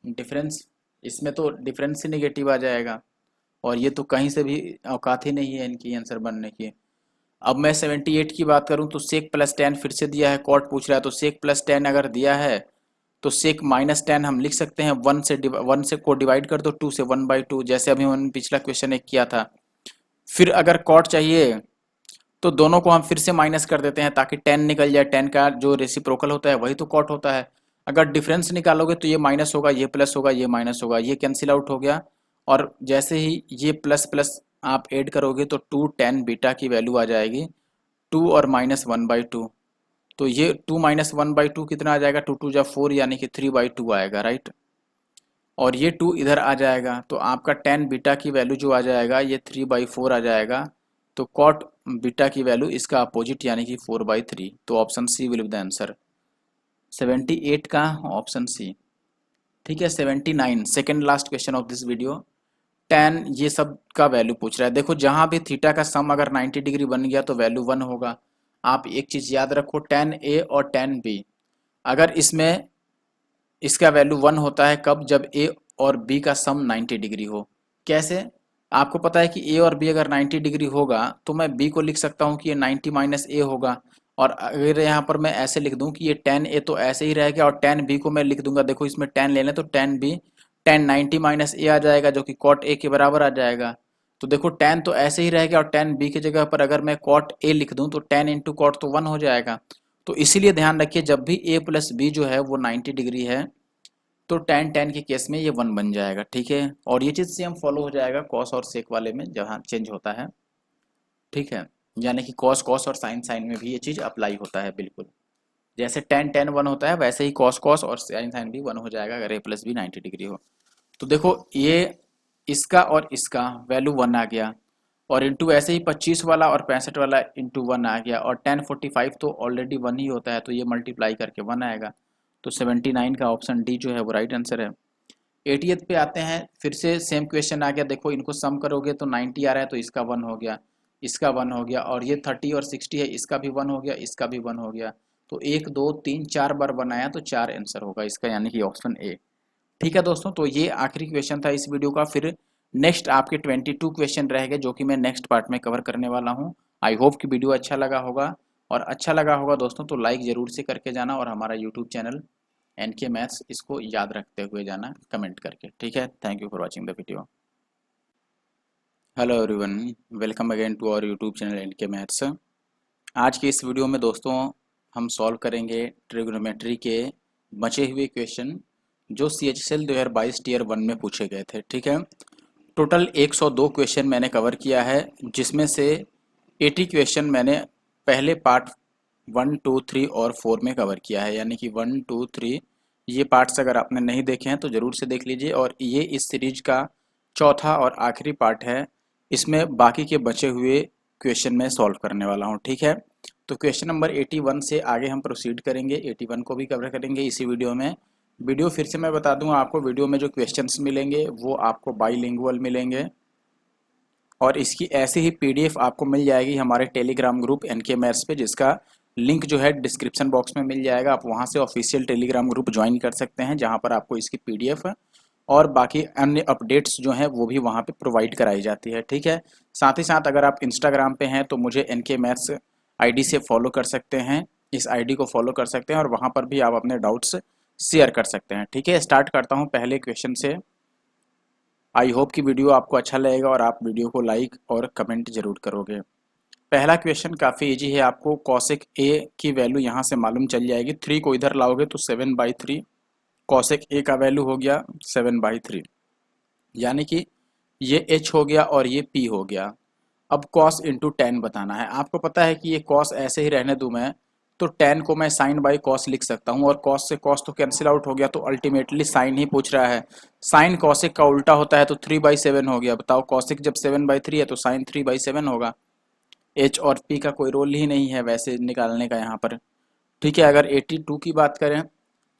डिफरेंस, इसमें तो डिफरेंस ही नेगेटिव आ जाएगा, और ये तो कहीं से भी औकात ही नहीं है इनकी आंसर बनने की। अब मैं 78 की बात करूं तो सेक प्लस 10 फिर से दिया है, कॉट पूछ रहा है, तो सेक प्लस 10 अगर दिया है तो सेक -10 हम लिख सकते हैं, 1 से को डिवाइड कर दो, 2 से 1/2, जैसे अभी हमने पिछला क्वेश्चन एक किया था। फिर अगर कॉट चाहिए तो दोनों को हम फिर से माइनस कर देते हैं ताकि 10 निकल जाए, 10 का जो रेसिप्रोकल होता है वही तो कॉट होता है। अगर डिफरेंस निकालोगे तो ये माइनस होगा, ये प्लस होगा, ये माइनस होगा, ये कैंसिल आउट हो गया, और जैसे ही ये प्लस प्लस आप ऐड करोगे तो 2 10 बीटा की वैल्यू आ जाएगी 2 और -1/2। तो ये 2 -1/2 कितना आ जाएगा, 2 2 जा 4 यानी कि 3/2 आएगा, राइट। और ये 2 इधर आ जाएगा तो आपका 10 बीटा की वैल्यू जो आ जाएगा ये 3/4 आ जाएगा। तो कॉट बीटा की वैल्यू इसका अपोजिट यानी कि 4/3। तो option C will be the answer, 78 का ऑप्शन सी। ठीक है, 79 second last question of this video. tan ये सब का वैल्यू पूछ रहा है। देखो जहां भी थीटा का सम अगर 90 डिग्री बन गया तो वैल्यू 1 होगा। आप एक चीज याद रखो, tan A और tan B, अगर इसमें इसका वैल्यू 1 होता है कब, जब A और B का सम 90 डिग्री हो। कैसे, आपको पता है कि A और B अगर 90 डिग्री होगा तो मैं B को लिख सकता हूँ कि ये 90 माइनस A होगा। और अगर यहाँ पर मैं ऐसे लिख दूँ कि ये tan A तो ऐसे ही रहेगा, और tan B को मैं लिख दूंगा, देखो इसमें tan ले लें तो tan B tan 90 minus A आ जाएगा जो कि cot A के बराबर आ जाएगा। तो देखो tan तो ऐसे ही रहेगा, और tan B की जगह पर अगर मैं cot A लिख दूँ तो tan इंटू cot तो 1 हो जाएगा। तो इसीलिए ध्यान रखिए जब भी A प्लस B जो है वो 90 डिग्री है तो tan के केस में ये 1 बन जाएगा। ठीक है, और ये चीज़ सेम फॉलो हो जाएगा कॉस और सेक वाले में जहाँ चेंज होता है। ठीक है, यानी कि कॉस कॉस और साइन साइन में भी ये चीज़ अप्लाई होता है। बिल्कुल जैसे tan 1 होता है वैसे ही कॉस कॉस और साइन साइन भी 1 हो जाएगा अगर A प्लस B 90 डिग्री हो। तो देखो ये इसका और इसका वैल्यू 1 आ गया, और इंटू ऐसे ही 25 वाला और 65 वाला इंटू 1 आ गया, और tan 45 तो ऑलरेडी 1 ही होता है तो ये मल्टीप्लाई करके 1 आएगा। तो 79 का ऑप्शन डी जो है वो राइट आंसर है। 80th पे आते हैं, फिर से सेम क्वेश्चन आ गया। देखो इनको सम करोगे तो 90 आ रहा है तो इसका 1 हो गया, इसका 1 हो गया, और ये 30 और 60 है, इसका भी 1 हो गया, इसका भी 1 हो गया। तो 1 2 3 4 बार बनाया तो 4 आंसर होगा इसका, यानी कि ऑप्शन ए। ठीक है दोस्तों, तो ये आखिरी क्वेश्चन था इस वीडियो का। फिर नेक्स्ट आपके 22 क्वेश्चन रहेंगे जो कि मैं नेक्स्ट पार्ट में कवर करने वाला हूँ। आई होप कि वीडियो अच्छा लगा होगा, और अच्छा लगा होगा दोस्तों तो लाइक ज़रूर से करके जाना, और हमारा यूट्यूब चैनल NK मैथ्स इसको याद रखते हुए जाना कमेंट करके। ठीक है, thank you for watching the video. Hello everyone, welcome again to our YouTube channel NK maths. आज के इस वीडियो में दोस्तों हम सॉल्व करेंगे ट्रिग्नोमेट्री के बचे हुए क्वेश्चन जो CHSL 2022 टीयर 1 में पूछे गए थे। ठीक है, टोटल 102 क्वेश्चन मैंने कवर किया है, जिसमें से 80 क्वेश्चन मैंने पहले पार्ट 1 2 3 और 4 में कवर किया है, यानी कि 1 2 3 ये पार्ट्स अगर आपने नहीं देखे हैं तो ज़रूर से देख लीजिए। और ये इस सीरीज का चौथा और आखिरी पार्ट है, इसमें बाकी के बचे हुए क्वेश्चन मैं सॉल्व करने वाला हूँ। ठीक है, तो क्वेश्चन नंबर 81 से आगे हम प्रोसीड करेंगे, 81 को भी कवर करेंगे इसी वीडियो में। वीडियो फिर से मैं बता दूं आपको, वीडियो में जो क्वेश्चंस मिलेंगे वो आपको बाईलिंगुअल मिलेंगे, और इसकी ऐसी ही PDF आपको मिल जाएगी हमारे टेलीग्राम ग्रुप NK मैथ्स पे, जिसका लिंक जो है डिस्क्रिप्शन बॉक्स में मिल जाएगा। आप वहां से ऑफिशियल टेलीग्राम ग्रुप ज्वाइन कर सकते हैं, जहां पर आपको इसकी PDF और बाकी अन्य अपडेट्स जो हैं वो भी वहां पे प्रोवाइड कराई जाती है। ठीक है, साथ ही साथ अगर आप इंस्टाग्राम पे हैं तो मुझे NK मैथ्स ID से फॉलो कर सकते हैं, इस ID को फॉलो कर सकते हैं, और वहाँ पर भी आप अपने डाउट्स शेयर कर सकते हैं। ठीक है, स्टार्ट करता हूँ पहले क्वेश्चन से। आई होप कि वीडियो आपको अच्छा लगेगा और आप वीडियो को लाइक और कमेंट जरूर करोगे। पहला क्वेश्चन काफ़ी इजी है, आपको कॉसेक A की वैल्यू यहाँ से मालूम चल जाएगी। 3 को इधर लाओगे तो 7/3, कॉसेक A का वैल्यू हो गया 7/3, यानी कि ये H हो गया और ये P हो गया। अब कॉस इंटू टेन बताना है। आपको पता है कि ये कॉस ऐसे ही रहने दूं मैं, तो टेन को मैं साइन बाई कॉस लिख सकता हूं, और कॉस से कॉस तो कैंसिल आउट हो गया, तो अल्टीमेटली साइन ही पूछ रहा है। साइन कॉसिक का उल्टा होता है तो 3/7 हो गया। बताओ कॉसिक जब 7/3 है तो साइन 3/7 होगा। H और P का कोई रोल ही नहीं है वैसे निकालने का यहाँ पर। ठीक है, अगर 82 की बात करें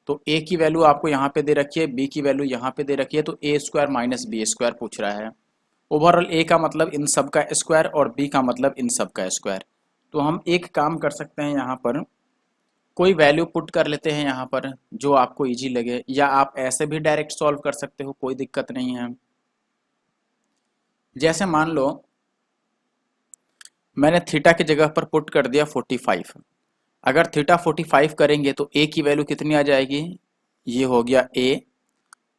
तो A की वैल्यू आपको यहाँ पे दे रखी है, B की वैल्यू यहाँ पे दे रखी है, तो A² माइनस B² पूछ रहा है। ओवरऑल A का मतलब इन सब का स्क्वायर और B का मतलब इन सब का स्क्वायर। तो हम एक काम कर सकते हैं, यहाँ पर कोई वैल्यू पुट कर लेते हैं यहाँ पर जो आपको इजी लगे, या आप ऐसे भी डायरेक्ट सॉल्व कर सकते हो, कोई दिक्कत नहीं है। जैसे मान लो मैंने थीटा की जगह पर पुट कर दिया 45। अगर थीटा 45 करेंगे तो A की वैल्यू कितनी आ जाएगी, ये हो गया a,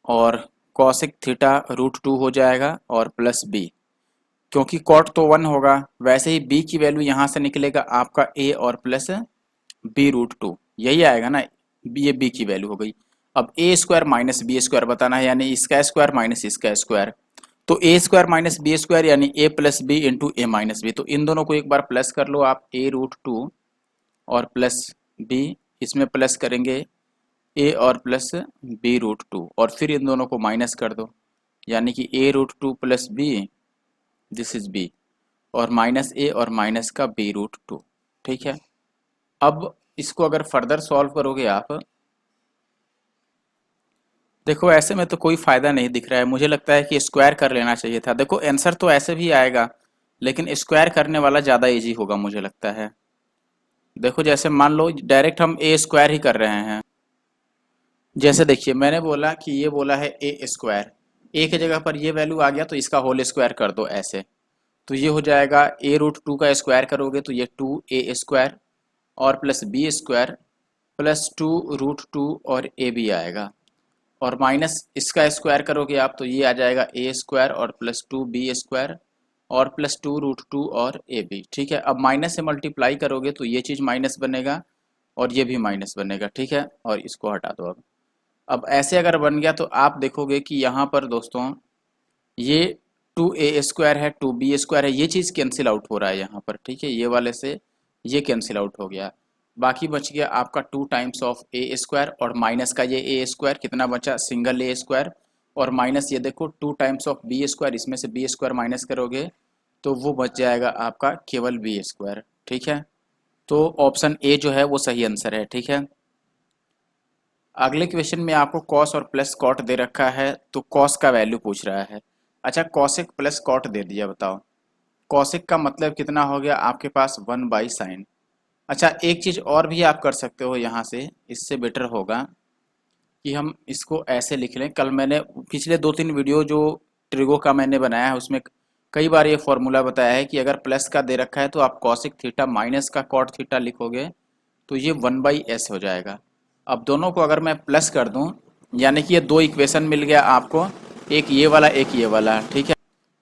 और कॉसेक थीटा √2 हो जाएगा और प्लस b, क्योंकि कॉट तो 1 होगा, वैसे ही b की वैल्यू यहाँ से निकलेगा आपका a और प्लस b√2, यही आएगा ना। ये b की वैल्यू हो गई। अब a square minus B square बताना है, यानी इसका स्क्वायर माइनस इसका स्क्वायर। तो a square minus B square यानी a plus B into A minus B. तो इन दोनों को एक बार प्लस कर लो आप, a√2 और प्लस b, इसमें प्लस करेंगे a और प्लस b√2, और फिर इन दोनों को माइनस कर दो, यानी कि a√2 plus b, this is b, और माइनस a और माइनस का b√2। ठीक है, अब इसको अगर फर्दर सॉल्व करोगे आप, देखो ऐसे में तो कोई फायदा नहीं दिख रहा है, मुझे लगता है कि स्क्वायर कर लेना चाहिए था। देखो आंसर तो ऐसे भी आएगा, लेकिन स्क्वायर करने वाला ज़्यादा इजी होगा मुझे लगता है। देखो जैसे मान लो डायरेक्ट हम ए स्क्वायर ही कर रहे हैं। जैसे देखिए मैंने बोला कि ये बोला है ए स्क्वायर, ए की जगह पर ये वैल्यू आ गया तो इसका होल स्क्वायर कर दो ऐसे, तो ये हो जाएगा a√2 का स्क्वायर करोगे तो ये 2a स्क्वायर और प्लस बी स्क्वायर प्लस 2√2 और ए भी आएगा, और माइनस इसका स्क्वायर करोगे आप तो ये आ जाएगा a स्क्वायर और प्लस 2b स्क्वायर और प्लस 2√2 और ए बी। ठीक है, अब माइनस से मल्टीप्लाई करोगे तो ये चीज़ माइनस बनेगा और ये भी माइनस बनेगा। ठीक है, और इसको हटा दो। अब ऐसे अगर बन गया तो आप देखोगे कि यहाँ पर दोस्तों ये 2a स्क्वायर है, 2b स्क्वायर है, ये चीज़ कैंसिल आउट हो रहा है यहाँ पर। ठीक है, ये वाले से ये कैंसिल आउट हो गया, बाकी बच गया आपका 2 टाइम्स ऑफ ए स्क्वायर और माइनस का ये ए स्क्वायर, कितना बचा सिंगल ए स्क्वायर, और माइनस ये देखो 2 टाइम्स ऑफ बी स्क्वायर, इसमें से बी स्क्वायर माइनस करोगे तो वो बच जाएगा आपका केवल बी स्क्वायर। ठीक है, तो ऑप्शन ए जो है वो सही आंसर है। ठीक है, अगले क्वेश्चन में आपको कॉस और प्लस कॉट दे रखा है, तो कॉस का वैल्यू पूछ रहा है। अच्छा, कॉसेक प्लस कॉट दे दिया, बताओ कॉसेक का मतलब कितना हो गया आपके पास 1/sin। अच्छा, एक चीज़ और भी आप कर सकते हो यहाँ से, इससे बेटर होगा कि हम इसको ऐसे लिख लें। कल मैंने पिछले 2-3 वीडियो जो ट्रिगो का मैंने बनाया है उसमें कई बार ये फॉर्मूला बताया है कि अगर प्लस का दे रखा है तो आप कॉसिक थीटा माइनस का कॉट थीटा लिखोगे तो ये 1/s हो जाएगा। अब दोनों को अगर मैं प्लस कर दूं, यानी कि ये दो इक्वेशन मिल गया आपको, एक ये वाला एक ये वाला। ठीक है,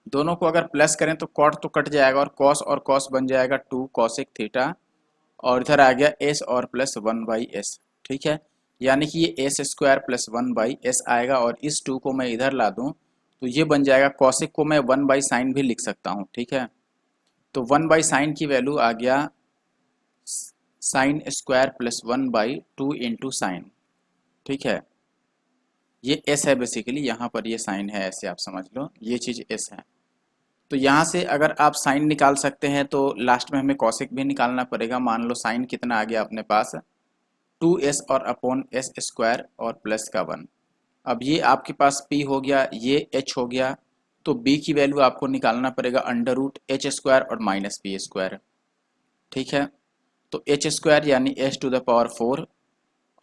दोनों को अगर प्लस करें तो कॉट तो कट जाएगा और कॉस बन जाएगा 2 कॉसिक थीटा, और इधर आ गया एस और प्लस 1/s। ठीक है, यानी कि ये एस स्क्वायर प्लस 1/s आएगा, और इस 2 को मैं इधर ला दूं तो ये बन जाएगा, कॉसिक को मैं 1/sin भी लिख सकता हूँ। ठीक है, तो 1/sin की वैल्यू आ गया sine square plus 1/2 into sine. ठीक है, ये एस है बेसिकली, यहाँ पर ये साइन है, ऐसे आप समझ लो ये चीज़ एस है। तो यहाँ से अगर आप साइन निकाल सकते हैं तो लास्ट में हमें कॉसिक भी निकालना पड़ेगा। मान लो साइन कितना आ गया अपने पास 2s और अपॉन एस स्क्वायर और प्लस का 1। अब ये आपके पास p हो गया, ये h हो गया, तो b की वैल्यू आपको निकालना पड़ेगा √h स्क्वायर और माइनस p स्क्वायर। ठीक है, तो h स्क्वायर यानी h⁴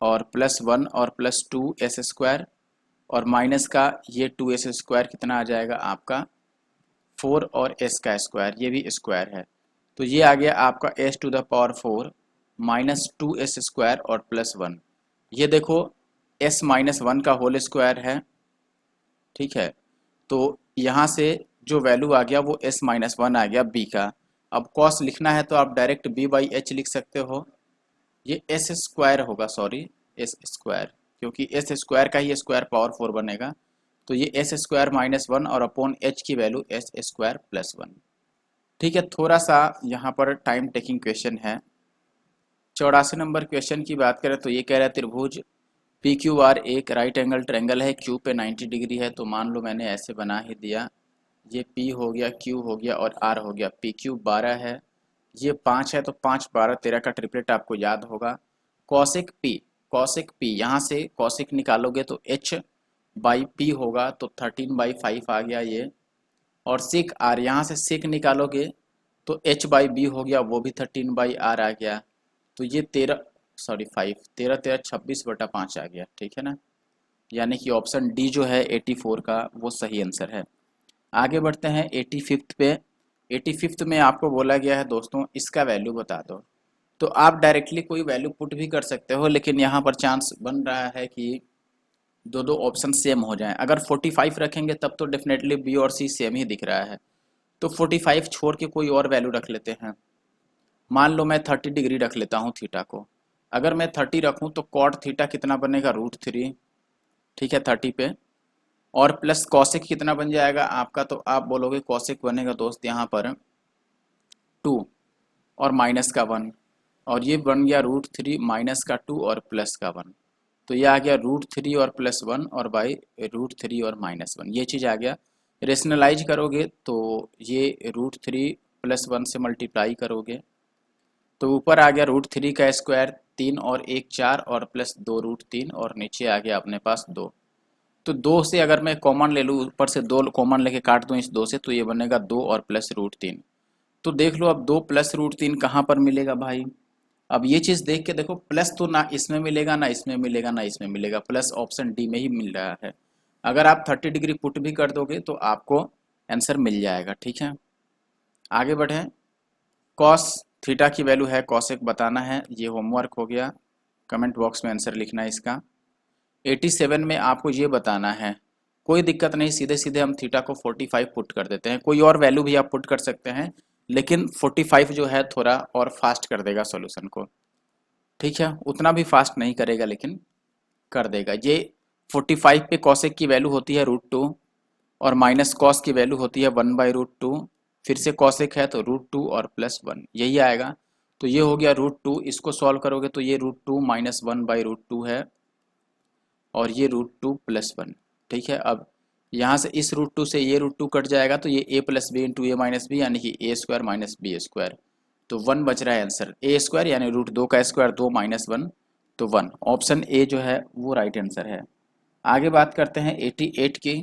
और प्लस 1 और प्लस 2s स्क्वायर, और माइनस का ये 2s स्क्वायर कितना आ जाएगा आपका 4 और s का स्क्वायर, ये भी स्क्वायर है, तो ये आ गया आपका h⁴ माइनस 2s स्क्वायर और प्लस 1। ये देखो s माइनस 1 का होल स्क्वायर है। ठीक है, तो यहाँ से जो वैल्यू आ गया वो s माइनस 1 आ गया b का। अब कॉस लिखना है तो आप डायरेक्ट b/h लिख सकते हो, ये s स्क्वायर होगा, सॉरी s स्क्वायर, क्योंकि s स्क्वायर का ही स्क्वायर पावर 4 बनेगा, तो ये s स्क्वायर माइनस 1 और अपॉन h की वैल्यू s स्क्वायर प्लस 1। ठीक है, थोड़ा सा यहाँ पर टाइम टेकिंग क्वेश्चन है। 84 नंबर क्वेश्चन की बात करें तो ये कह रहा है त्रिभुज पी क्यू आर एक राइट एंगल ट्रेंगल है, क्यू पे 90 डिग्री है। तो मान लो मैंने ऐसे बना ही दिया, ये पी हो गया, क्यू हो गया और आर हो गया। पी क्यू 12 है, ये 5 है, तो 5 12 13 का ट्रिपलेट आपको याद होगा। कॉसिक पी यहाँ से कॉसिक निकालोगे तो h/p होगा, तो 13/5 आ गया ये, और सेक आर यहाँ से सेक निकालोगे तो h/b हो गया, वो भी 13/r आ गया, तो ये 5 13 13 26/5 आ गया। ठीक है ना, यानी कि ऑप्शन डी जो है 84 का वो सही आंसर है। आगे बढ़ते हैं 85th पे। 85th में आपको बोला गया है दोस्तों इसका वैल्यू बता दो, तो आप डायरेक्टली कोई वैल्यू पुट भी कर सकते हो, लेकिन यहाँ पर चांस बन रहा है कि दो दो ऑप्शन सेम हो जाएं। अगर 45 रखेंगे तब तो डेफिनेटली बी और सी सेम ही दिख रहा है, तो 45 छोड़ के कोई और वैल्यू रख लेते हैं। मान लो मैं 30 डिग्री रख लेता हूँ थीटा को। अगर मैं 30 रखूँ तो कॉट थीटा कितना बनेगा, √3, ठीक है 30 पे, और प्लस कॉसेक कितना बन जाएगा आपका, तो आप बोलोगे कॉसेक बनेगा दोस्त यहाँ पर 2 और माइनस का 1, और ये बन गया √3 माइनस का 2 और प्लस का 1। तो ये आ गया √3 और प्लस 1 और बाई √3 और माइनस 1, ये चीज़ आ गया। रेशनलाइज करोगे तो ये √3 प्लस 1 से मल्टीप्लाई करोगे तो ऊपर आ गया √3 का स्क्वायर 3 और 1 4 और प्लस 2 √3, और नीचे आ गया अपने पास 2। तो 2 से अगर मैं कॉमन ले लूँ, ऊपर से 2 कॉमन लेके काट दूँ इस 2 से, तो ये बनेगा 2 और प्लस √3। तो देख लो अब 2 प्लस √3 कहाँ पर मिलेगा भाई। अब ये चीज़ देख के देखो, प्लस तो ना इसमें मिलेगा ना इसमें मिलेगा ना इसमें मिलेगा, प्लस ऑप्शन डी में ही मिल रहा है। अगर आप 30 डिग्री पुट भी कर दोगे तो आपको आंसर मिल जाएगा, ठीक है। आगे बढ़ें। कॉस थीटा की वैल्यू है, कॉसेक बताना है, ये होमवर्क हो गया। कमेंट बॉक्स में आंसर लिखना है इसका। 87 में आपको ये बताना है, कोई दिक्कत नहीं, सीधे सीधे हम थीटा को 45 पुट कर देते हैं। कोई और वैल्यू भी आप पुट कर सकते हैं, लेकिन 45 जो है थोड़ा और फास्ट कर देगा सॉल्यूशन को, ठीक है। उतना भी फास्ट नहीं करेगा लेकिन कर देगा। ये 45 पे कॉसेक की वैल्यू होती है √2 और माइनस कॉस की वैल्यू होती है 1/√2, फिर से कॉसेक है तो √2 और प्लस 1 यही आएगा। तो ये हो गया √2, इसको सॉल्व करोगे तो ये √2 माइनस 1/√2 है और ये √2 प्लस 1, ठीक है। अब यहाँ से इस √2 से ये √2 कट जाएगा तो ये a plus B into A minus B, यानी कि a square minus B square, तो 1 बच रहा है आंसर। a स्क्वायर यानी √2 का स्क्वायर 2 माइनस 1, तो 1। ऑप्शन ए जो है वो राइट आंसर है। आगे बात करते हैं 88 की।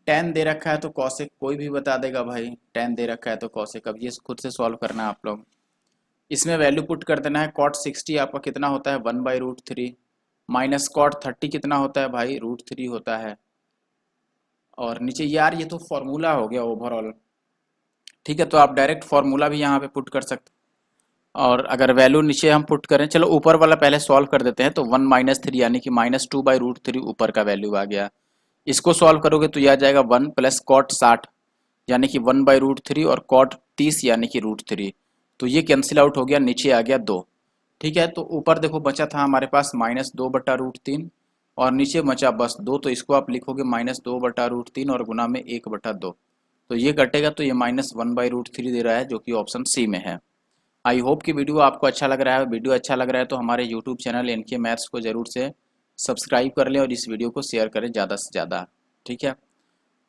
tan दे रखा है तो कॉसेक कोई भी बता देगा भाई, tan दे रखा है तो कॉसेक। अब ये खुद से सॉल्व करना है आप लोग, इसमें वैल्यू पुट कर देना है। cot 60 आपका कितना होता है 1/√3, माइनस cot 30 कितना होता है भाई √3 होता है, और नीचे यार ये तो फॉर्मूला हो गया ओवरऑल, ठीक है। तो आप डायरेक्ट फॉर्मूला भी यहाँ पे पुट कर सकते हैं, और अगर वैल्यू नीचे हम पुट करें, चलो ऊपर वाला पहले सॉल्व कर देते हैं। तो 1 माइनस 3 यानी कि -2/√3 ऊपर का वैल्यू आ गया। इसको सॉल्व करोगे तो यह आ जाएगा 1 प्लस cot 60 यानी कि 1/√3 और cot 30 यानी कि √3, तो ये कैंसिल आउट हो गया, नीचे आ गया 2, ठीक है। तो ऊपर देखो बचा था हमारे पास -2/√3 और नीचे बचा बस 2, तो इसको आप लिखोगे -2/√3 और गुना में 1/2, तो ये कटेगा तो ये -1/√3 दे रहा है, जो कि ऑप्शन सी में है। आई होप कि वीडियो आपको अच्छा लग रहा है। वीडियो अच्छा लग रहा है तो हमारे यूट्यूब चैनल एनके मैथ्स को ज़रूर से सब्सक्राइब कर लें और इस वीडियो को शेयर करें ज़्यादा से ज़्यादा, ठीक है।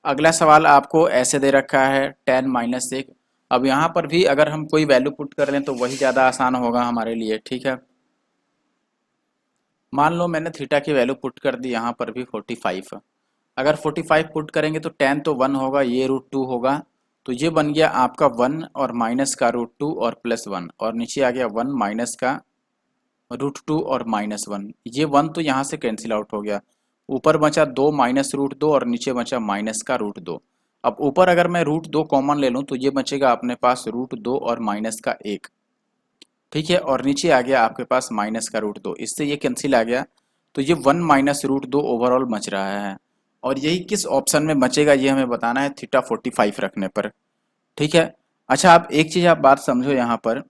अगला सवाल आपको ऐसे दे रखा है tan-1। अब यहाँ पर भी अगर हम कोई वैल्यू पुट कर लें तो वही ज़्यादा आसान होगा हमारे लिए, ठीक है। मान लो मैंने थीटा की वैल्यू पुट कर दी यहाँ पर भी 45। अगर 45 पुट करेंगे तो tan तो 1 होगा, ये √2 होगा, तो ये बन गया आपका 1 और माइनस का √2 और प्लस 1, और नीचे आ गया 1 माइनस का √2 और माइनस 1। ये 1 तो यहाँ से कैंसिल आउट हो गया, ऊपर बचा 2 माइनस √2 और नीचे बचा माइनस का √2। अब ऊपर अगर मैं √2 कॉमन ले लूँ तो ये बचेगा अपने पास √2 और माइनस का 1, ठीक है, और नीचे आ गया आपके पास माइनस का √2, इससे ये कैंसिल आ गया, तो ये 1 माइनस √2 ओवरऑल बच रहा है। और यही किस ऑप्शन में बचेगा ये हमें बताना है थीटा 45 रखने पर, ठीक है। अच्छा आप एक चीज़ आप बात समझो यहाँ पर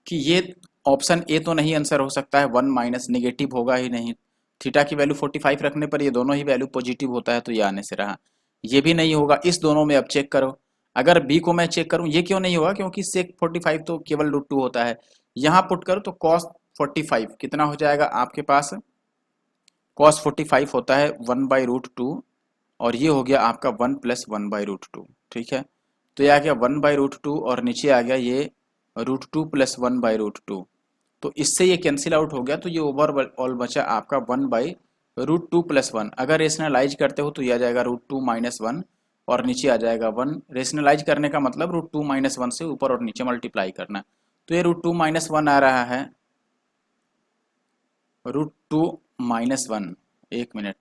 कि ये ऑप्शन ए तो नहीं आंसर हो सकता है, 1 माइनस नेगेटिव होगा ही नहीं। थीटा की वैल्यू 45 रखने पर ये दोनों ही वैल्यू पॉजिटिव होता है, तो ये आने से रहा। ये भी नहीं होगा, इस दोनों में अब चेक करो। अगर बी को मैं चेक करूं, ये क्यों नहीं होगा, क्योंकि सेक 45 तो केवल √2 होता है। यहाँ पुट करो तो cos 45 कितना हो जाएगा आपके पास, cos 45 होता है 1/√2, और ये हो गया आपका 1 प्लस 1/√2, ठीक है। तो ये आ गया 1/√2 और नीचे आ गया ये √2 प्लस 1/√2, तो इससे ये कैंसिल आउट हो गया, तो ये ओवरऑल बचा आपका 1/√2 प्लस 1। अगर रेशनलाइज करते हो तो यह आ जाएगा √2 माइनस 1 और नीचे आ जाएगा 1। रेशनलाइज करने का मतलब √2 माइनस 1 से ऊपर और नीचे मल्टीप्लाई करना, तो ये √2 माइनस 1 आ रहा है, √2 माइनस 1। एक मिनट,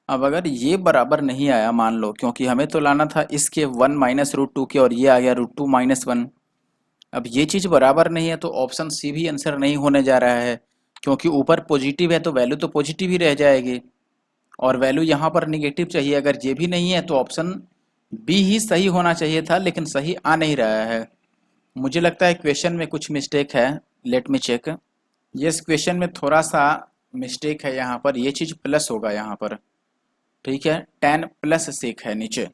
अब अगर ये बराबर नहीं आया मान लो, क्योंकि हमें तो लाना था इसके 1 माइनस √2 के, और ये आ गया √2 माइनस 1। अब ये चीज़ बराबर नहीं है तो ऑप्शन सी भी आंसर नहीं होने जा रहा है, क्योंकि ऊपर पॉजिटिव है तो वैल्यू तो पॉजिटिव ही रह जाएगी, और वैल्यू यहाँ पर निगेटिव चाहिए। अगर ये भी नहीं है तो ऑप्शन बी ही सही होना चाहिए था, लेकिन सही आ नहीं रहा है। मुझे लगता है क्वेश्चन में कुछ मिस्टेक है। Let me check. Yes, question में थोड़ा सा मिस्टेक है यहाँ पर। ये चीज़ प्लस होगा यहाँ पर, ठीक है। 10 प्लस सेक है नीचे,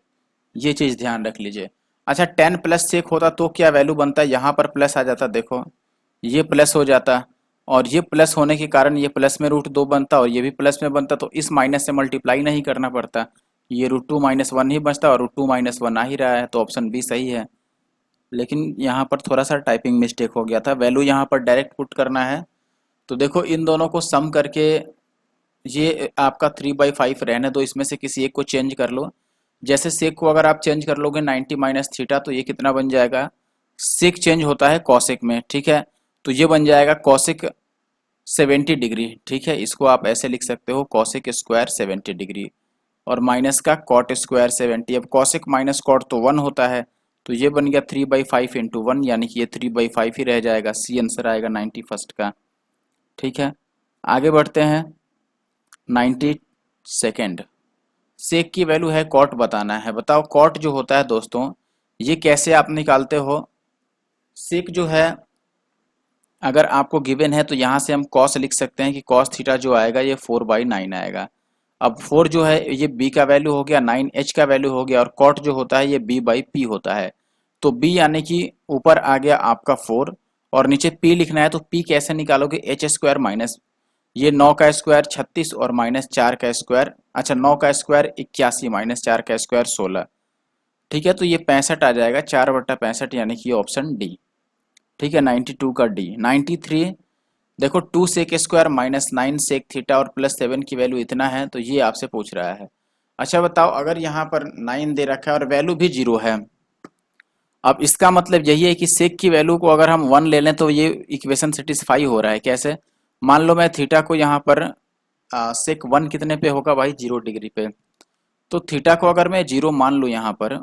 ये चीज़ ध्यान रख लीजिए। अच्छा, 10 प्लस सेक होता तो क्या वैल्यू बनता, यहाँ पर प्लस आ जाता, देखो ये प्लस हो जाता, और ये प्लस होने के कारण ये प्लस में √2 बनता, और ये भी प्लस में बनता, तो इस माइनस से मल्टीप्लाई नहीं करना पड़ता, ये √2 - 1 ही बचता, और √2 - 1 आ ही रहा है, तो ऑप्शन बी सही है। लेकिन यहाँ पर थोड़ा सा टाइपिंग मिस्टेक हो गया था, वैल्यू यहाँ पर डायरेक्ट पुट करना है। तो देखो इन दोनों को सम करके ये आपका 3/5 रहने दो, इसमें से किसी एक को चेंज कर लो। जैसे सेक को अगर आप चेंज कर लोगे 90 - थीटा, तो ये कितना बन जाएगा, सेक चेंज होता है कॉसेक में, ठीक है। तो ये बन जाएगा कॉसेक 70 डिग्री, ठीक है। इसको आप ऐसे लिख सकते हो, कॉसेक स्क्वायर 70 डिग्री, और माइनस का कॉट स्क्वायर 70। अब कॉसेक माइनस कॉट तो 1 होता है, तो ये बन गया 3/5 × 1, यानी कि ये 3/5 ही रह जाएगा। सी आंसर आएगा 91 का, ठीक है। आगे बढ़ते हैं। 92 सेक की वैल्यू है कॉट बताना है। बताओ कॉट जो होता है दोस्तों, ये कैसे आप निकालते हो। सेक जो है अगर आपको गिवन है तो यहाँ से हम कॉस लिख सकते हैं कि कॉस थीटा जो आएगा ये 4/9 आएगा। अब 4 जो है ये b का वैल्यू हो गया, 9 h का वैल्यू हो गया, और कॉट जो होता है ये b/p होता है। तो b यानी कि ऊपर आ गया आपका 4, और नीचे p लिखना है, तो p कैसे निकालोगे, h² माइनस ये 9 का स्क्वायर 36, और -4 का स्क्वायर, अच्छा 9 का स्क्वायर 81, -4 का स्क्वायर 16, ठीक है। तो ये 65 आ जाएगा, 4/65, यानी कि ऑप्शन डी, ठीक है। 92 का डी। 93 देखो 2 सेक स्क्वायर -9 सेक थीटा और +7 की वैल्यू इतना है, तो ये आपसे पूछ रहा है। अच्छा बताओ, अगर यहाँ पर 9 दे रखा है और वैल्यू भी 0 है, अब इसका मतलब यही है कि सेक की वैल्यू को अगर हम 1 ले लें तो ये इक्वेशन सेटिस्फाई हो रहा है। कैसे, मान लो मैं थीटा को यहाँ पर सेक 1 कितने पे होगा भाई, 0 डिग्री पे, तो थीटा को अगर मैं 0 मान लूँ यहाँ पर,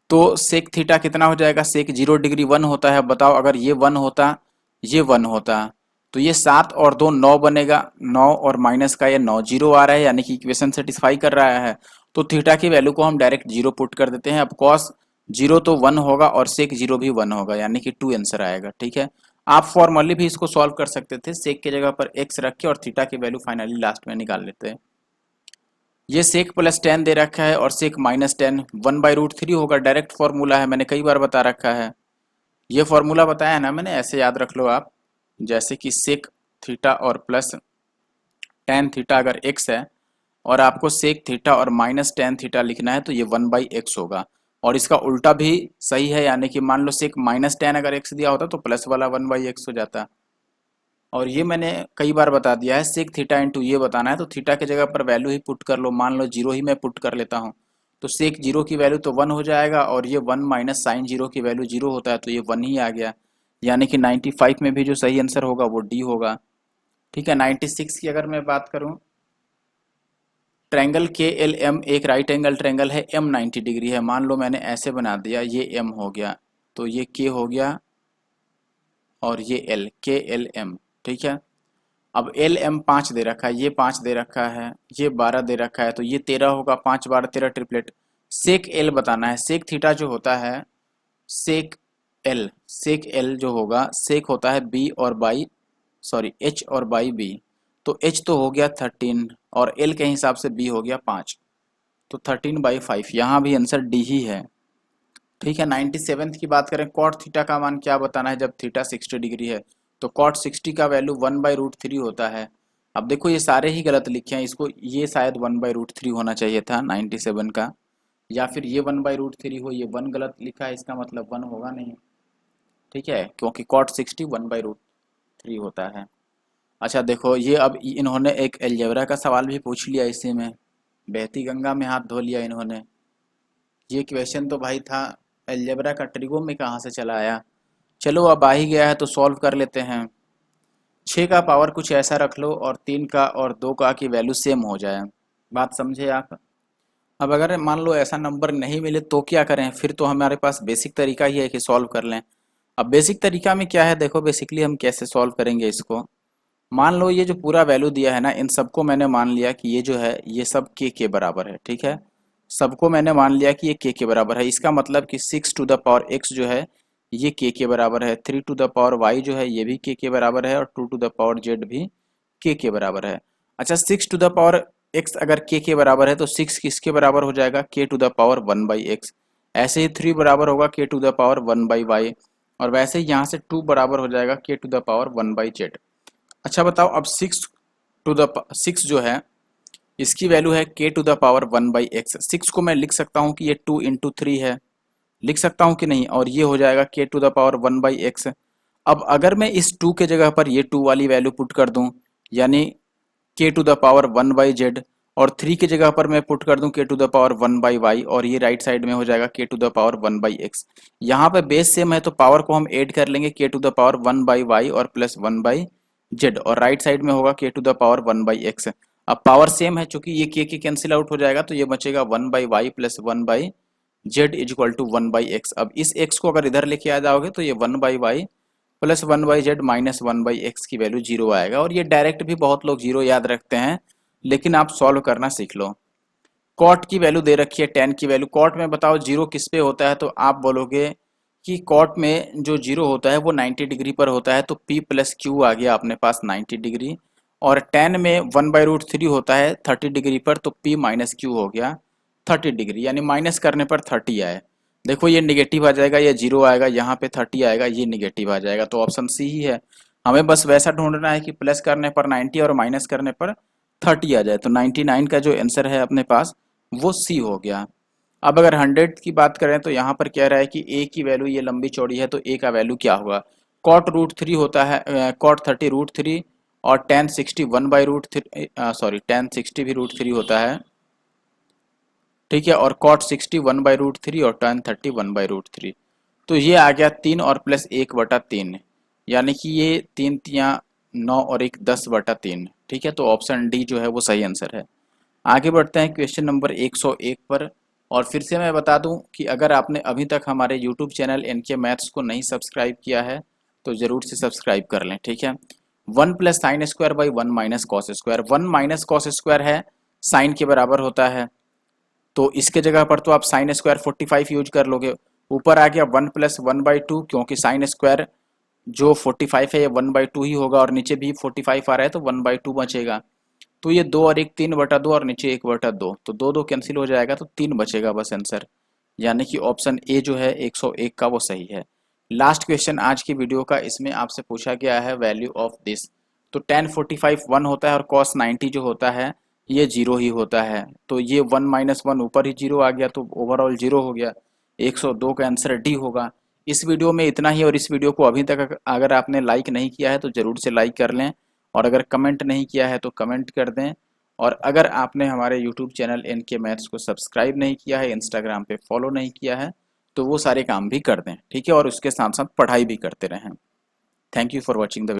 तो सेक थीटा कितना हो जाएगा, सेक 0 डिग्री 1 होता है। बताओ अगर ये 1 होता, ये 1 होता, तो ये 7 और 2 9 बनेगा, 9 और माइनस का ये 9, 0 आ रहा है, यानी कि इक्वेशन सेटिस्फाई कर रहा है। तो थीटा की वैल्यू को हम डायरेक्ट 0 पुट कर देते हैं। अब कॉस 0 तो 1 होगा, और सेक 0 भी 1 होगा, यानी कि 2 आंसर आएगा, ठीक है। आप फॉर्मली भी इसको सॉल्व कर सकते थे, सेक की जगह पर x रख के और थीटा की वैल्यू फाइनली लास्ट में निकाल लेते हैं। ये सेक +10 दे रखा है और सेक -10, 1/√3 होगा, डायरेक्ट फॉर्मूला है, मैंने कई बार बता रखा है। ये फॉर्मूला बताया है ना मैंने, ऐसे याद रख लो आप। जैसे कि सेक थीटा और प्लस टेन थीटा अगर x है, और आपको सेक थीटा और -10 थीटा लिखना है, तो ये 1/x होगा। और इसका उल्टा भी सही है, यानी कि मान लो सेक -10 अगर x दिया होता तो प्लस वाला 1/x हो जाता। और ये मैंने कई बार बता दिया है, सेक थीटा इंटू ये बताना है, तो थीटा की जगह पर वैल्यू ही पुट कर लो। मान लो 0 ही मैं पुट कर लेता हूँ, तो सेक 0 की वैल्यू तो 1 हो जाएगा, और ये 1 माइनस साइन 0 की वैल्यू 0 होता है, तो ये 1 ही आ गया। यानी कि 95 में भी जो सही आंसर होगा वो डी होगा, ठीक है। 96 की अगर मैं बात करूँ, ट्रैंगल के एल एम एक राइट एंगल ट्रैंगल है, एम 90 डिग्री है। मान लो मैंने ऐसे बना दिया, ये एम हो गया, तो ये के हो गया, और ये एल, के एल एम, ठीक है। अब एल एम 5 दे रखा है, ये 5 दे रखा है, ये 12 दे रखा है, तो ये 13 होगा, 5 12 13 ट्रिपलेट। सेक एल बताना है। सेक थीटा जो होता है, सेक एल जो होगा, सेक होता है बी और बाई, सॉरी एच और बाई बी, तो एच तो हो गया 13, और एल के हिसाब से बी हो गया 5, तो 13/5, यहाँ भी आंसर डी ही है, ठीक है। 97 की बात करें, कॉट थीटा का मान क्या बताना है जब थीटा 60 डिग्री है, तो कॉट 60 का वैल्यू 1/√3 होता है। अब देखो ये सारे ही गलत लिखे हैं, इसको ये शायद 1/√3 होना चाहिए था 97 का, या फिर ये 1/√3 हो, ये 1 गलत लिखा है, इसका मतलब 1 होगा नहीं, ठीक है, क्योंकि कॉट 60 1/√3 होता है। अच्छा देखो, ये अब इन्होंने एक अलजेब्रा का सवाल भी पूछ लिया इसी में, बहती गंगा में हाथ धो लिया इन्होंने। ये क्वेश्चन तो भाई था अलजेब्रा का, ट्रिगो में कहाँ से चला आया। चलो अब आ ही गया है तो सॉल्व कर लेते हैं। 6 का पावर कुछ ऐसा रख लो, और 3 का और 2 का की वैल्यू सेम हो जाए। बात समझे आप। अब अगर मान लो ऐसा नंबर नहीं मिले तो क्या करें, फिर तो हमारे पास बेसिक तरीका ही है कि सॉल्व कर लें। अब बेसिक तरीका में क्या है, देखो बेसिकली हम कैसे सॉल्व करेंगे इसको। मान लो ये जो पूरा वैल्यू दिया है ना, इन सबको मैंने मान लिया कि ये जो है ये सब के बराबर है, ठीक है। सबको मैंने मान लिया कि ये के बराबर है। इसका मतलब कि 6 टू द पावर x जो है ये के बराबर है, 3 टू द पावर y जो है ये भी के बराबर है, और 2 टू द पावर z भी के बराबर है। अच्छा, 6 टू द पावर x अगर के बराबर है तो 6 किसके बराबर हो जाएगा, K to the power 1 by X. ऐसे ही 3 बराबर होगा K to the power 1 by Y, और वैसे ही यहाँ से 2 बराबर हो जाएगा K to the power 1 by Z. अच्छा बताओ, अब 6 जो है इसकी वैल्यू है K to the power 1 by X. 6 को मैं लिख सकता हूँ कि ये 2 इंटू 3 है, लिख सकता हूँ कि नहीं, और ये हो जाएगा K to the power 1 by X. अब अगर मैं इस 2 के जगह पर ये 2 वाली वैल्यू पुट कर दूं, यानी K to the power 1 by Z, और 3 की जगह पर मैं पुट कर दूं K to the power 1 by Y, और ये राइट साइड में हो जाएगा K to the power 1 by X. यहाँ पे बेस सेम है तो पावर को हम ऐड कर लेंगे, K to the power 1 by Y और प्लस 1 बाई जेड, और राइट साइड में होगा K to the power 1 by X. अब पावर सेम है, चूंकि ये के कैंसिल आउट हो जाएगा तो ये बचेगा 1 by Y plus 1 by Z is equal to 1 by X. अब इस एक्स को अगर इधर लेके आ जाओगे तो ये 1 by Y plus 1 by Z minus 1 by X की वैल्यू जीरो आएगा। और ये डायरेक्ट भी बहुत लोग जीरो याद रखते हैं, लेकिन आप सॉल्व करना सीख लो। कॉट की वैल्यू दे रखी है, टेन की वैल्यू। कॉट में बताओ जीरो किस पे होता है, तो आप बोलोगे कि कॉट में जो जीरो होता है वो 90 डिग्री पर होता है, तो P प्लस क्यू आ गया अपने पास 90 डिग्री। और टेन में 1/√3 होता है 30 डिग्री पर, तो P माइनस क्यू हो गया 30 डिग्री, यानी माइनस करने पर 30 आए। देखो ये निगेटिव आ जाएगा, ये जीरो आएगा, यहाँ पे 30 आएगा, ये निगेटिव आ जाएगा, तो ऑप्शन सी ही है। हमें बस वैसा ढूंढना है कि प्लस करने पर 90 और माइनस करने पर 30 आ जाए, तो 99 का जो आंसर है अपने पास वो सी हो गया। अब अगर 100 की बात करें तो यहाँ पर कह रहा है कि ए की वैल्यू ये लंबी चौड़ी है, तो ए का वैल्यू क्या होगा। cot√3 होता है, cot30√3, और tan60 भी √3 होता है, ठीक है, और cot60 1/√3 और tan30 1/√3। तो ये आ गया 3 और प्लस 1/3, यानी कि ये 3 तियाँ 9 और 1 10/3, ठीक है। तो ऑप्शन डी जो है वो सही आंसर है। आगे बढ़ते हैं क्वेश्चन नंबर 101 पर। और फिर से मैं बता दूं कि अगर आपने अभी तक हमारे यूट्यूब चैनल एनके मैथ्स को नहीं सब्सक्राइब किया है तो ज़रूर से सब्सक्राइब कर लें, ठीक है। 1 plus sine square by 1 minus cos square. 1 minus cos square है, साइन के बराबर होता है, तो इसके जगह पर तो आप साइन स्क्वायर 45 यूज कर लोगे। ऊपर आ गया 1 प्लस 1/2, क्योंकि साइन स्क्वायर जो 45 है ये 1/2 ही होगा, और नीचे भी 45 आ रहा है तो 1/2 बचेगा। तो ये 2 और 1 3/2, और नीचे 1/2, तो 2 2 कैंसिल हो जाएगा, तो 3 बचेगा बस आंसर। यानी कि ऑप्शन ए जो है 101 का वो सही है। लास्ट क्वेश्चन आज की वीडियो का, इसमें आपसे पूछा गया है वैल्यू ऑफ दिस। तो tan 45 1 होता है, और cos 90 जो होता है ये जीरो ही होता है, तो ये 1 माइनस 1 ऊपर ही जीरो आ गया, तो ओवरऑल जीरो हो गया। 102 का आंसर डी होगा। इस वीडियो में इतना ही, और इस वीडियो को अभी तक अगर आपने लाइक नहीं किया है तो ज़रूर से लाइक कर लें, और अगर कमेंट नहीं किया है तो कमेंट कर दें। और अगर आपने हमारे यूट्यूब चैनल एनके मैथ्स को सब्सक्राइब नहीं किया है, इंस्टाग्राम पे फॉलो नहीं किया है, तो वो सारे काम भी कर दें, ठीक है, और उसके साथ साथ पढ़ाई भी करते रहें। Thank you for watching the